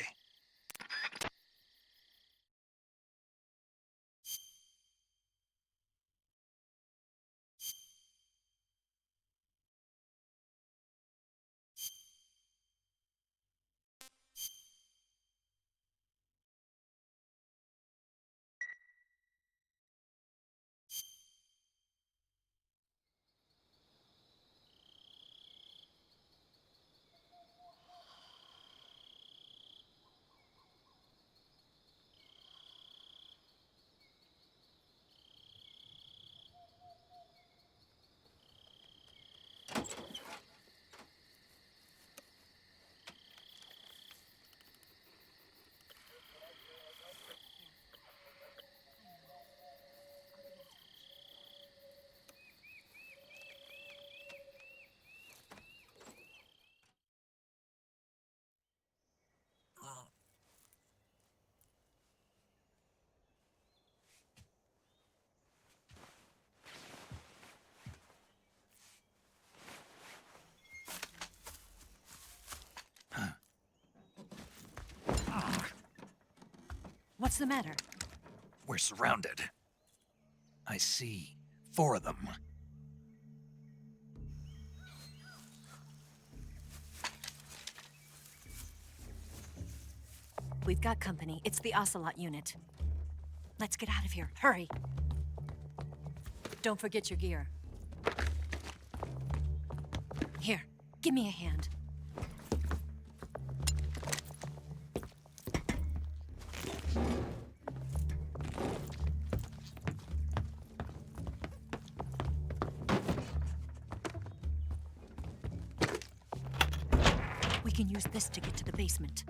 [SPEAKER 20] What's the matter?
[SPEAKER 1] We're surrounded. I see 4 of them.
[SPEAKER 20] we've got company. It's the Ocelot unit. Let's get out of here. Hurry. Don't forget your gear. Here, give me a hand. We can use this to get to the basement.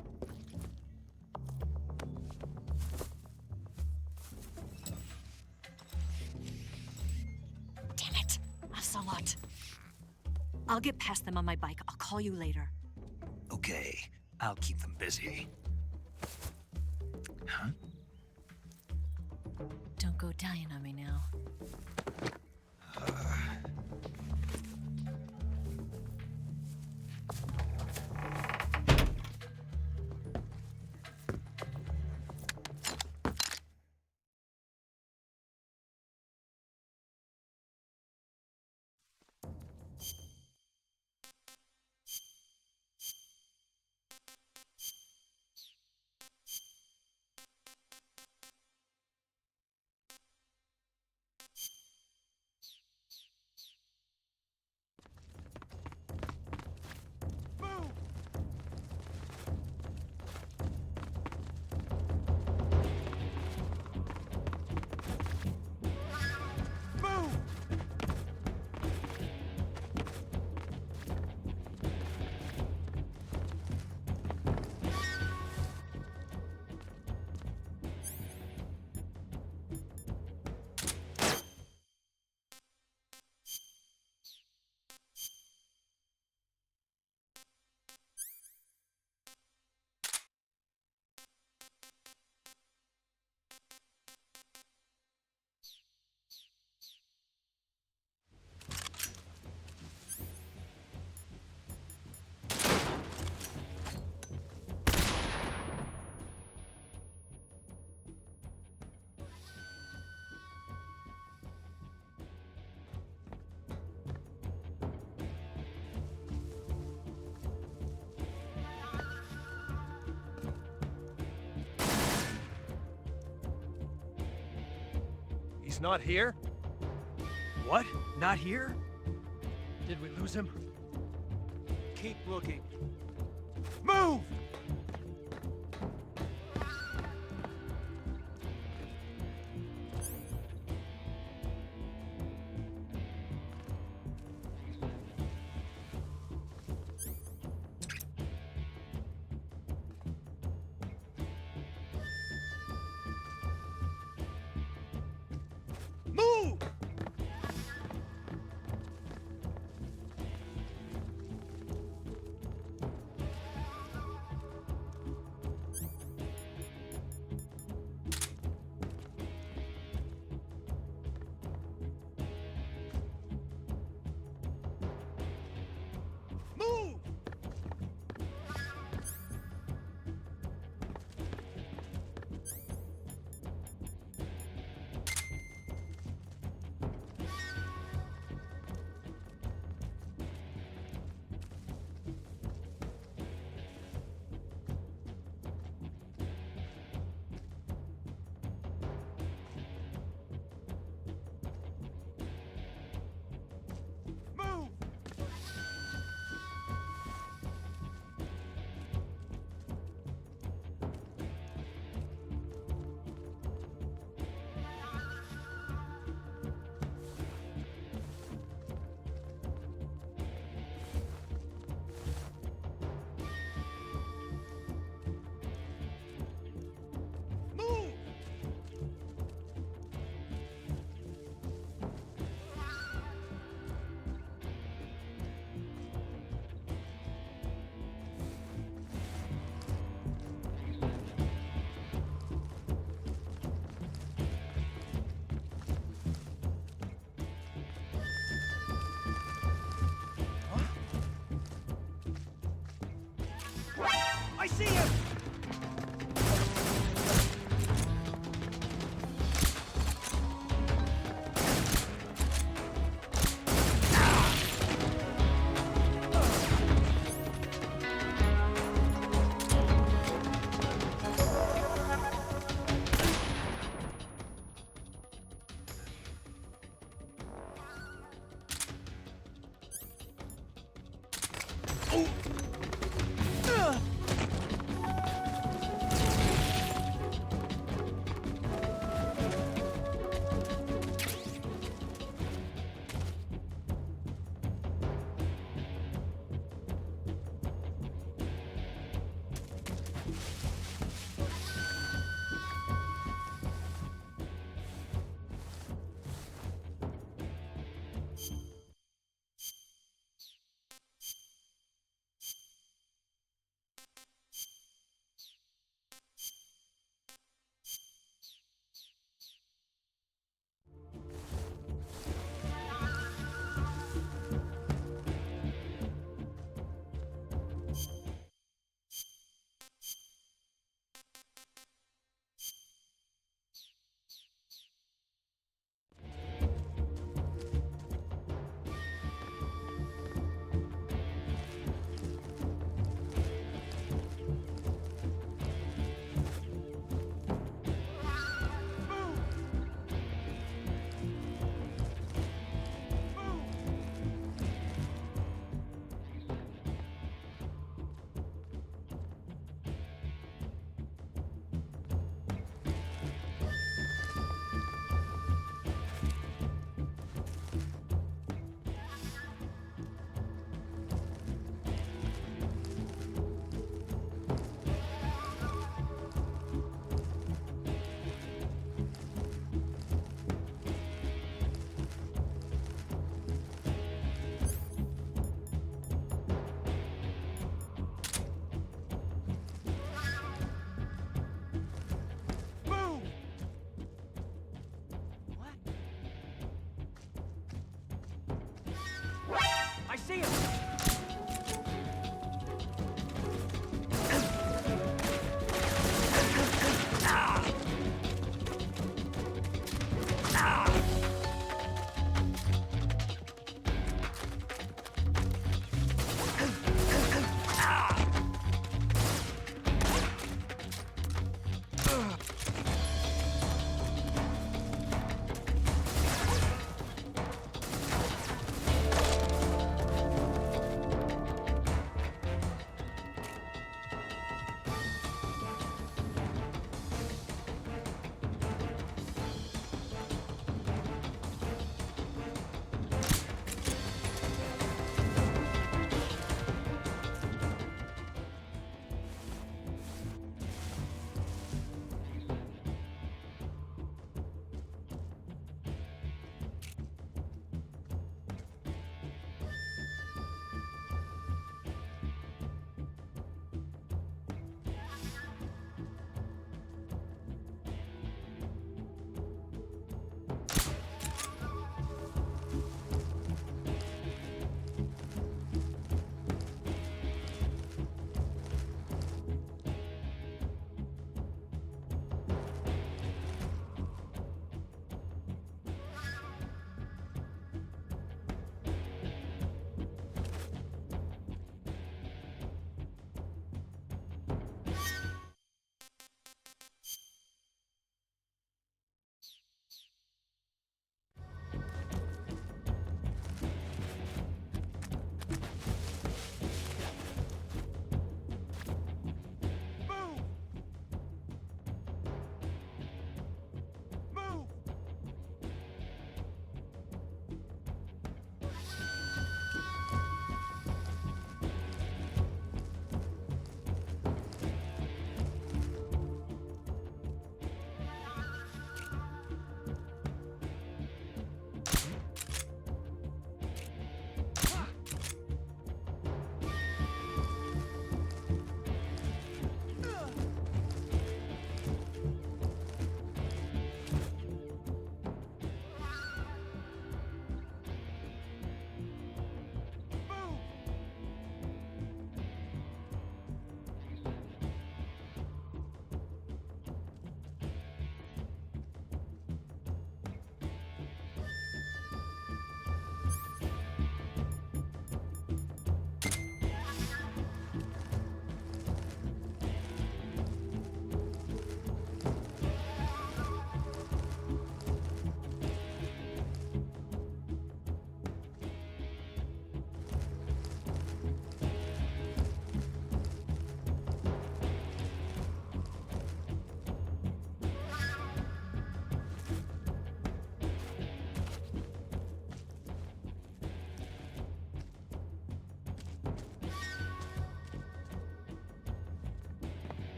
[SPEAKER 20] Damn it! Ocelot. I'll get past them on my bike. I'll call you later.
[SPEAKER 1] Okay, I'll keep them busy. Huh?
[SPEAKER 20] Don't go dying on me now.
[SPEAKER 8] He's not here?
[SPEAKER 19] What? Not here?
[SPEAKER 8] Did we lose him?
[SPEAKER 19] Keep looking. Move! Move! Move! Move! Move! I see him!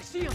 [SPEAKER 10] see him!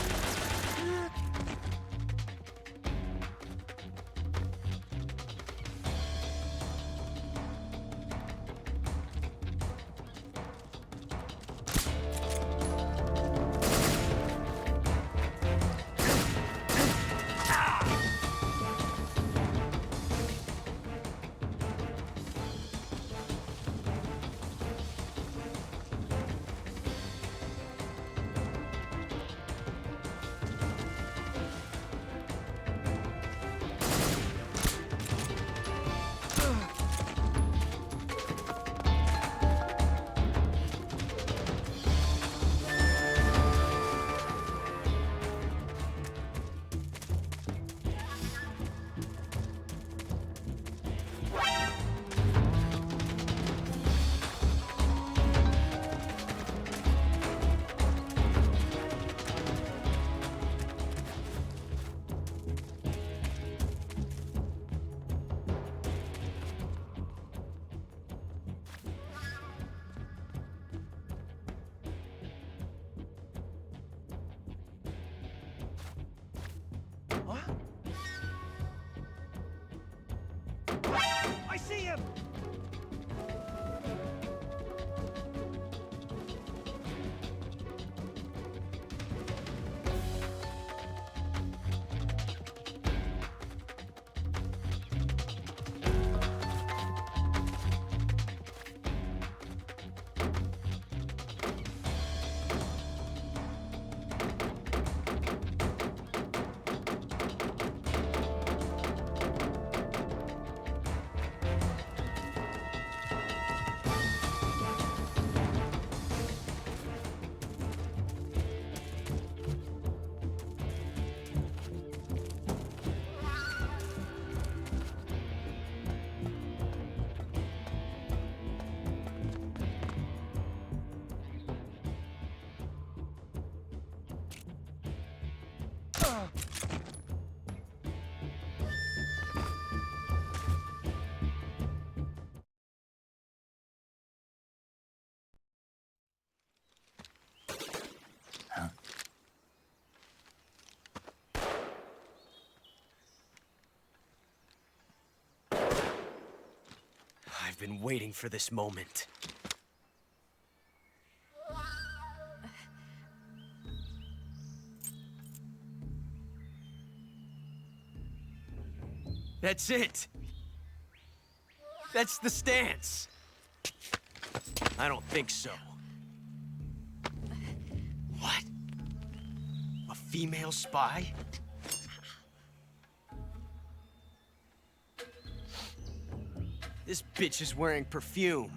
[SPEAKER 10] I see him!
[SPEAKER 14] I've been waiting for this moment. That's it! That's the stance! I don't think so. What? A female spy? This bitch is wearing perfume.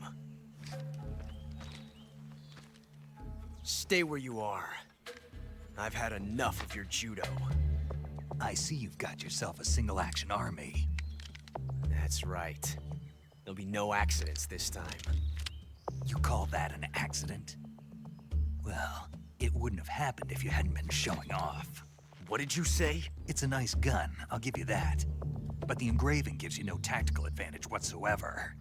[SPEAKER 14] Stay where you are. I've had enough of your judo.
[SPEAKER 1] I see you've got yourself a single-action army.
[SPEAKER 14] That's right. There'll be no accidents this time.
[SPEAKER 1] You call that an accident? Well, it wouldn't have happened if you hadn't been showing off.
[SPEAKER 14] What did you say?
[SPEAKER 1] It's a nice gun, I'll give you that. But the engraving gives you no tactical advantage whatsoever.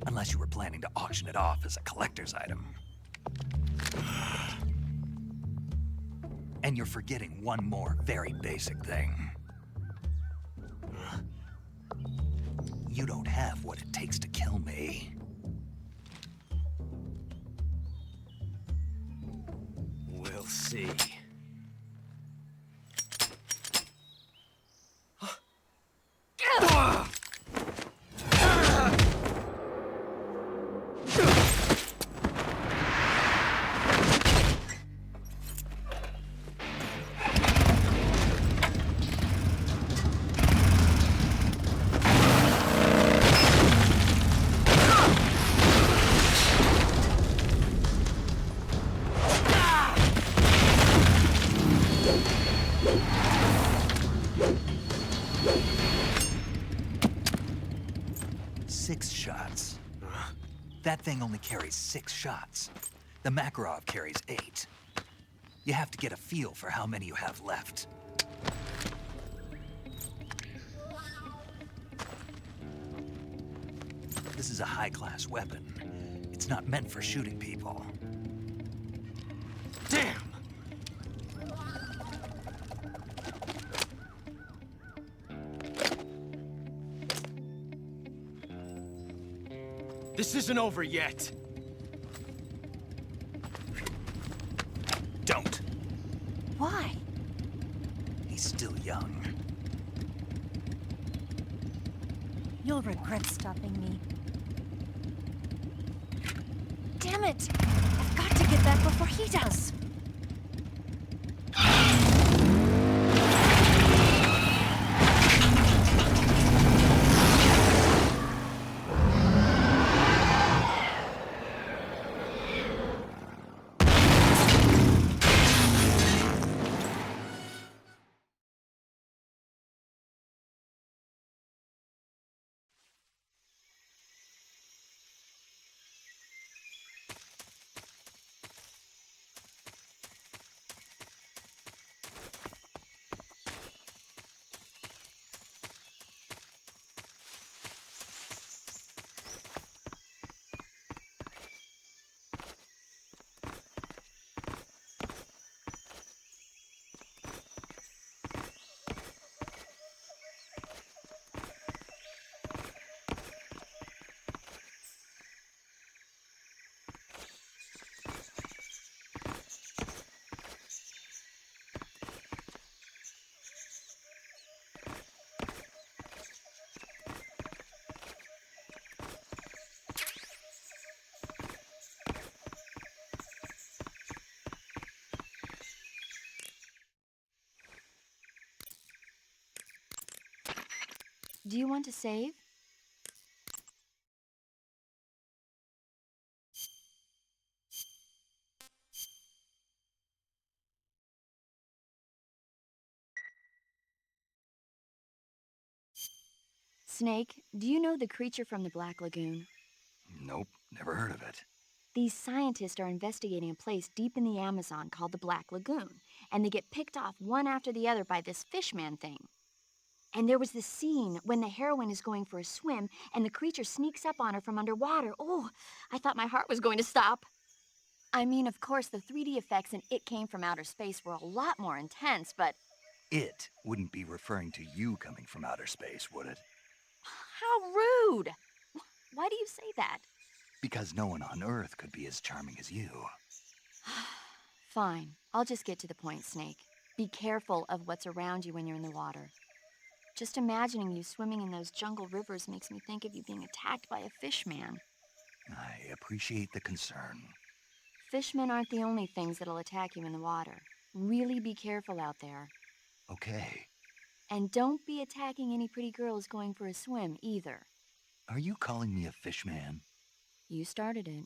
[SPEAKER 1] Unless you were planning to auction it off as a collector's item. And you're forgetting one more very basic thing. You don't have what it takes to kill me.
[SPEAKER 14] We'll see.
[SPEAKER 1] That thing only carries 6 shots. The Makarov carries 8. You have to get a feel for how many you have left. This is a high-class weapon. It's not meant for shooting people.
[SPEAKER 14] Damn!
[SPEAKER 4] This isn't over yet.
[SPEAKER 1] Don't.
[SPEAKER 20] Why?
[SPEAKER 1] He's still young.
[SPEAKER 20] You'll regret stopping me. Damn it! I've got to get back before he does.
[SPEAKER 6] Do you want to save? Snake, do you know the creature from the Black Lagoon?
[SPEAKER 1] Nope, never heard of it.
[SPEAKER 6] These scientists are investigating a place deep in the Amazon called the Black Lagoon, and they get picked off one after the other by this fishman thing. And there was this scene when the heroine is going for a swim and the creature sneaks up on her from underwater. Oh, I thought my heart was going to stop. I mean, of course, the 3D effects in It Came from Outer Space were a lot more intense, but...
[SPEAKER 1] It wouldn't be referring to you coming from outer space, would it?
[SPEAKER 6] How rude! Why do you say that?
[SPEAKER 1] Because no one on Earth could be as charming as you.
[SPEAKER 6] Fine, I'll just get to the point, Snake. Be careful of what's around you when you're in the water. Just imagining you swimming in those jungle rivers makes me think of you being attacked by a fishman.
[SPEAKER 1] I appreciate the concern.
[SPEAKER 6] Fishmen aren't the only things that'll attack you in the water. Really be careful out there.
[SPEAKER 1] Okay.
[SPEAKER 6] And don't be attacking any pretty girls going for a swim, either.
[SPEAKER 1] Are you calling me a fishman?
[SPEAKER 6] You started it.